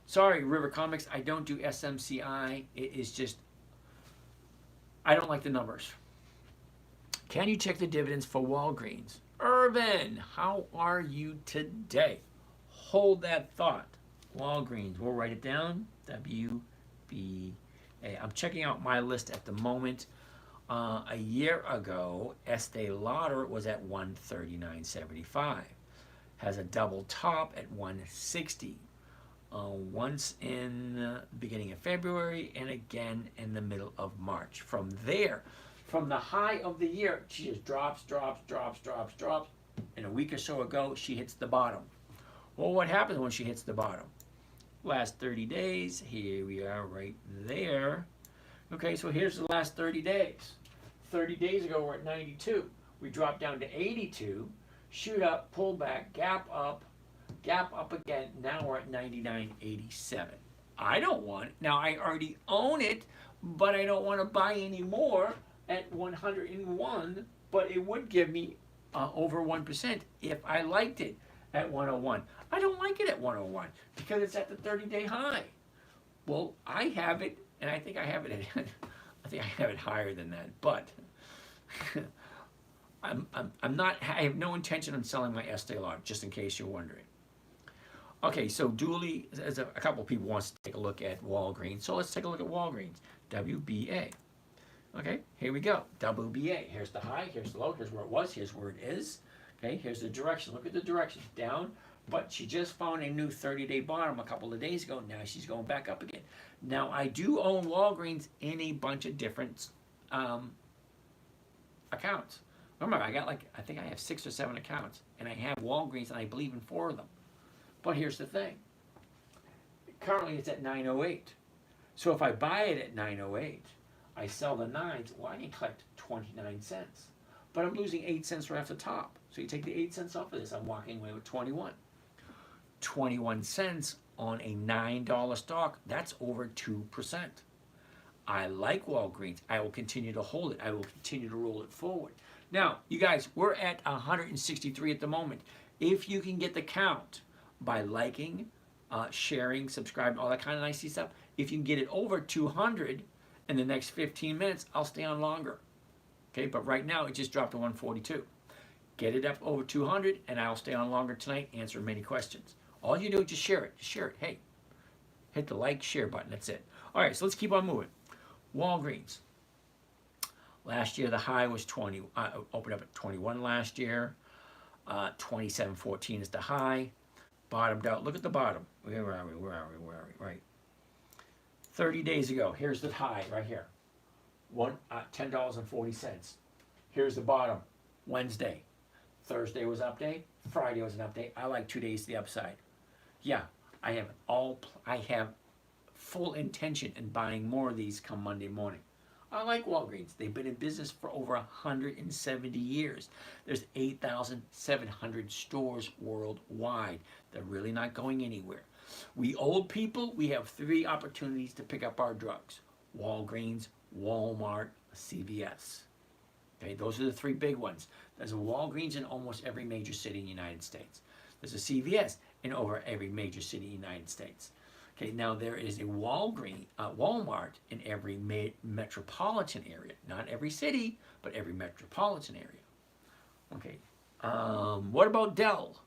Sorry, River Comics, I don't do SMCI. It is just, I don't like the numbers. Can you check the dividends for Walgreens? Irvin, how are you today? Hold that thought. Walgreens, we'll write it down. WBA. I'm checking out my list at the moment. A year ago, Estee Lauder was at 139.75. Has a double top at 160. Once in the beginning of February and again in the middle of March. From there, from the high of the year, she just drops. And a week or so ago, she hits the bottom. Well, what happens when she hits the bottom? Last 30 days, here we are right there. Okay, so here's the last 30 days. 30 days ago, we're at 92. We dropped down to 82, shoot up, pull back, gap up again. Now we're at 99.87. I don't want it. Now, I already own it, but I don't want to buy any more at 101, but it would give me over 1% if I liked it at 101. I don't like it at 101 because it's at the 30-day high. Well, I have it, and I think I have it at, I think I have it higher than that, but I'm not, I have no intention on selling my Estee Lauder, just in case you're wondering. Okay, so Dooley, as a couple people wants to take a look at Walgreens, so let's take a look at Walgreens, WBA. Okay, here we go, WBA. Here's the high, here's the low, here's where it was, here's where it is. Okay, here's the direction. Look at the direction, down, but she just found a new 30-day bottom a couple of days ago. Now she's going back up again. Now, I do own Walgreens in a bunch of different accounts. Remember, I think I have 6 or 7 accounts, and I have Walgreens, and I believe in 4 of them. But here's the thing. Currently, it's at 908. So if I buy it at 908, I sell the 9s, well, I can collect 29 cents. But I'm losing 8 cents right off the top. So you take the 8 cents off of this, I'm walking away with 21. 21 cents on a $9 stock, that's over 2%. I like Walgreens. I will continue to hold it. I will continue to roll it forward. Now, you guys, we're at 163 at the moment. If you can get the count by liking, sharing, subscribing, all that kind of nice stuff, if you can get it over 200 in the next 15 minutes, I'll stay on longer. Okay, but right now it just dropped to 142. Get it up over 200 and I'll stay on longer tonight, answer many questions. All you do is just share it. Just share it. Hey, hit the like, share button. That's it. All right, so let's keep on moving. Walgreens. Last year the high was 20. Opened up at 21 last year. 27.14 is the high. Bottomed out. Look at the bottom. Where are we? Right. 30 days ago. Here's the high right here. $10.40. Here's the bottom. Wednesday. Thursday was an update. Friday was an update. I like 2 days to the upside. Yeah, I have full intention in buying more of these come Monday morning. I like Walgreens. They've been in business for over 170 years. There's 8,700 stores worldwide. They're really not going anywhere. We old people, we have 3 opportunities to pick up our drugs. Walgreens, Walmart, CVS. Okay, those are the 3 big ones. There's a Walgreens in almost every major city in the United States. There's a CVS in over every major city in the United States. Okay, now there is a Walmart in every metropolitan area. Not every city, but every metropolitan area. Okay, what about Dell?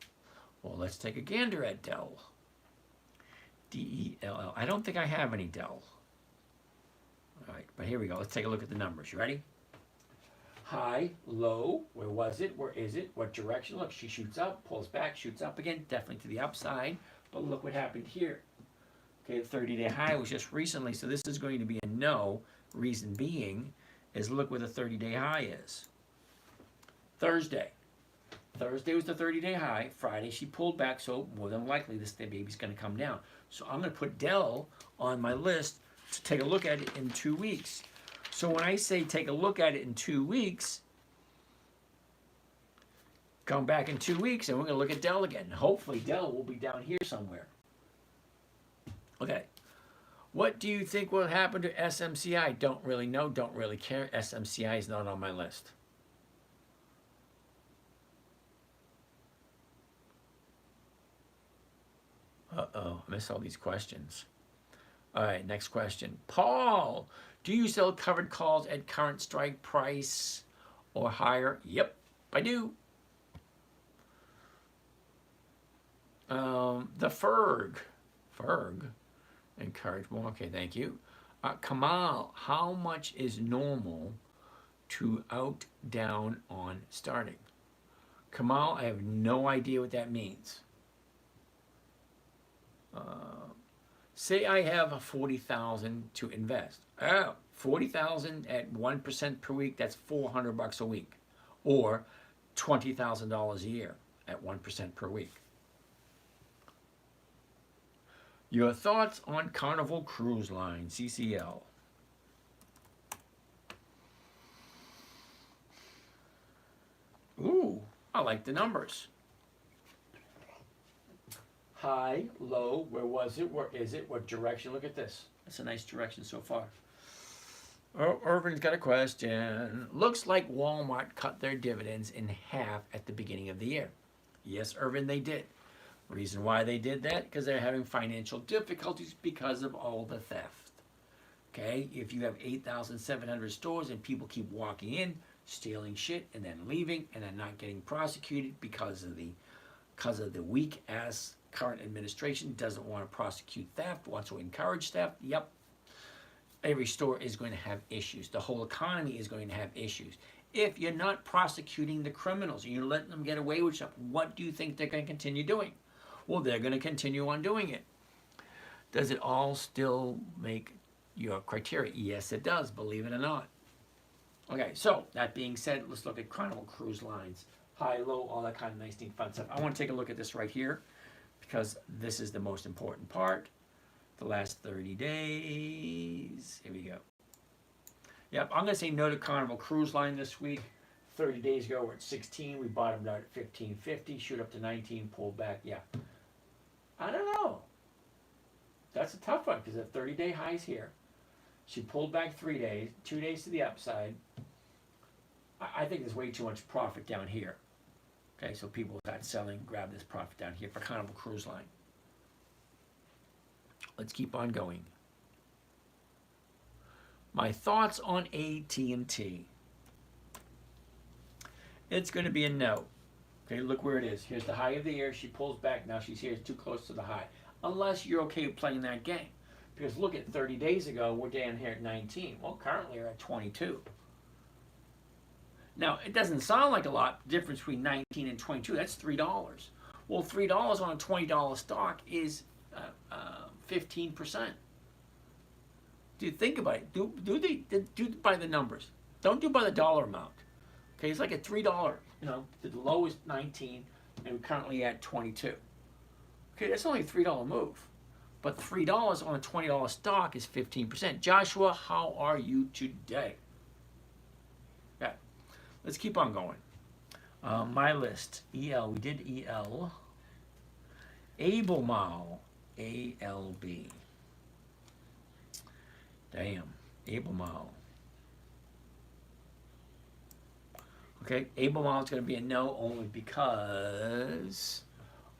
Well, let's take a gander at Dell. D-E-L-L. I don't think I have any Dell. All right, but here we go. Let's take a look at the numbers. You ready? High, low, where was it? Where is it? What direction? Look, she shoots up, pulls back, shoots up again, definitely to the upside. But look what happened here. Okay, the 30-day high was just recently, so this is going to be a no. Reason being is look where the 30-day high is. Thursday. Thursday was the 30-day high. Friday she pulled back, so more than likely this baby's going to come down. So I'm going to put Dell on my list to take a look at it in 2 weeks. So when I say take a look at it in 2 weeks, come back in 2 weeks and we're going to look at Dell again. Hopefully Dell will be down here somewhere. Okay. What do you think will happen to SMCI? Don't really know, don't really care. SMCI is not on my list. Uh-oh, I missed all these questions. All right, next question. Paul, do you sell covered calls at current strike price or higher? Yep, I do. The Ferg, encouragement. Okay, thank you. Kamal, how much is normal to out down on starting? Kamal, I have no idea what that means. Say I have 40,000 to invest. 40,000 at 1% per week, that's $400 a week, or $20,000 a year at 1% per week. Your thoughts on Carnival Cruise Line, CCL? Ooh, I like the numbers. High, low, where was it, where is it, what direction? Look at this. That's a nice direction so far. Oh, Irvin's got a question. Looks like Walmart cut their dividends in half at the beginning of the year. Yes, Irvin, they did. Reason why they did that? Because they're having financial difficulties because of all the theft. Okay, if you have 8,700 stores and people keep walking in, stealing shit, and then leaving, and then not getting prosecuted because of the weak ass current administration doesn't want to prosecute theft, wants to encourage theft. Yep, every store is going to have issues. The whole economy is going to have issues. If you're not prosecuting the criminals and you're letting them get away with stuff, what do you think they're going to continue doing? Well, they're going to continue on doing it. Does it all still make your criteria? Yes, it does, believe it or not. Okay, so that being said, let's look at Carnival Cruise Lines. High, low, all that kind of nice, neat, fun stuff. I want to take a look at this right here because this is the most important part. The last 30 days. Here we go. Yep, I'm going to say no to Carnival Cruise Line this week. 30 days ago, we're at 16. We bottomed out at 15.50. Shoot up to 19, pulled back. Yeah. I don't know. That's a tough one because the 30-day high's here. She pulled back 3 days, 2 days to the upside. I think there's way too much profit down here. Okay, so people start selling, grab this profit down here for Carnival Cruise Line. Let's keep on going. My thoughts on AT&T. It's going to be a no. Okay, look where it is. Here's the high of the year. She pulls back. Now she's here. It's too close to the high. Unless you're okay with playing that game. Because look at 30 days ago, we're down here at 19. Well, currently we're at 22. Now, it doesn't sound like a lot. The difference between 19 and 22, that's $3. Well, $3 on a $20 stock is 15%. Dude, think about it. Do by the numbers. Don't do by the dollar amount. Okay, it's like a $3. You know, the low is 19, and we're currently at 22. Okay, that's only a $3 move. but $3 on a $20 stock is 15%. Joshua, how are you today? Okay, let's keep on going. My list, EL, we did EL. Albemarle, ALB. Damn, Albemarle. Okay, Albemarle is going to be a no only because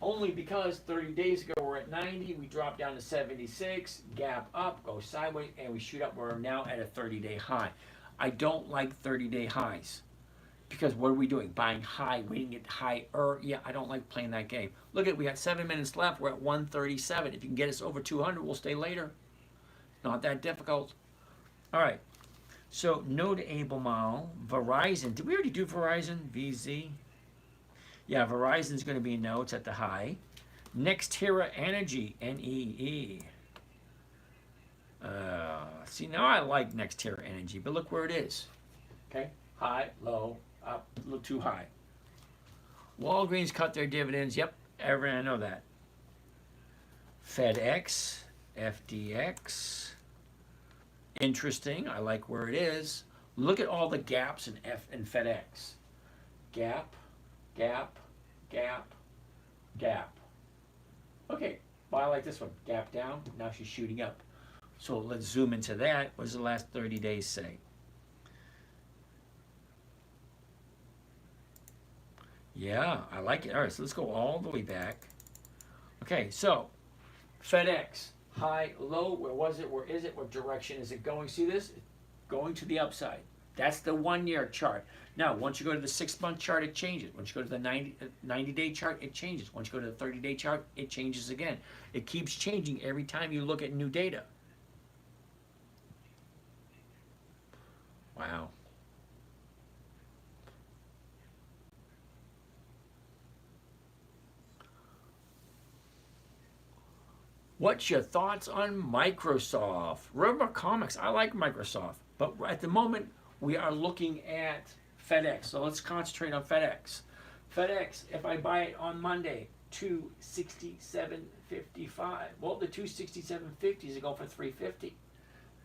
30 days ago we're at 90, we dropped down to 76, gap up, go sideways, and we shoot up. We're now at a 30-day high. I don't like 30-day highs because what are we doing? Buying high, waiting at higher. Yeah, I don't like playing that game. Look at, we got 7 minutes left. We're at 137. If you can get us over 200, we'll stay later. Not that difficult. All right. So no to Albemarle. Verizon. Did we already do Verizon? VZ. Yeah, Verizon's going to be no. It's at the high. Nextera Energy. NEE. See, now I like Nextera Energy, but look where it is. Okay. High, low, up, a little too high. Walgreens cut their dividends. Yep, I know that. FedEx, FDX. Interesting. I like where it is. Look at all the gaps in FedEx. Gap, gap, gap, gap. Okay, well, I like this one. Gap down. Now she's shooting up. So let's zoom into that. What does the last 30 days say? Yeah, I like it. All right, so let's go all the way back. Okay, so FedEx, high, low, where was it? Where is it? What direction is it going? See this? Going to the upside. That's the 1 year chart. Now, once you go to the 6 month chart, it changes. Once you go to the 90-day chart, it changes. Once you go to the 30-day chart, it changes again. It keeps changing every time you look at new data. Wow. What's your thoughts on Microsoft? Remember comics, I like Microsoft, but at the moment we are looking at FedEx. So let's concentrate on FedEx. FedEx, if I buy it on Monday, $267.55. Well, the $267.50 is going for $350.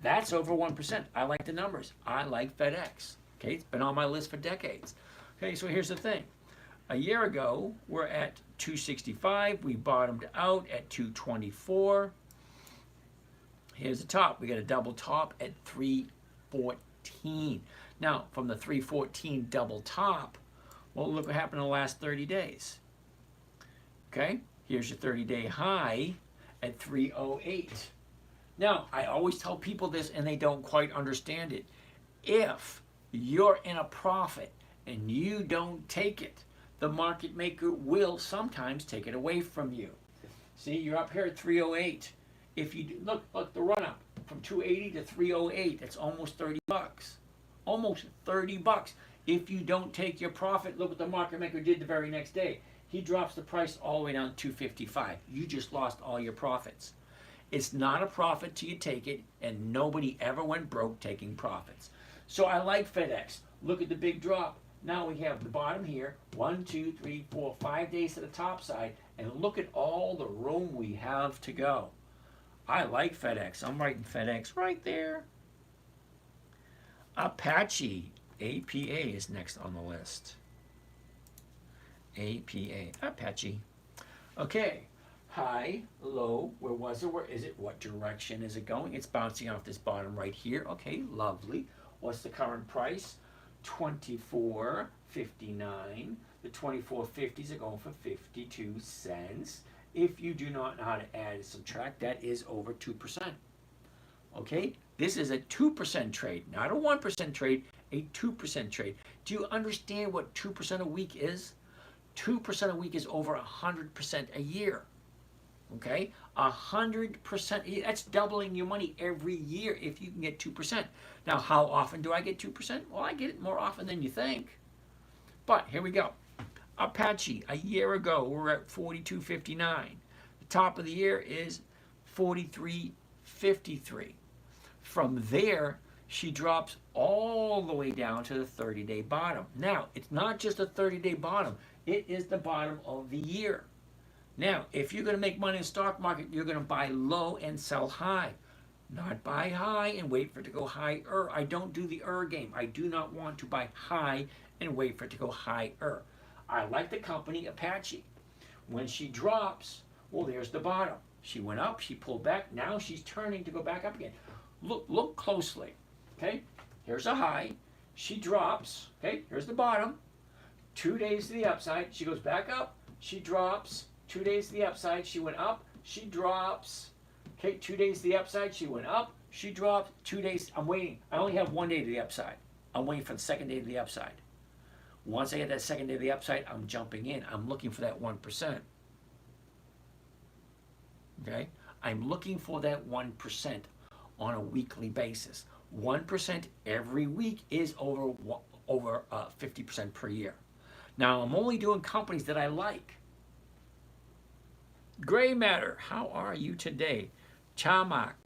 That's over 1%. I like the numbers. I like FedEx. Okay, it's been on my list for decades. Okay, so here's the thing. A year ago, we're at 265. We bottomed out at 224. Here's the top. We got a double top at 314. Now, from the 314 double top, well, look what happened in the last 30 days. Okay, here's your 30-day high at 308. Now, I always tell people this and they don't quite understand it. If you're in a profit and you don't take it, the market maker will sometimes take it away from you. See, you're up here at 308. If you do, look the run up from 280 to 308, that's almost 30 bucks. Almost 30 bucks. If you don't take your profit, look what the market maker did the very next day. He drops the price all the way down to 255. You just lost all your profits. It's not a profit till you take it, and nobody ever went broke taking profits. So I like FedEx. Look at the big drop. Now we have the bottom here, 1, 2, 3, 4, 5 days to the top side, and look at all the room we have to go. I like FedEx. I'm writing FedEx right there. Apache, APA is next on the list. APA, Apache. Okay, high, low, where was it, where is it, what direction is it going? It's bouncing off this bottom right here. Okay, lovely. What's the current price? $24.59. The 24.50s are going for 52 cents. If you do not know how to add and subtract, that is over 2%. Okay, this is a 2% trade, not a 1% trade, a 2% trade. Do you understand what 2% a week is? 2% a week is over 100% a year. Okay, 100%. That's doubling your money every year if you can get 2%. Now, how often do I get 2%? Well, I get it more often than you think. But here we go. Apache, a year ago, we were at 42.59. The top of the year is 43.53. From there, she drops all the way down to the 30-day bottom. Now, it's not just a 30-day bottom. It is the bottom of the year. Now, if you're going to make money in the stock market, you're going to buy low and sell high. Not buy high and wait for it to go higher. I don't do the game. I do not want to buy high and wait for it to go higher. I like the company Apache. When she drops, well, there's the bottom. She went up, she pulled back, now she's turning to go back up again. Look closely, okay? Here's a high, she drops, okay? Here's the bottom. 2 days to the upside, she goes back up, she drops. 2 days to the upside, she went up, she drops. Okay, 2 days to the upside, she went up, she dropped. 2 days, I'm waiting. I only have 1 day to the upside. I'm waiting for the second day to the upside. Once I get that second day to the upside, I'm jumping in. I'm looking for that 1%. Okay? I'm looking for that 1% on a weekly basis. 1% every week is over 50% per year. Now, I'm only doing companies that I like. Gray Matter, how are you today? Chamako,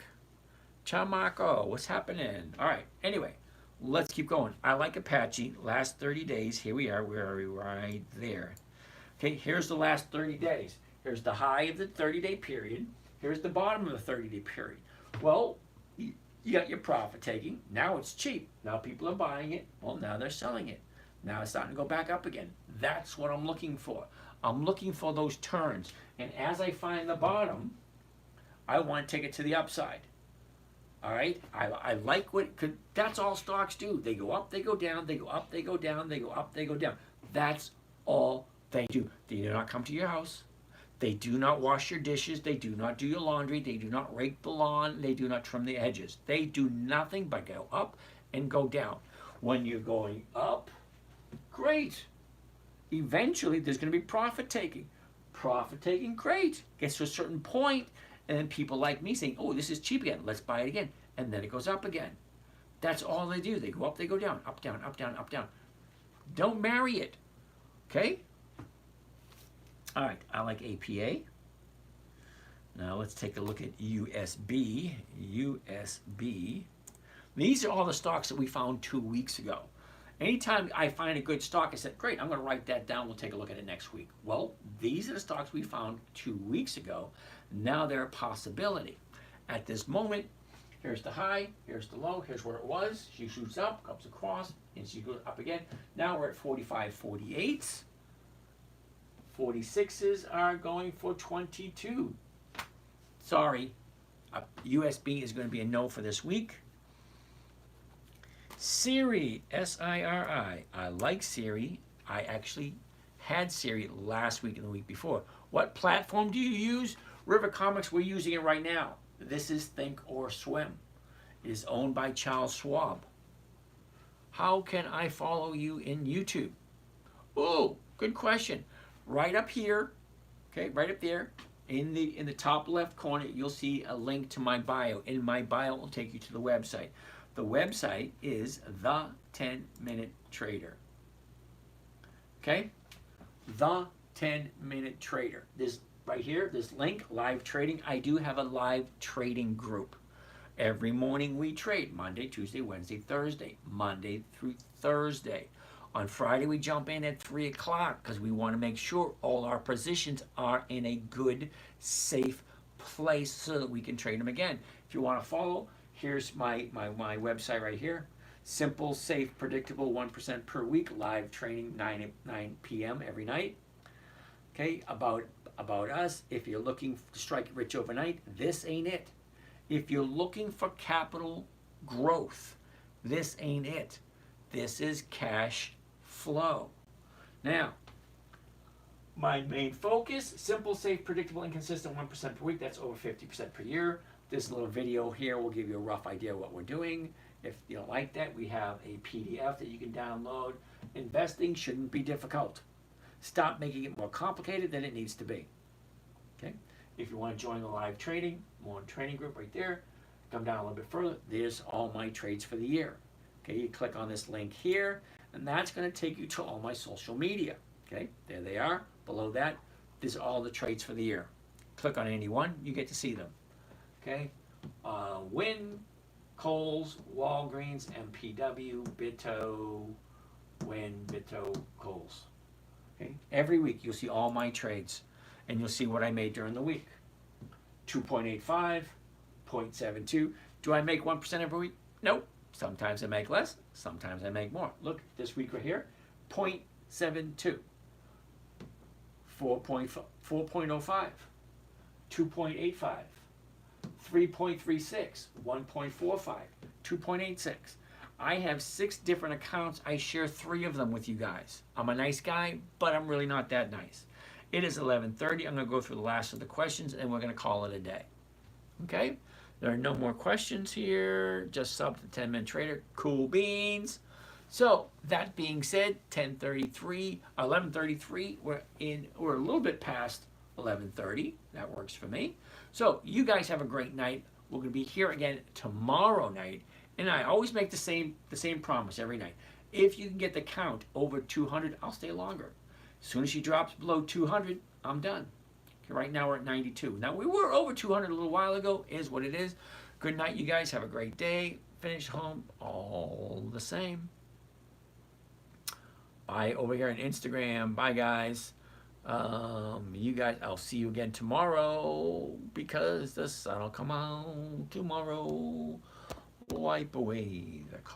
what's happening? All right, anyway, let's keep going. I like Apache. Last 30 days, here we are. Where are we? Right there. Okay, here's the last 30 days. Here's the high of the 30-day period. Here's the bottom of the 30-day period. Well, you got your profit taking. Now it's cheap. Now people are buying it. Well, now they're selling it. Now it's starting to go back up again. That's what I'm looking for. I'm looking for those turns. And as I find the bottom, I want to take it to the upside. All right? I like that's all stocks do. They go up, they go down, they go up, they go down, they go up, they go down. That's all they do. They do not come to your house. They do not wash your dishes. They do not do your laundry. They do not rake the lawn. They do not trim the edges. They do nothing but go up and go down. When you're going up, great. Eventually, there's going to be profit taking. Profit taking, great. Gets to a certain point, and then people like me saying, oh, this is cheap again. Let's buy it again. And then it goes up again. That's all they do. They go up, they go down, up, down, up, down, up, down. Don't marry it. Okay? All right, I like APA. Now let's take a look at USB. USB. These are all the stocks that we found 2 weeks ago. Anytime I find a good stock, I said, great, I'm going to write that down. We'll take a look at it next week. Well, these are the stocks we found 2 weeks ago. Now they're a possibility. At this moment, here's the high, here's the low, here's where it was. She shoots up, comes across, and she goes up again. Now we're at 45, 48. 46s are going for 22. Sorry, USB is going to be a no for this week. Siri, S-I-R-I. I like Siri. I actually had Siri last week and the week before. What platform do you use? River Comics, we're using it right now. This is Think or Swim. It is owned by Charles Schwab. How can I follow you in YouTube? Oh, good question. Right up here, okay, right up there, in the top left corner, you'll see a link to my bio. In my bio, it will take you to the website. The website is The 10-Minute Trader. Okay? The 10-Minute Trader. This right here, this link, live trading. I do have a live trading group. Every morning we trade, Monday, Tuesday, Wednesday, Thursday, Monday through Thursday. On Friday, we jump in at 3 o'clock because we want to make sure all our positions are in a good, safe place so that we can trade them again. If you want to follow, here's my website right here. Simple, safe, predictable, 1% per week, live training, 9 p.m. every night. Okay, about us, if you're looking to strike it rich overnight, this ain't it. If you're looking for capital growth, this ain't it. This is cash flow. Now, my main focus, simple, safe, predictable, and consistent, 1% per week. That's over 50% per year. This little video here will give you a rough idea of what we're doing. If you don't like that, we have a PDF that you can download. Investing shouldn't be difficult. Stop making it more complicated than it needs to be. Okay? If you want to join the live trading, more training group right there, come down a little bit further. There's all my trades for the year. Okay, you click on this link here, and that's going to take you to all my social media. Okay, there they are. Below that, these are all the trades for the year. Click on any one, you get to see them. Okay, Wynn, Kohl's, Walgreens, MPW, Bitto, Wynn, Bitto, Kohl's. Okay, every week you'll see all my trades. and you'll see what I made during the week. 2.85, 0.72. Do I make 1% every week? Nope. Sometimes I make less, sometimes I make more. Look, this week right here, 0.72, 4.05, 2.85, 3.36, 1.45, 2.86. I have 6 different accounts. I share 3 of them with you guys. I'm a nice guy, but I'm really not that nice. It is 11:30. I'm going to go through the last of the questions, and we're going to call it a day. Okay? There are no more questions here. Just sub to 10-minute trader. Cool beans. So that being said, 11:33. We're a little bit past 11:30. That works for me. So you guys have a great night. We're going to be here again tomorrow night, and I always make the same promise every night. If you can get the count over 200, I'll stay longer. As soon as she drops below 200, I'm done. Right now we're at 92. Now we were over 200 a little while ago. Is what it is. Good night, you guys. Have a great day. Finish home all the same. Bye over here on Instagram. Bye, guys. You guys, I'll see you again tomorrow because the sun will come out tomorrow. Wipe away the